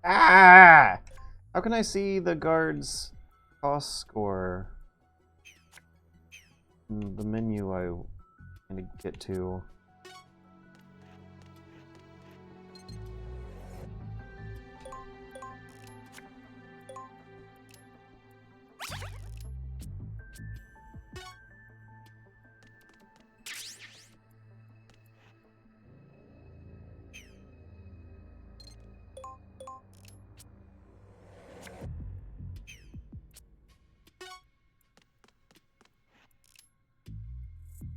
Ah! How can I see the guard's cost score in the menu I want to get to?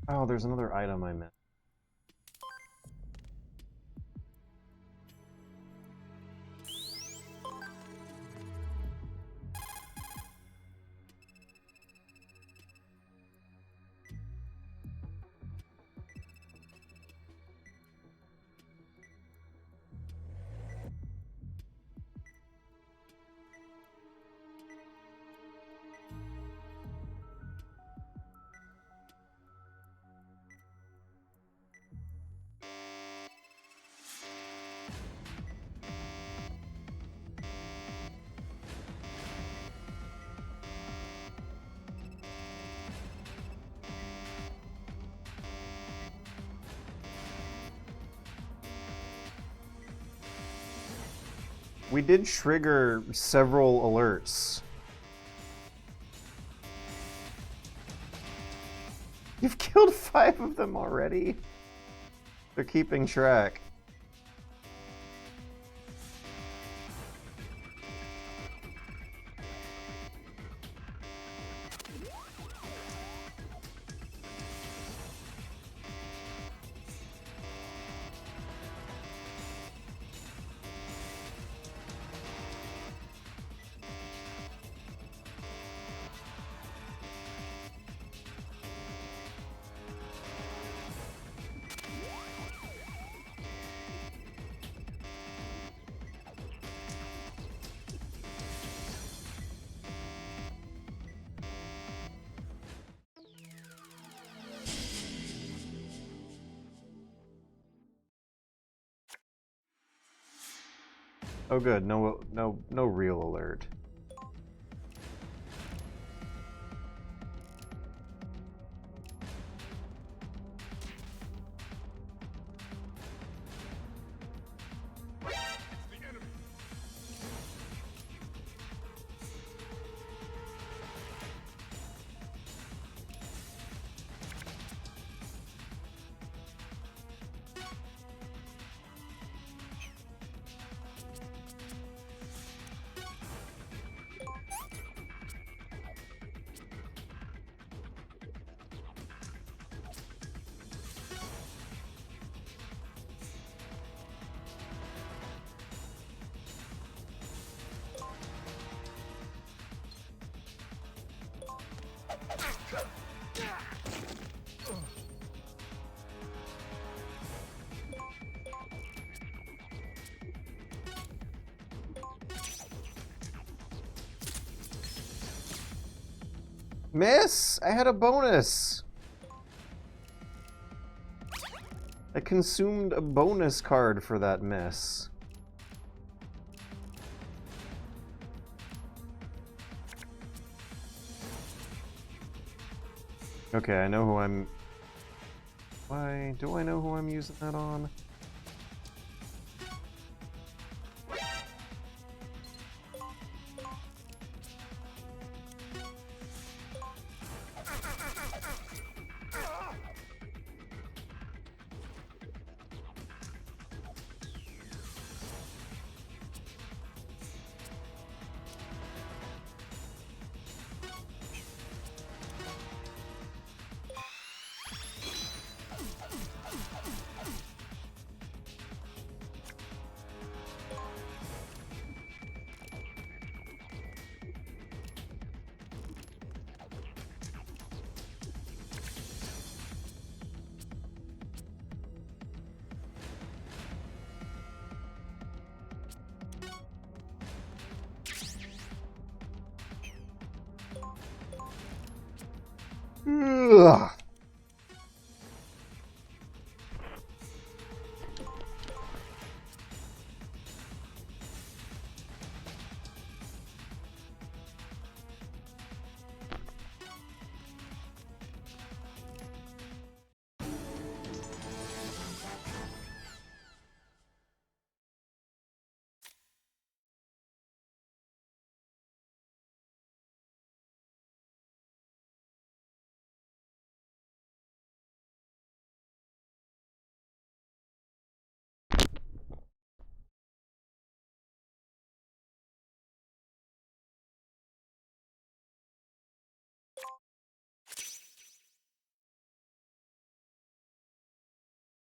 Oh, there's another item I missed. We did trigger several alerts. You've killed 5 of them already. They're keeping track. Oh good, no real alert. Miss! I had a bonus! I consumed a bonus card for that miss. Okay, I know who I'm... Why do I know who I'm using that on? Ugh.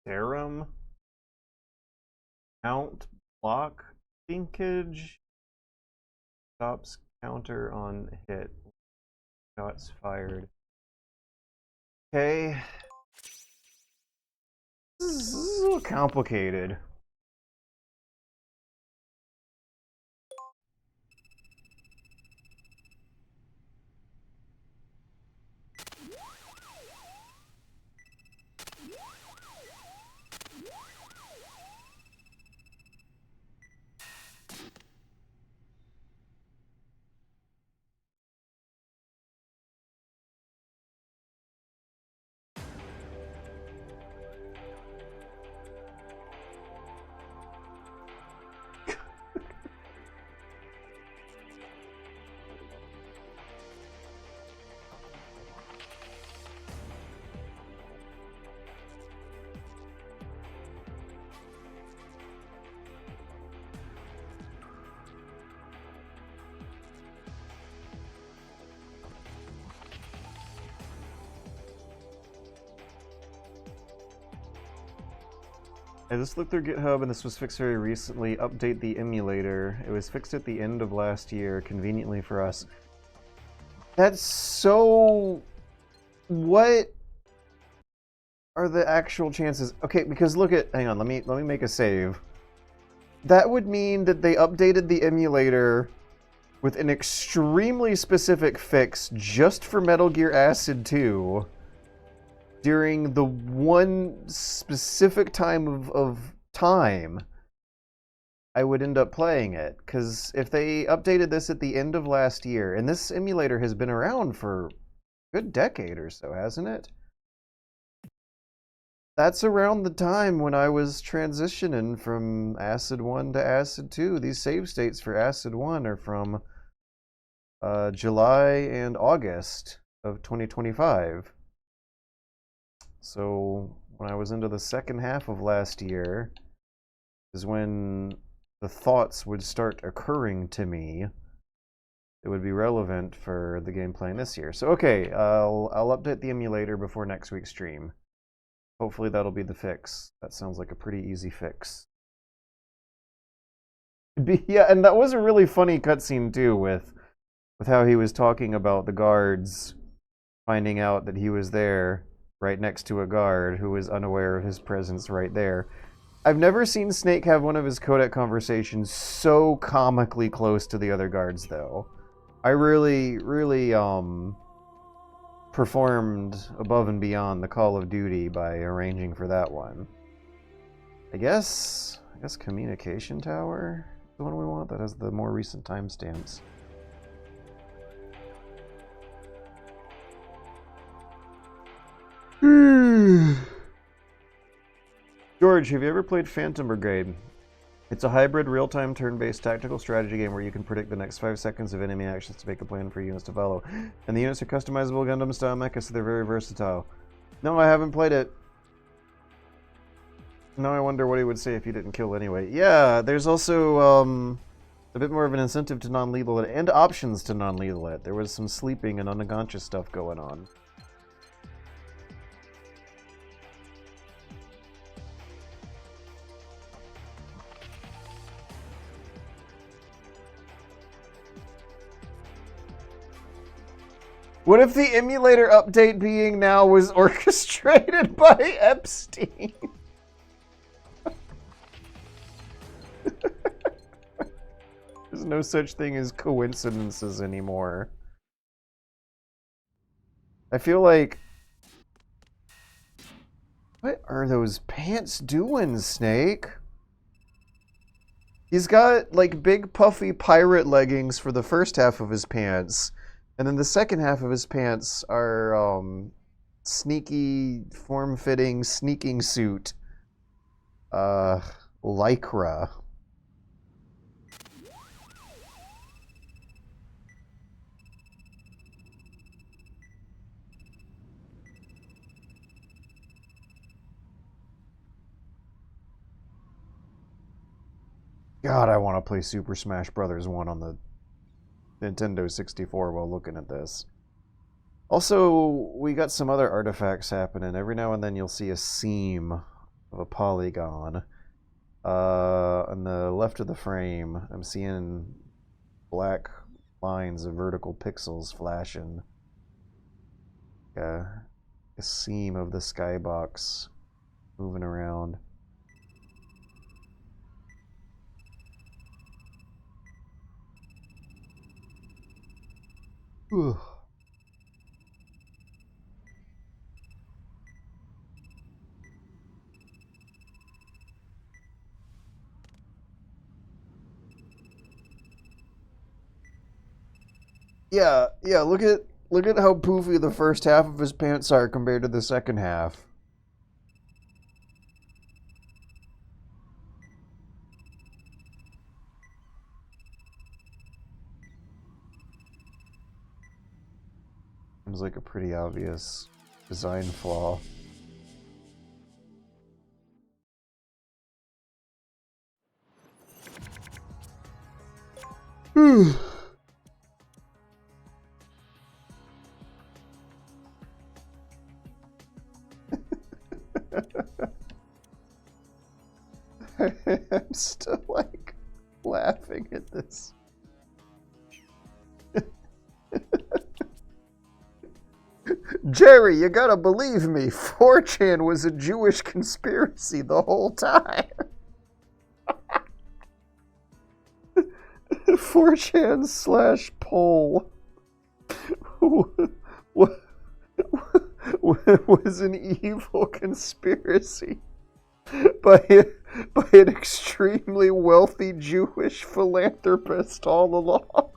Serum, mount, block, linkage, stops counter on hit, shots fired. Okay. This is a little complicated. I just looked through GitHub and this was fixed very recently. Update the emulator. It was fixed at the end of last year, conveniently for us. That's so... What are the actual chances? Okay, because look at... Hang on, let me make a save. That would mean that they updated the emulator with an extremely specific fix just for Metal Gear Acid 2. During the one specific time of time I would end up playing it. Because if they updated this at the end of last year, and this emulator has been around for a good decade or so, hasn't it? That's around the time when I was transitioning from Acid 1 to Acid 2. These save states for Acid 1 are from July and August of 2025. So when I was into the second half of last year is when the thoughts would start occurring to me. It would be relevant for the game playing this year. So okay, I'll update the emulator before next week's stream. Hopefully that'll be the fix. That sounds like a pretty easy fix. Yeah, and that was a really funny cutscene too, with how he was talking about the guards finding out that he was there right next to a guard who was unaware of his presence right there. I've never seen Snake have one of his codec conversations so comically close to the other guards, though. I really performed above and beyond the Call of Duty by arranging for that one. I guess Communication Tower is the one we want. That has the more recent timestamps. George, have you ever played Phantom Brigade? It's a hybrid, real-time, turn-based tactical strategy game where you can predict the next 5 seconds of enemy actions to make a plan for units to follow. And the units are customizable Gundam-style mechas, so they're very versatile. No, I haven't played it. Now I wonder what he would say if you didn't kill anyway. Yeah, there's also a bit more of an incentive to non-lethal it, and options to non-lethal it. There was some sleeping and unconscious stuff going on. What if the emulator update being now was orchestrated by Epstein? There's no such thing as coincidences anymore. I feel like... What are those pants doing, Snake? He's got, like, big puffy pirate leggings for the first half of his pants. And then the second half of his pants are sneaky, form-fitting, sneaking suit. Lycra. God, I want to play Super Smash Bros. 1 on the Nintendo 64 while looking at this. Also, we got some other artifacts happening. Every now and then you'll see a seam of a polygon. On the left of the frame, I'm seeing black lines of vertical pixels flashing. A seam of the skybox moving around. Ugh. Yeah, look at how poofy the first half of his pants are compared to the second half. Seems like a pretty obvious design flaw. I'm still, like, laughing at this. Jerry, you gotta believe me, 4chan was a Jewish conspiracy the whole time. 4chan/poll was an evil conspiracy by an extremely wealthy Jewish philanthropist all along.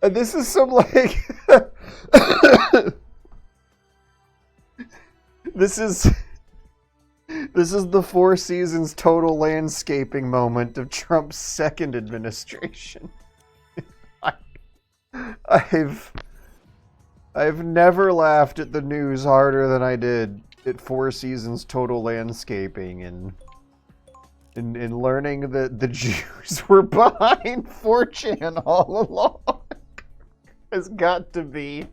And this is some, like... This is the Four Seasons total landscaping moment of Trump's second administration. I've never laughed at the news harder than I did at Four Seasons total landscaping and in learning that the Jews were behind 4chan all along. It's got to be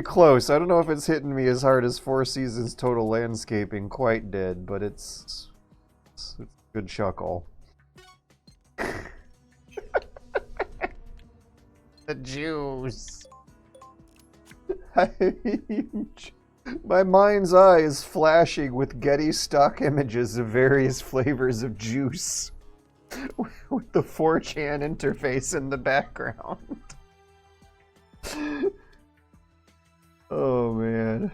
close. I don't know if it's hitting me as hard as Four Seasons total landscaping quite did, but it's a good chuckle. The Jews. My mind's eye is flashing with Getty stock images of various flavors of juice. with the 4chan interface in the background. Oh man.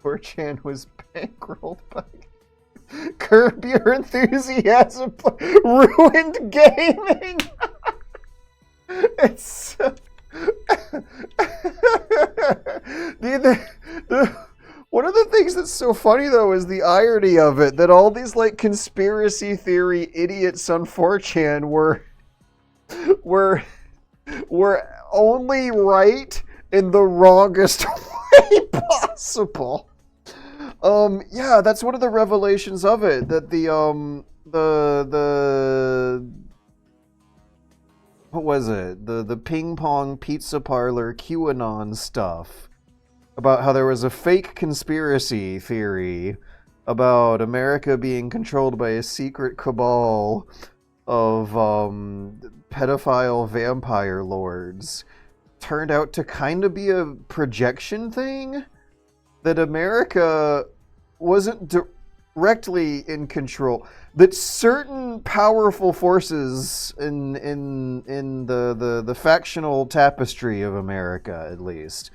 4chan was bankrolled by Curb Your Enthusiasm, ruined gaming. It's so... one of the things that's so funny though is the irony of it, that all these like conspiracy theory idiots on 4chan were only right in the wrongest way possible. Yeah, that's one of the revelations of it, that the what was it? The ping pong pizza parlor QAnon stuff about how there was a fake conspiracy theory about America being controlled by a secret cabal of pedophile vampire lords turned out to kind of be a projection thing, that America wasn't directly in control, that certain powerful forces in the factional tapestry of America, at least,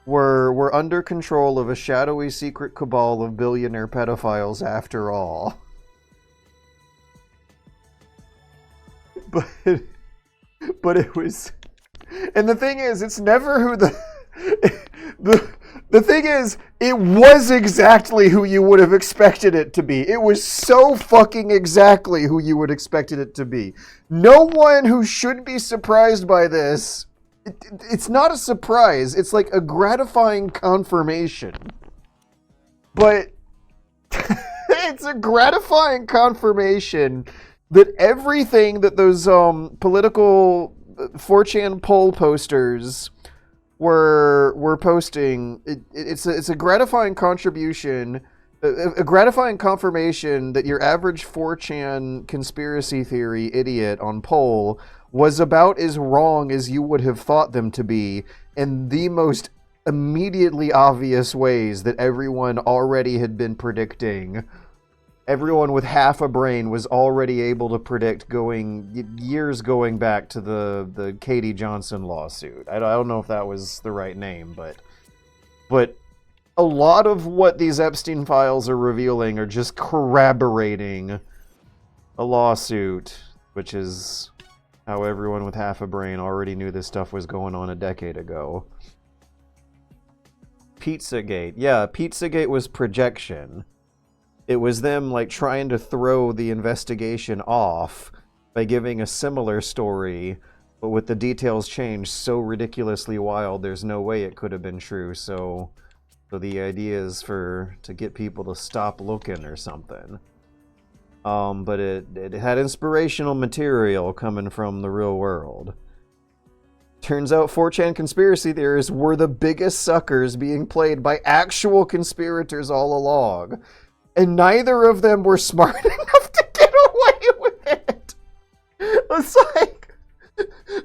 were under control of a shadowy secret cabal of billionaire pedophiles after all. But it was... And the thing is, it's never who the thing is, it was exactly who you would have expected it to be. It was so fucking exactly who you would expected it to be. No one who should be surprised by this, it's not a surprise. It's like a gratifying confirmation. But it's a gratifying confirmation that everything that those political 4chan poll posters were posting, it's a gratifying contribution, a gratifying confirmation that your average 4chan conspiracy theory idiot on poll was about as wrong as you would have thought them to be in the most immediately obvious ways that everyone already had been predicting. Everyone with half a brain was already able to predict years going back to the Katie Johnson lawsuit. I don't know if that was the right name, but a lot of what these Epstein files are revealing are just corroborating a lawsuit, which is how everyone with half a brain already knew this stuff was going on a decade ago. Pizzagate. Yeah, Pizzagate was projection. It was them like trying to throw the investigation off by giving a similar story, but with the details changed so ridiculously wild, there's no way it could have been true. So the idea is to get people to stop looking or something. But it had inspirational material coming from the real world. Turns out 4chan conspiracy theorists were the biggest suckers being played by actual conspirators all along. And neither of them were smart enough to get away with it. It's like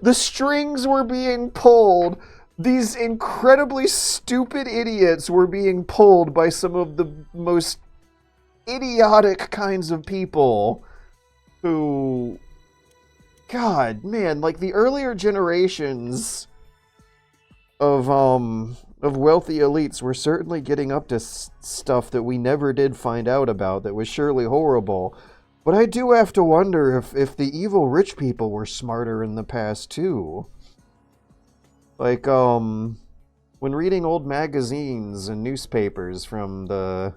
the strings were being pulled. These incredibly stupid idiots were being pulled by some of the most idiotic kinds of people who... God, man, like the earlier generations of wealthy elites were certainly getting up to stuff that we never did find out about that was surely horrible. But I do have to wonder if the evil rich people were smarter in the past too. Like, when reading old magazines and newspapers from the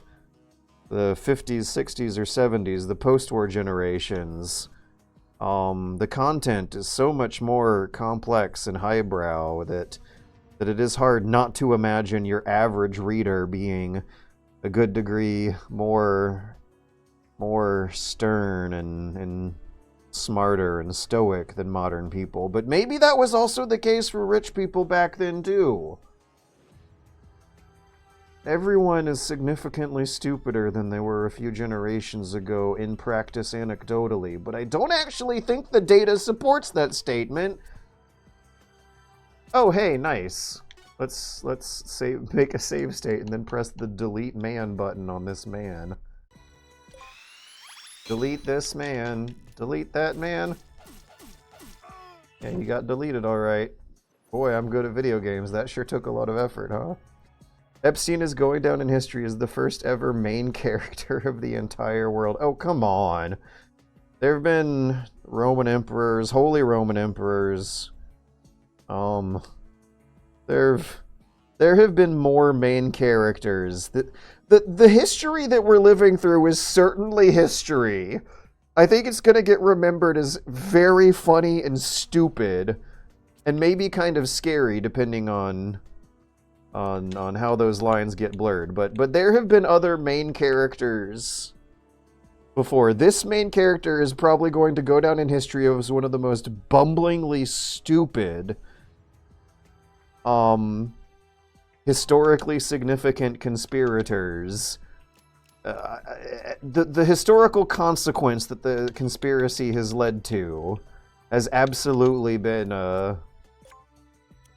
50s, 60s, or 70s, the post-war generations, the content is so much more complex and highbrow that it is hard not to imagine your average reader being a good degree more stern and smarter and stoic than modern people. But maybe that was also the case for rich people back then too. Everyone is significantly stupider than they were a few generations ago in practice anecdotally, but I don't actually think the data supports that statement. Oh, hey, nice. Let's make a save state and then press the delete man button on this man. Delete this man. Delete that man. Yeah, he got deleted alright. Boy, I'm good at video games. That sure took a lot of effort, huh? Epstein is going down in history as the first ever main character of the entire world. Oh, come on. There have been Roman emperors, holy Roman emperors. There have been more main characters. The history that we're living through is certainly history. I think it's gonna get remembered as very funny and stupid, and maybe kind of scary, depending on how those lines get blurred. But there have been other main characters before. This main character is probably going to go down in history as one of the most bumblingly stupid, historically significant conspirators. The historical consequence that the conspiracy has led to has absolutely been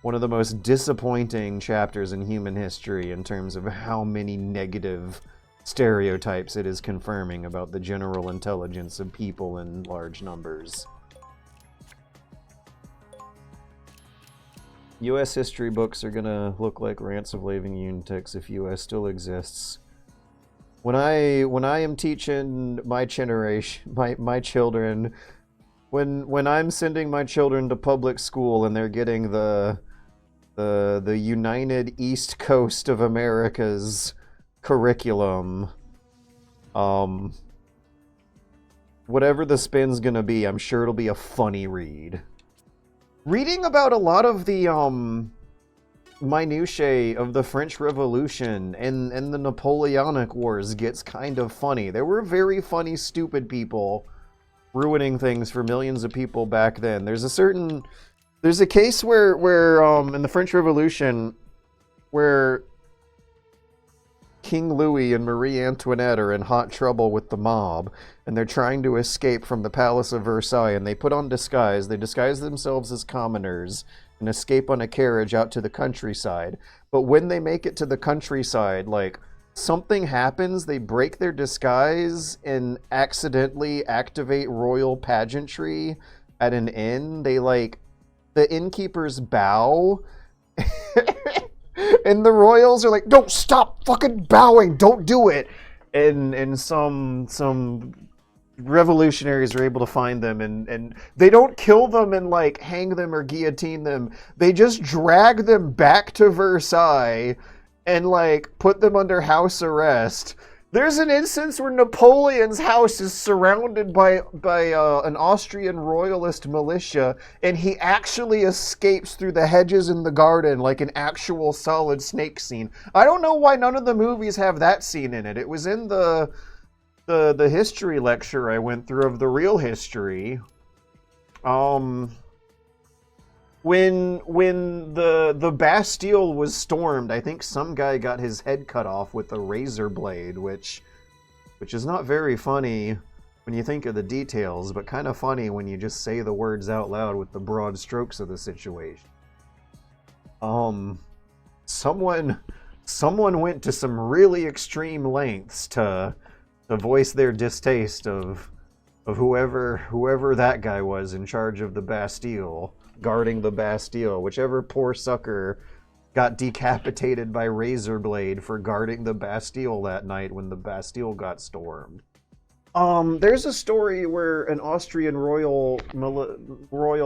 one of the most disappointing chapters in human history in terms of how many negative stereotypes it is confirming about the general intelligence of people in large numbers. U.S. history books are gonna look like rants of raving lunatics if U.S. still exists. When I am teaching my generation, my children, when I'm sending my children to public school and they're getting the United East Coast of America's curriculum, whatever the spin's gonna be, I'm sure it'll be a funny read. Reading about a lot of the minutiae of the French Revolution and the Napoleonic Wars gets kind of funny. There were very funny, stupid people ruining things for millions of people back then. There's a case where in the French Revolution where King Louis and Marie Antoinette are in hot trouble with the mob, and they're trying to escape from the Palace of Versailles, and they put on disguise. They disguise themselves as commoners and escape on a carriage out to the countryside. But when they make it to the countryside, like, something happens, they break their disguise and accidentally activate royal pageantry at an inn. The innkeepers bow, and the royals are like, "No, stop fucking bowing, don't do it." And some revolutionaries are able to find them, and they don't kill them and like hang them or guillotine them. They just drag them back to Versailles and like put them under house arrest. There's an instance where Napoleon's house is surrounded by an Austrian royalist militia, and he actually escapes through the hedges in the garden like an actual solid snake scene. I don't know why none of the movies have that scene in it. It was in the history lecture I went through of the real history. When the Bastille was stormed, I think some guy got his head cut off with a razor blade, which is not very funny when you think of the details, but kind of funny when you just say the words out loud with the broad strokes of the situation. Someone went to some really extreme lengths to voice their distaste of whoever that guy was in charge of the Bastille, guarding the Bastille, whichever poor sucker got decapitated by razor blade for guarding the Bastille that night when the Bastille got stormed. There's a story where an Austrian royal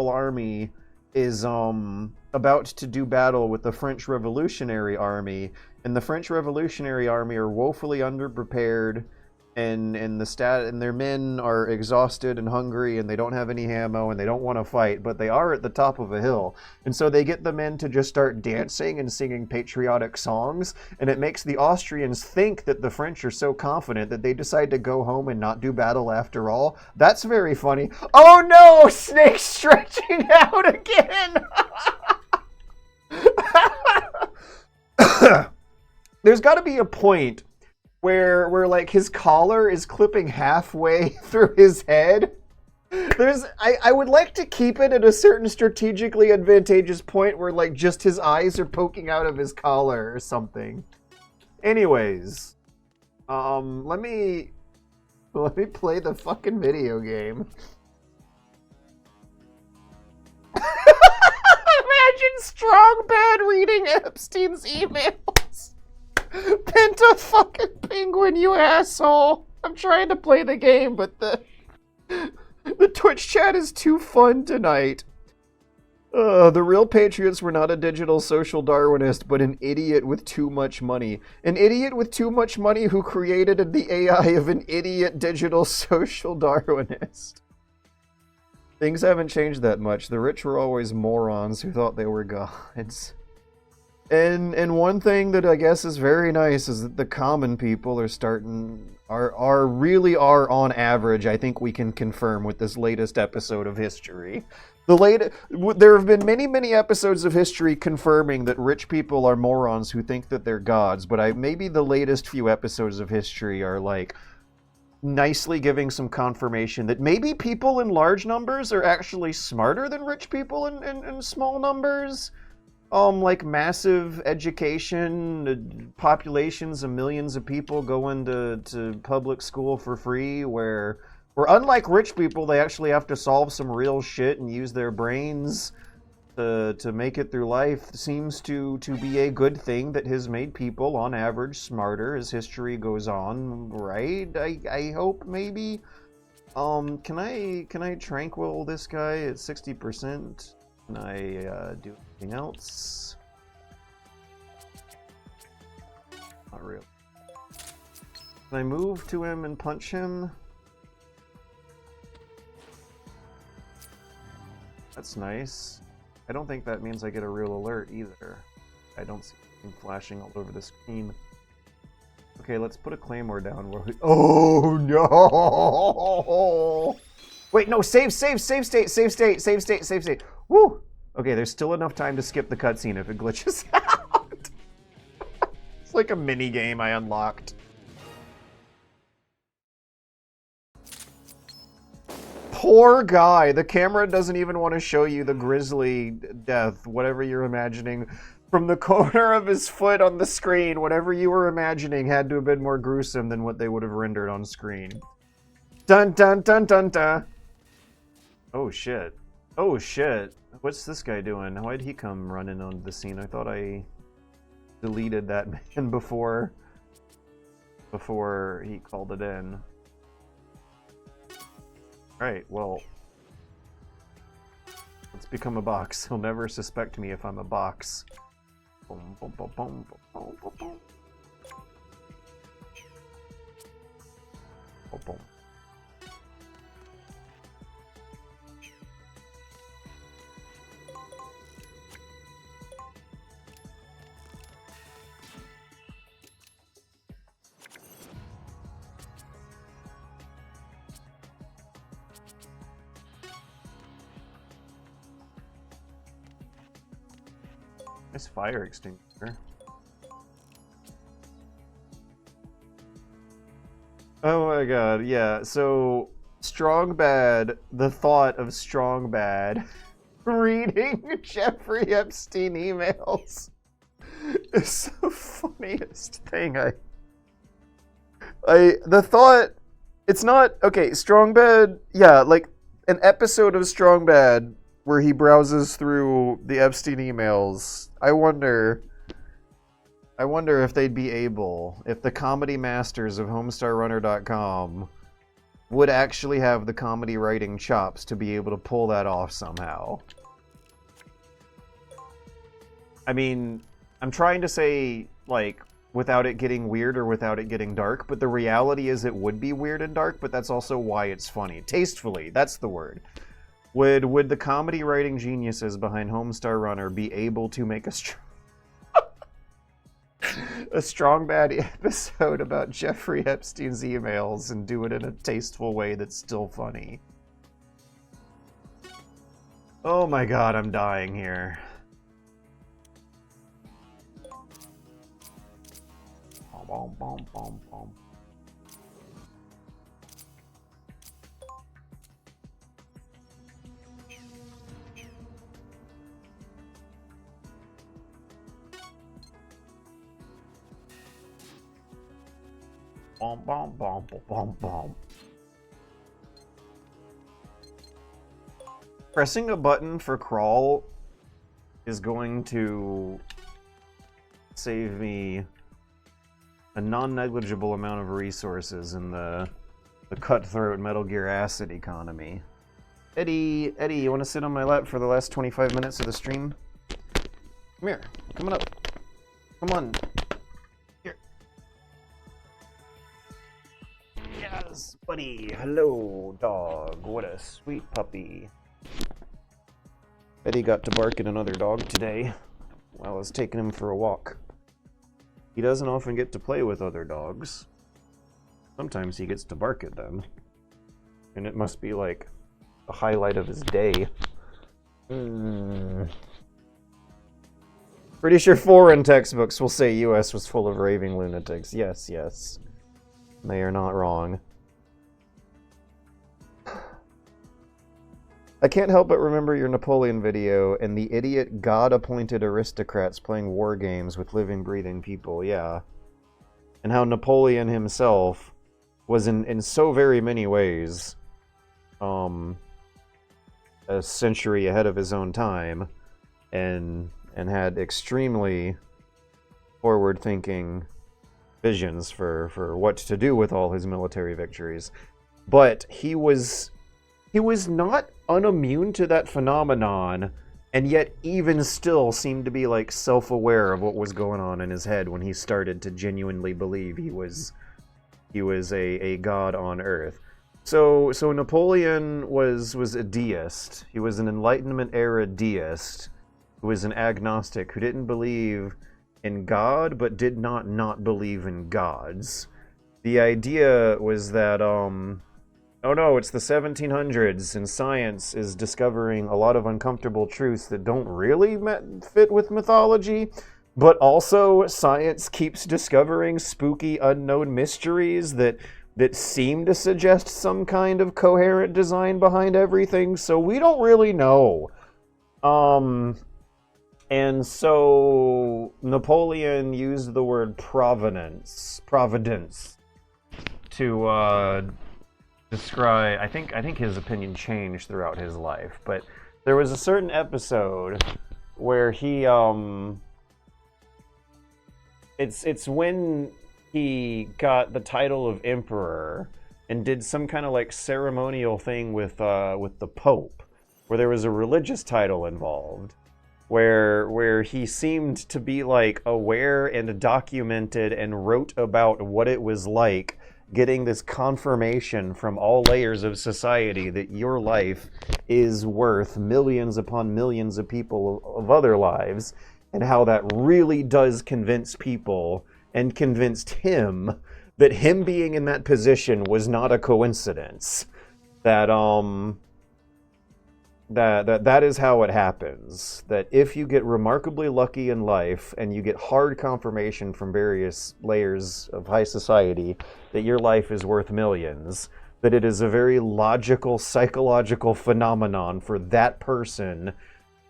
army is about to do battle with the French Revolutionary Army, and the French Revolutionary Army are woefully underprepared, and their men are exhausted and hungry, and they don't have any ammo, and they don't want to fight, but they are at the top of a hill. And so they get the men to just start dancing and singing patriotic songs, and it makes the Austrians think that the French are so confident that they decide to go home and not do battle after all. That's very funny. Oh no! Snake stretching out again! There's got to be a point where like his collar is clipping halfway through his head. I would like to keep it at a certain strategically advantageous point where like just his eyes are poking out of his collar or something. Anyways, let me Let me play the fucking video game. Imagine Strong Bad reading Epstein's emails. Penta fucking penguin, you asshole. I'm trying to play the game, but the Twitch chat is too fun tonight. The real patriots were not a digital social Darwinist, but an idiot with too much money. An idiot with too much money who created the AI of an idiot digital social Darwinist. Things haven't changed that much. The rich were always morons who thought they were gods. And one thing that I guess is very nice is that the common people are really on average, I think we can confirm with this latest episode of history. There have been many episodes of history confirming that rich people are morons who think that they're gods, but maybe the latest few episodes of history are like nicely giving some confirmation that maybe people in large numbers are actually smarter than rich people in small numbers. Like massive education, populations of millions of people going to public school for free, where unlike rich people, they actually have to solve some real shit and use their brains to make it through life, seems to be a good thing that has made people, on average, smarter as history goes on, right? I hope, maybe. Can I tranquil this guy at 60%? Can I do anything else? Not really. Can I move to him and punch him? That's nice. I don't think that means I get a real alert either. I don't see anything flashing all over the screen. Okay, let's put a claymore down where we... Oh no! Wait, no, save state. Woo! Okay, there's still enough time to skip the cutscene if it glitches out. It's like a mini game I unlocked. Poor guy. The camera doesn't even want to show you the grisly death, whatever you're imagining. From the corner of his foot on the screen, whatever you were imagining had to have been more gruesome than what they would have rendered on screen. Dun dun dun dun dun. Oh shit. Oh shit. What's this guy doing? Why'd he come running onto the scene? I thought I deleted that man before he called it in. Alright, well, let's become a box. He'll never suspect me if I'm a box. Boom, boom, boom, boom, boom, boom, boom. Boom, boom. Nice fire extinguisher. Oh my god, yeah, so Strong Bad, the thought of Strong Bad reading Jeffrey Epstein emails is the funniest thing. The thought, it's not, okay, Strong Bad, yeah, like an episode of Strong Bad where he browses through the Epstein emails. I wonder if they'd be able, if the comedy masters of HomestarRunner.com would actually have the comedy writing chops to be able to pull that off somehow. I mean, I'm trying to say, like, without it getting weird or without it getting dark, but the reality is it would be weird and dark, but that's also why it's funny. Tastefully, that's the word. Would the comedy writing geniuses behind Homestar Runner be able to make a Strong Bad episode about Jeffrey Epstein's emails and do it in a tasteful way that's still funny? Oh my god, I'm dying here. Bom, bom, bom, bom. Bom, bom, bom, bom, bom. Pressing a button for crawl is going to save me a non-negligible amount of resources in the cutthroat Metal Gear Acid economy. Eddie, you want to sit on my lap for the last 25 minutes of the stream? Come here. Coming up. Come on. Here. Yes, buddy. Hello, dog. What a sweet puppy. Eddie got to bark at another dog today while I was taking him for a walk. He doesn't often get to play with other dogs. Sometimes he gets to bark at them. And it must be like the highlight of his day. Pretty sure foreign textbooks will say US was full of raving lunatics. Yes, yes. They are not wrong. I can't help but remember your Napoleon video and the idiot god-appointed aristocrats playing war games with living, breathing people, yeah. And how Napoleon himself was in so very many ways a century ahead of his own time and had extremely forward-thinking visions for what to do with all his military victories. But he was not unimmune to that phenomenon, and yet even still seemed to be like self-aware of what was going on in his head when he started to genuinely believe he was a god on Earth. So Napoleon was a deist. He was an Enlightenment era deist who was an agnostic who didn't believe in God but did not believe in gods. The idea was that oh no, it's the 1700s, and science is discovering a lot of uncomfortable truths that don't really fit with mythology, but also science keeps discovering spooky, unknown mysteries that seem to suggest some kind of coherent design behind everything, so we don't really know. And so Napoleon used the word providence, to describe. I think his opinion changed throughout his life, but there was a certain episode where he it's when he got the title of emperor and did some kind of like ceremonial thing with the Pope, where there was a religious title involved, where he seemed to be like aware and documented and wrote about what it was like getting this confirmation from all layers of society that your life is worth millions upon millions of people of other lives, and how that really does convince people, and convinced him that him being in that position was not a coincidence. That that is how it happens. That if you get remarkably lucky in life and you get hard confirmation from various layers of high society that your life is worth millions, that it is a very logical, psychological phenomenon for that person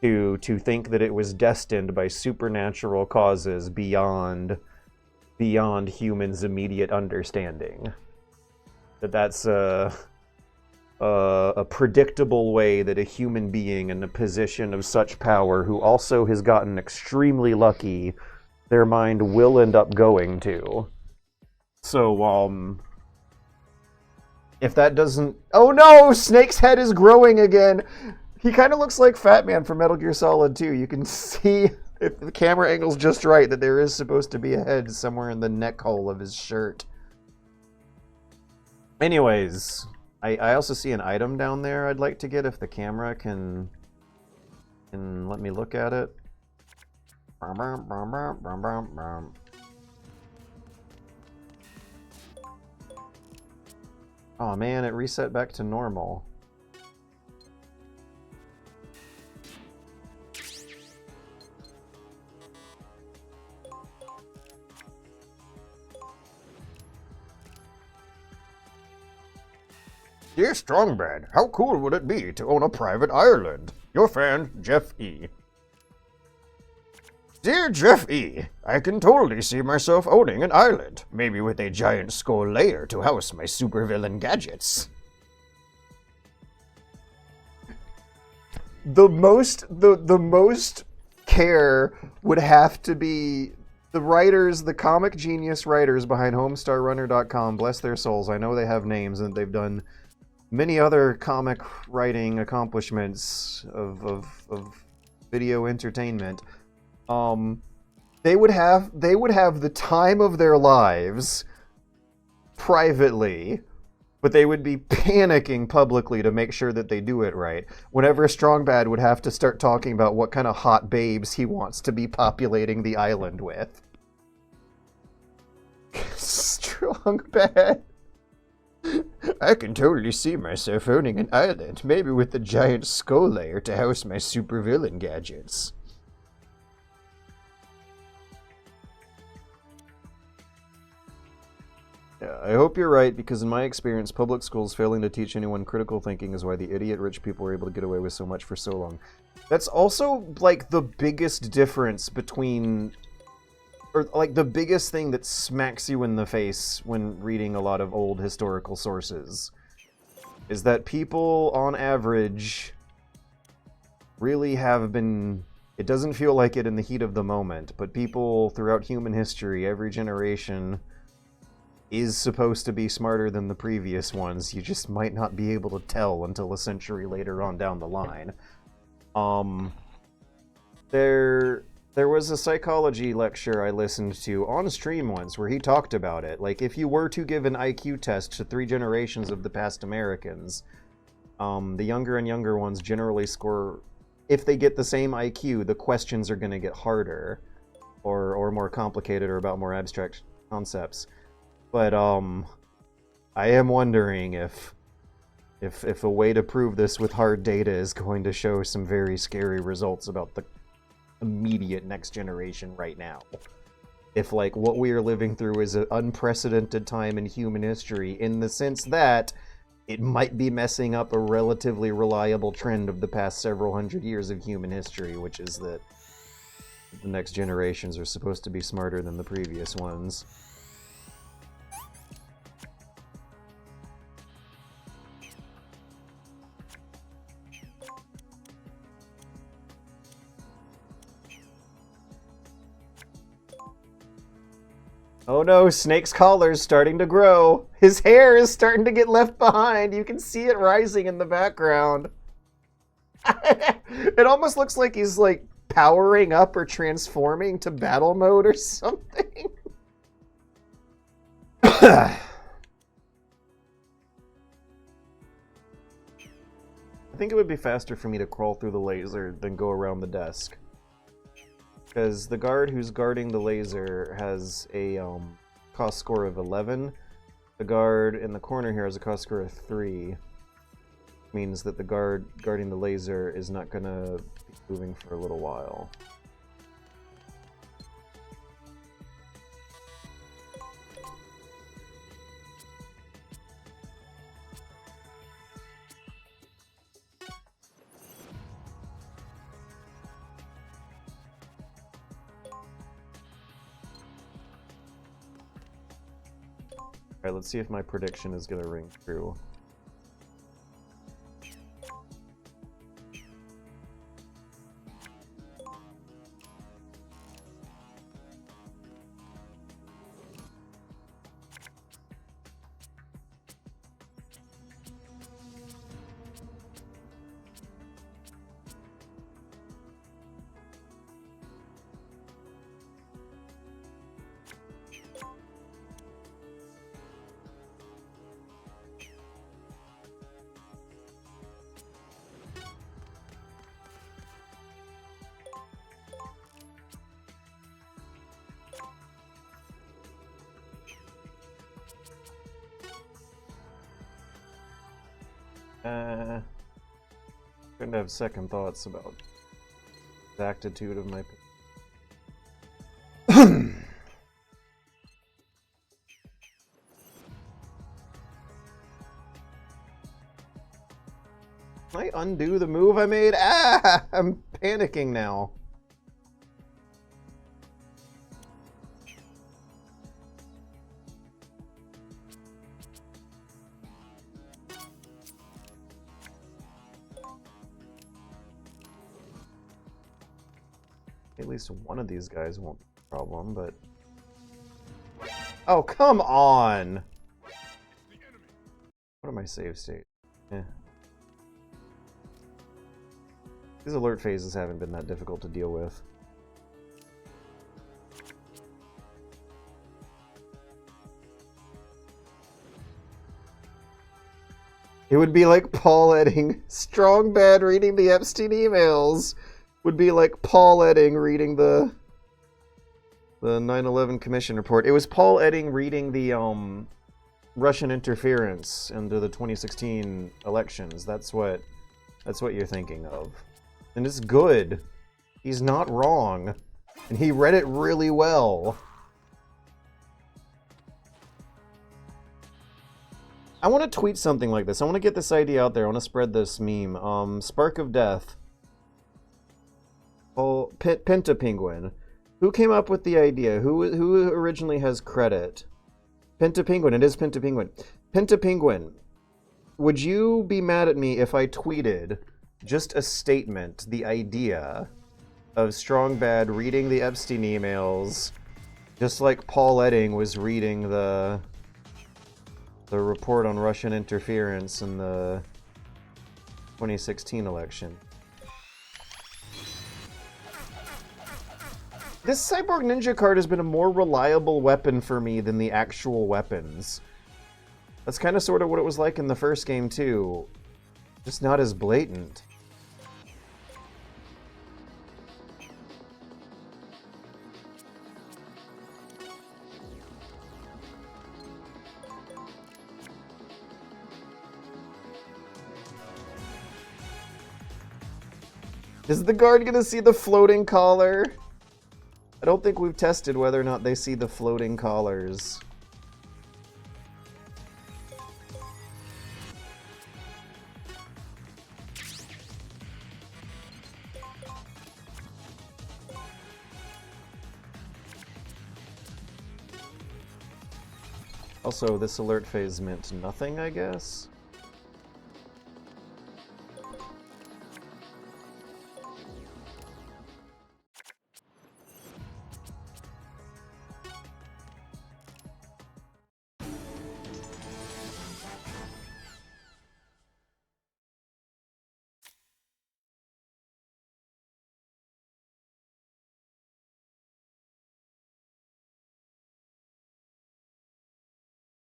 to think that it was destined by supernatural causes beyond humans' immediate understanding. That's a predictable way that a human being in a position of such power, who also has gotten extremely lucky, their mind will end up going to. So, if that doesn't... Oh no! Snake's head is growing again! He kind of looks like Fat Man from Metal Gear Solid 2. You can see, if the camera angle's just right, that there is supposed to be a head somewhere in the neck hole of his shirt. Anyways... I also see an item down there I'd like to get if the camera can let me look at it. Oh man, it reset back to normal. Dear Strongbad, how cool would it be to own a private Ireland? Your fan, Jeff E. Dear Jeff E., I can totally see myself owning an island, maybe with a giant skull layer to house my supervillain gadgets. the most care would have to be the writers, the comic genius writers behind HomestarRunner.com. Bless their souls. I know they have names and they've done many other comic writing accomplishments of video entertainment. They would have the time of their lives privately, but they would be panicking publicly to make sure that they do it right. Whenever Strong Bad would have to start talking about what kind of hot babes he wants to be populating the island with. Strong Bad. I can totally see myself owning an island, maybe with a giant skull layer to house my supervillain gadgets. Yeah, I hope you're right, because in my experience, public schools failing to teach anyone critical thinking is why the idiot rich people were able to get away with so much for so long. That's also, like, the biggest difference between... or, like, the biggest thing that smacks you in the face when reading a lot of old historical sources is that people, on average, really have been... It doesn't feel like it in the heat of the moment, but people throughout human history, every generation, is supposed to be smarter than the previous ones. You just might not be able to tell until a century later on down the line. There was a psychology lecture I listened to on stream once where he talked about it. Like, if you were to give an IQ test to 3 generations of the past Americans, the younger and younger ones generally score... If they get the same IQ, the questions are going to get harder, or more complicated, or about more abstract concepts. But, I am wondering if a way to prove this with hard data is going to show some very scary results about the immediate next generation right now. If, like, what we are living through is an unprecedented time in human history, in the sense that it might be messing up a relatively reliable trend of the past several hundred years of human history, which is that the next generations are supposed to be smarter than the previous ones. Oh no, Snake's collar's starting to grow. His hair is starting to get left behind. You can see it rising in the background. It almost looks like he's, like, powering up or transforming to battle mode or something. I think it would be faster for me to crawl through the laser than go around the desk. Because the guard who's guarding the laser has a cost score of 11. The guard in the corner here has a cost score of 3. Means that the guard guarding the laser is not going to be moving for a little while. Alright, let's see if my prediction is going to ring true. Gonna have second thoughts about the exactitude of my... Can I undo the move I made? Ah! I'm panicking now. At least one of these guys won't be a problem, but... Oh, come on! What are my save states? Eh. These alert phases haven't been that difficult to deal with. It would be like Paul Edding. Strong Bad reading the Epstein emails would be like Paul Edding reading the 9/11 Commission report. It was Paul Edding reading the Russian interference into the 2016 elections. That's what you're thinking of. And it's good. He's not wrong. And he read it really well. I want to tweet something like this. I want to get this idea out there. I want to spread this meme. Spark of Death. Oh, Penta Penguin. Who came up with the idea? Who originally has credit? Penta Penguin. It is Penta Penguin. Penta Penguin. Would you be mad at me if I tweeted just a statement, the idea of Strong Bad reading the Epstein emails, just like Paul Edding was reading the report on Russian interference in the 2016 election? This Cyborg Ninja card has been a more reliable weapon for me than the actual weapons. That's kind of sort of what it was like in the first game too. Just not as blatant. Is the guard gonna see the floating collar? I don't think we've tested whether or not they see the floating collars. Also, this alert phase meant nothing, I guess?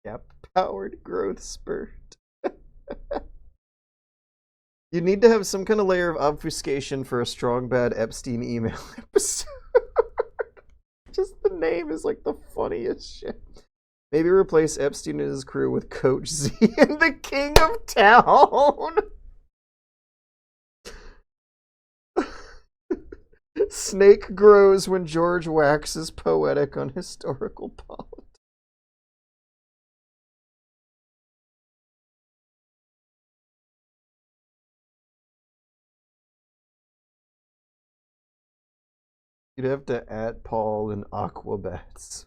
Yep, powered growth spurt. You need to have some kind of layer of obfuscation for a Strong Bad Epstein email episode. Just the name is like the funniest shit. Maybe replace Epstein and his crew with Coach Z and the King of Town. Snake grows when George waxes poetic on historical politics. You'd have to add Paul and Aquabats.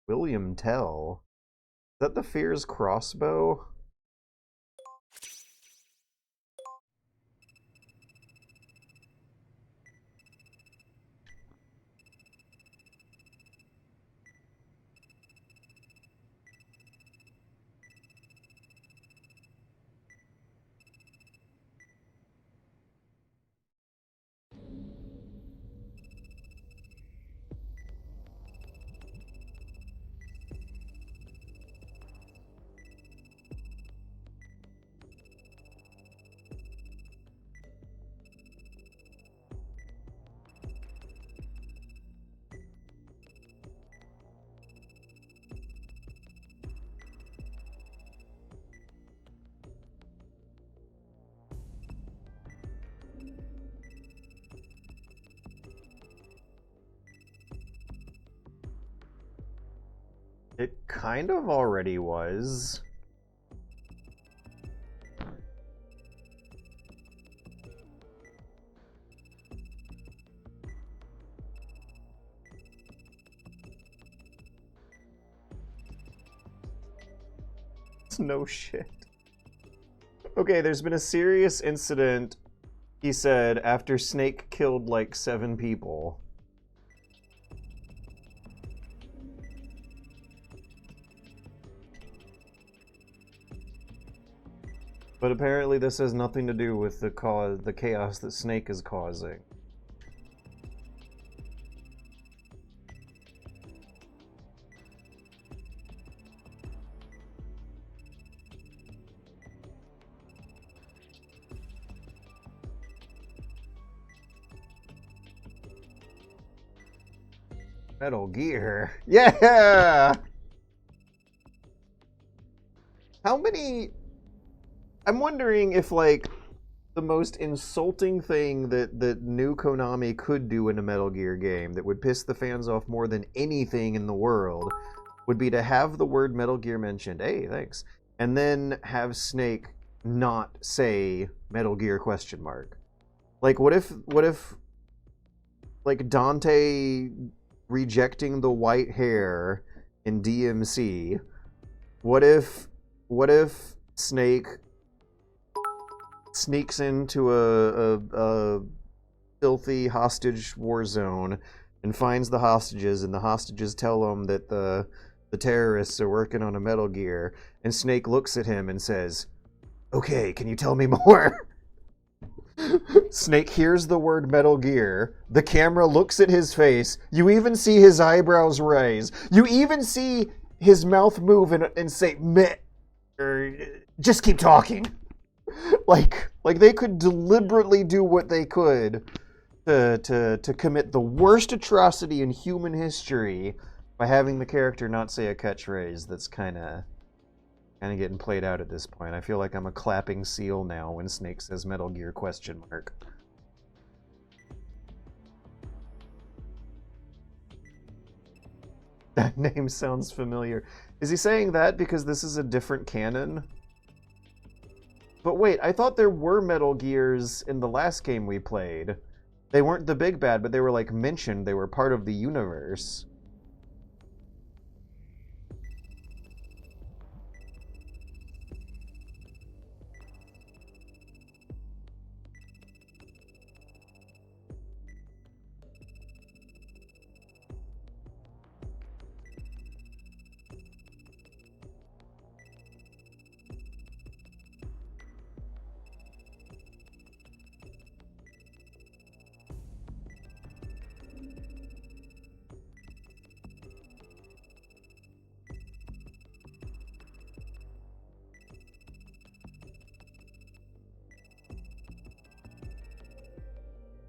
William Tell. Is that the Fear's crossbow? It kind of already was. No shit. Okay, there's been a serious incident, he said, after Snake killed like 7 people. But apparently this has nothing to do with the chaos that Snake is causing. Metal Gear. Yeah! How many... I'm wondering if, like, the most insulting thing that new Konami could do in a Metal Gear game that would piss the fans off more than anything in the world would be to have the word Metal Gear mentioned. Hey, thanks. And then have Snake not say Metal Gear question mark. Like, what if like, Dante rejecting the white hair in DMC? What if Snake sneaks into a filthy hostage war zone and finds the hostages, and the hostages tell him that the terrorists are working on a Metal Gear, and Snake looks at him and says, "Okay, can you tell me more?" Snake hears the word Metal Gear. The camera looks at his face. You even see his eyebrows raise. You even see his mouth move and say, "Meh," or just keep talking. Like they could deliberately do what they could to commit the worst atrocity in human history by having the character not say a catchphrase that's kind of getting played out at this point. I feel like I'm a clapping seal now when Snake says Metal Gear question mark. That name sounds familiar. Is he saying that because this is a different canon? But wait, I thought there were Metal Gears in the last game we played. They weren't the big bad, but they were like mentioned. They were part of the universe.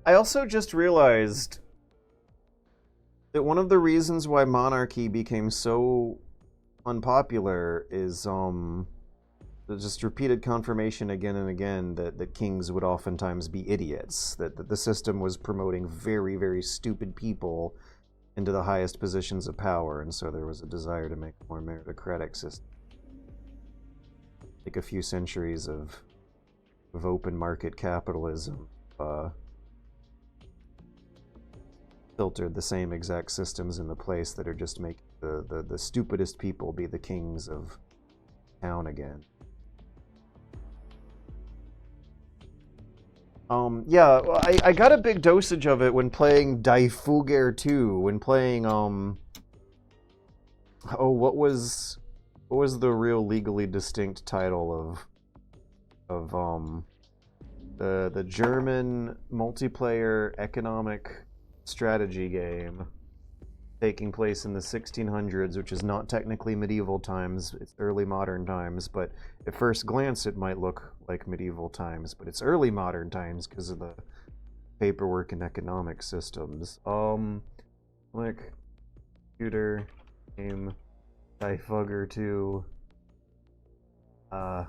I also just realized that one of the reasons why monarchy became so unpopular is just repeated confirmation again and again that kings would oftentimes be idiots, that the system was promoting very, very stupid people into the highest positions of power, and so there was a desire to make a more meritocratic system. Like a few centuries of open market capitalism filtered the same exact systems into place that are just making the stupidest people be the kings of town again. Yeah, I got a big dosage of it when playing Die Fugger 2, when playing, oh, what was the real legally distinct title of the German multiplayer economic strategy game taking place in the 1600s, which is not technically medieval times, it's early modern times, but at first glance it might look like medieval times, but it's early modern times because of the paperwork and economic systems. Like computer game Die Fugger 2. I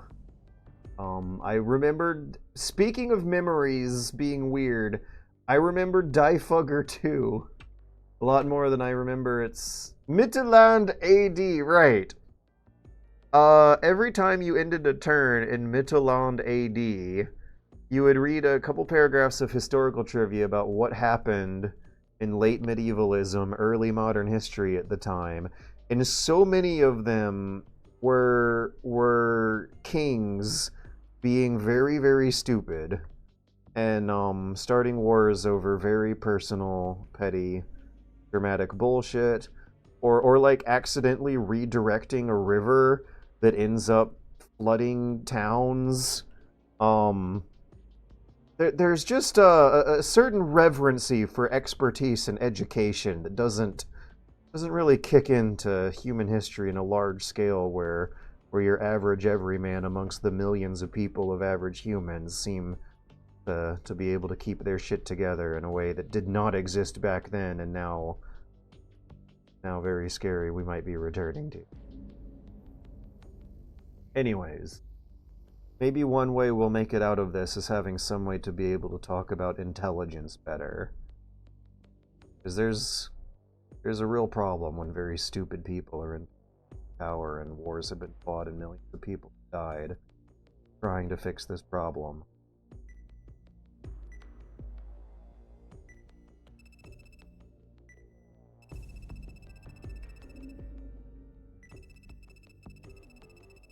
remembered, speaking of memories being weird, I remember Die Fugger 2 a lot more than I remember its Mittelland AD, right. Every time you ended a turn in Mittelland AD, you would read a couple paragraphs of historical trivia about what happened in late medievalism, early modern history at the time, and so many of them were kings being very, very stupid and starting wars over very personal, petty, dramatic bullshit, or like accidentally redirecting a river that ends up flooding towns. There's just a certain reverency for expertise and education that doesn't really kick into human history in a large scale where your average everyman amongst the millions of people of average humans seem to be able to keep their shit together in a way that did not exist back then and now very scary we might be returning to. Anyways, maybe one way we'll make it out of this is having some way to be able to talk about intelligence better. Because there's a real problem when very stupid people are in power and wars have been fought and millions of people died trying to fix this problem.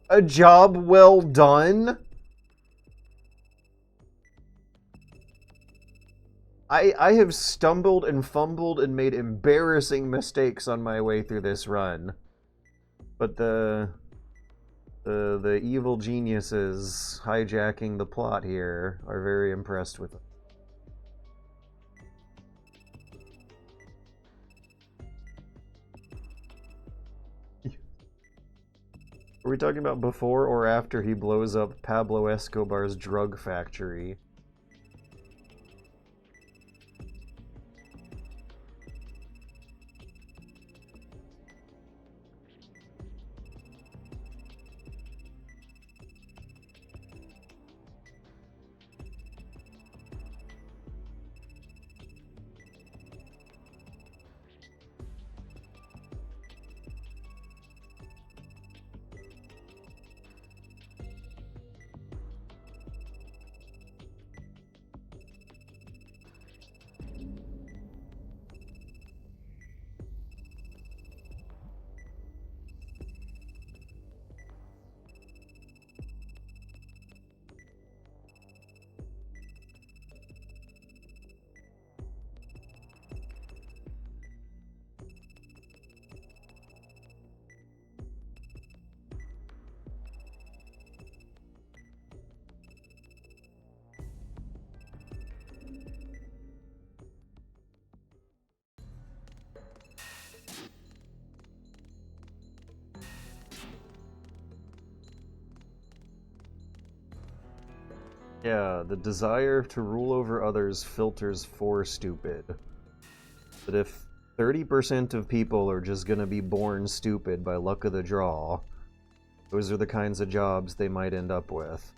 A job well done? I have stumbled and fumbled and made embarrassing mistakes on my way through this run. But the evil geniuses hijacking the plot here are very impressed with it. Are we talking about before or after he blows up Pablo Escobar's drug factory? Yeah, the desire to rule over others filters for stupid. But if 30% of people are just gonna be born stupid by luck of the draw, those are the kinds of jobs they might end up with.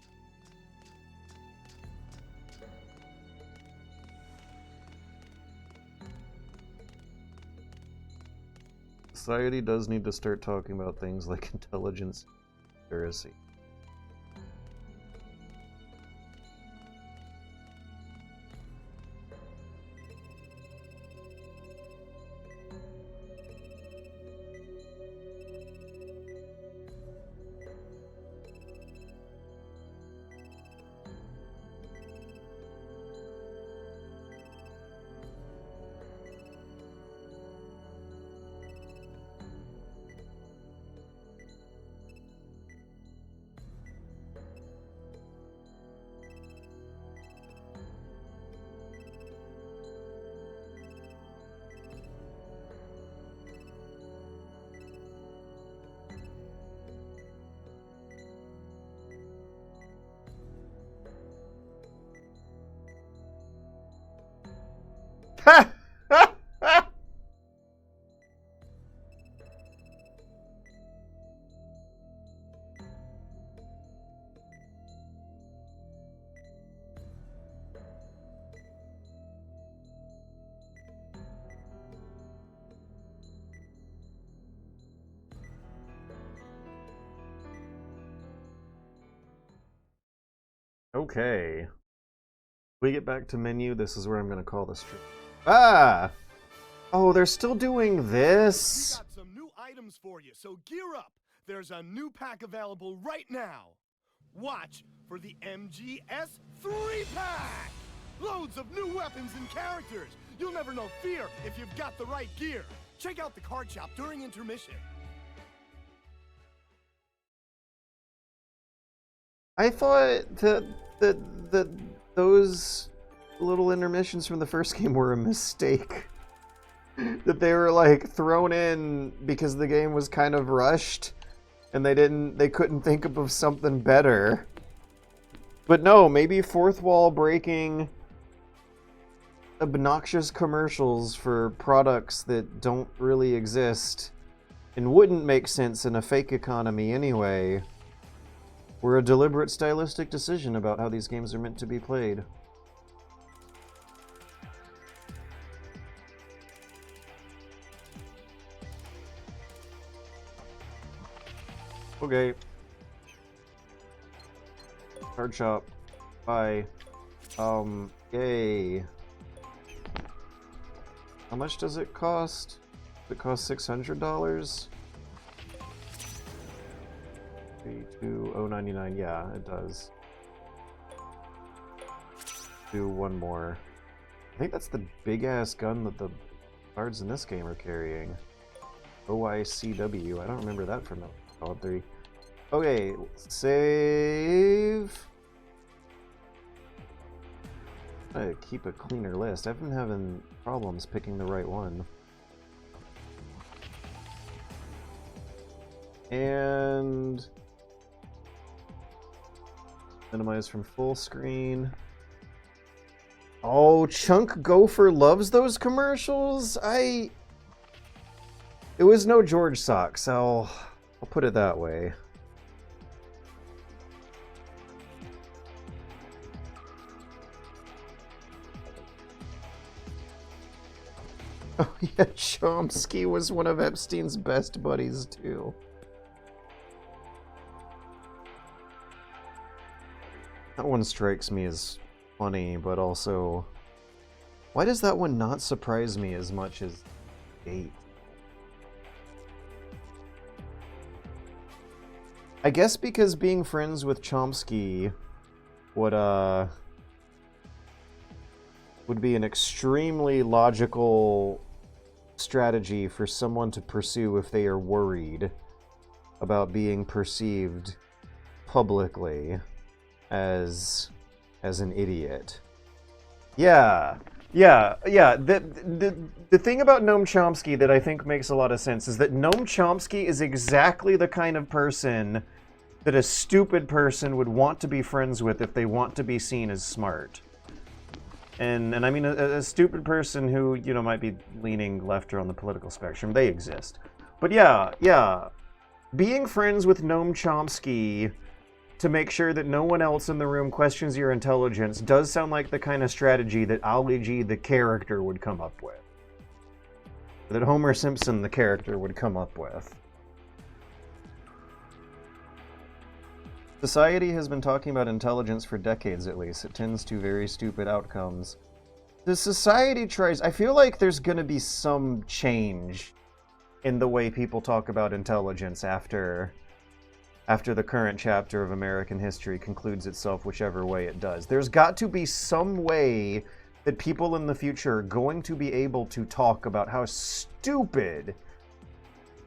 Society does need to start talking about things like intelligence literacy. Okay. We get back to menu, this is where I'm gonna call the stream. Ah! Oh, they're still doing this?
We got some new items for you, so gear up. There's a new pack available right now. Watch for the MGS 3-pack! Loads of new weapons and characters. You'll never know fear if you've got the right gear. Check out the card shop during intermission.
I thought that those little intermissions from the first game were a mistake. That they were like thrown in because the game was kind of rushed and they couldn't think of something better. But no, maybe fourth wall breaking obnoxious commercials for products that don't really exist and wouldn't make sense in a fake economy anyway were a deliberate stylistic decision about how these games are meant to be played. Okay. Card shop. Bye. Yay. How much does it cost? Does it cost $600? 32099. Yeah, it does. Do one more. I think that's the big ass gun that the cards in this game are carrying. OICW. I don't remember that from Solid 3. Okay, save. I keep a cleaner list. I've been having problems picking the right one. And minimize from full screen. Oh, Chunk Gopher loves those commercials. It was no George Socks. I'll put it that way. Oh yeah, Chomsky was one of Epstein's best buddies too. That one strikes me as funny, but also, why does that one not surprise me as much as 8? I guess because being friends with Chomsky would be an extremely logical strategy for someone to pursue if they are worried about being perceived publicly as an idiot. Yeah. The thing about Noam Chomsky that I think makes a lot of sense is that Noam Chomsky is exactly the kind of person that a stupid person would want to be friends with if they want to be seen as smart. And I mean a stupid person who, you know, might be leaning left or on the political spectrum. They exist. But yeah. Being friends with Noam Chomsky to make sure that no one else in the room questions your intelligence does sound like the kind of strategy that Ali G, the character, would come up with. That Homer Simpson, the character, would come up with. Society has been talking about intelligence for decades, at least. It tends to very stupid outcomes. The society tries... I feel like there's going to be some change in the way people talk about intelligence after the current chapter of American history concludes itself whichever way it does. There's got to be some way that people in the future are going to be able to talk about how stupid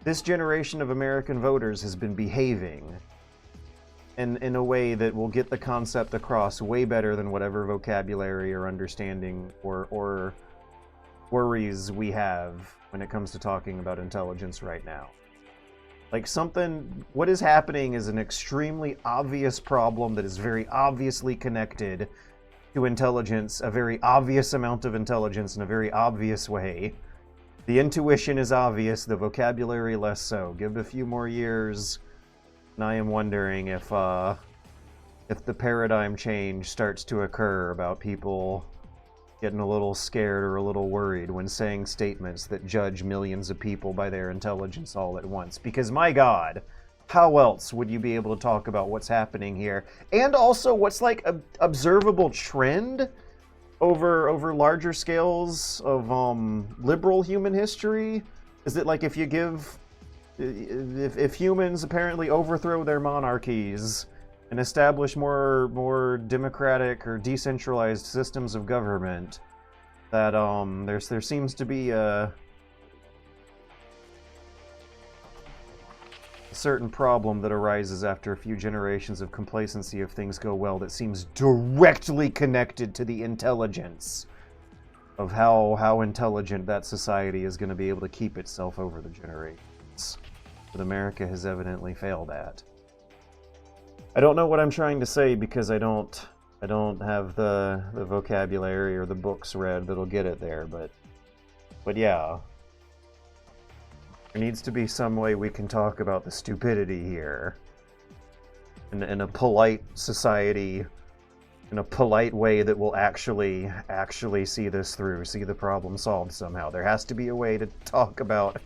this generation of American voters has been behaving in a way that will get the concept across way better than whatever vocabulary or understanding or worries we have when it comes to talking about intelligence right now. Like what is happening is an extremely obvious problem that is very obviously connected to intelligence, a very obvious amount of intelligence in a very obvious way. The intuition is obvious, the vocabulary less so. Give it a few more years, and I am wondering if the paradigm change starts to occur about people getting a little scared or a little worried when saying statements that judge millions of people by their intelligence all at once. Because my God, how else would you be able to talk about what's happening here? And also what's like a observable trend over larger scales of liberal human history? Is it like if you give if humans apparently overthrow their monarchies and establish more democratic or decentralized systems of government, that there seems to be a certain problem that arises after a few generations of complacency if things go well that seems directly connected to the intelligence of how intelligent that society is going to be able to keep itself over the generations that America has evidently failed at. I don't know what I'm trying to say because I don't have the vocabulary or the books read that'll get it there, but yeah. There needs to be some way we can talk about the stupidity here in a polite society, in a polite way that will actually see this through, see the problem solved somehow. There has to be a way to talk about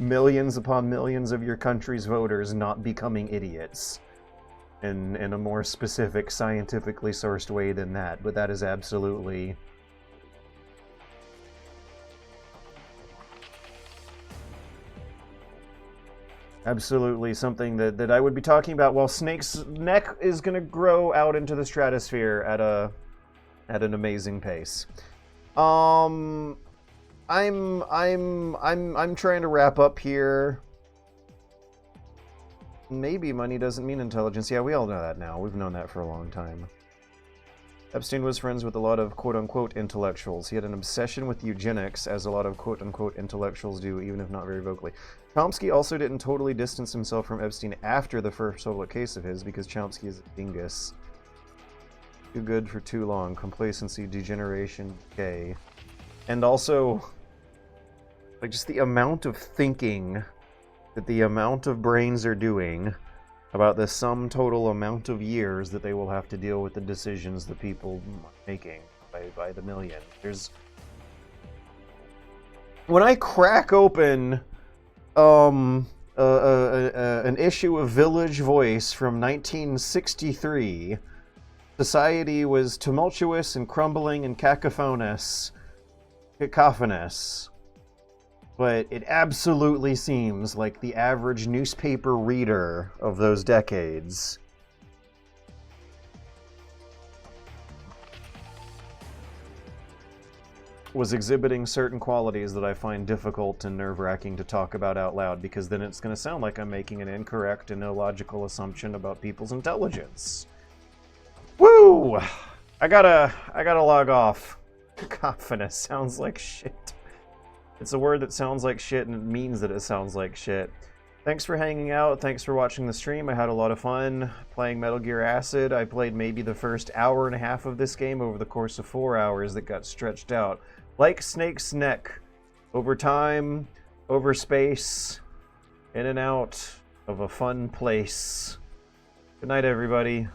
millions upon millions of your country's voters not becoming idiots in a more specific, scientifically sourced way than that, but that is absolutely something that I would be talking about while Snake's neck is going to grow out into the stratosphere at an amazing pace. I'm trying to wrap up here. Maybe money doesn't mean intelligence. Yeah, we all know that now. We've known that for a long time. Epstein was friends with a lot of quote-unquote intellectuals. He had an obsession with eugenics, as a lot of quote-unquote intellectuals do, even if not very vocally. Chomsky also didn't totally distance himself from Epstein after the first public case of his, because Chomsky is a dingus. Too good for too long. Complacency, degeneration, decay. And also, like, just the amount of thinking that the amount of brains are doing about the sum total amount of years that they will have to deal with the decisions that people are making by the million. When I crack open an issue of Village Voice from 1963, society was tumultuous and crumbling and cacophonous, but it absolutely seems like the average newspaper reader of those decades was exhibiting certain qualities that I find difficult and nerve-wracking to talk about out loud, because then it's going to sound like I'm making an incorrect and illogical assumption about people's intelligence. Woo! I gotta log off. Cacophonous sounds like shit. It's a word that sounds like shit, and it means that it sounds like shit. Thanks for hanging out. Thanks for watching the stream. I had a lot of fun playing Metal Gear Acid. I played maybe the first hour and a half of this game over the course of 4 hours that got stretched out. Like Snake's neck. Over time, over space, in and out of a fun place. Good night, everybody.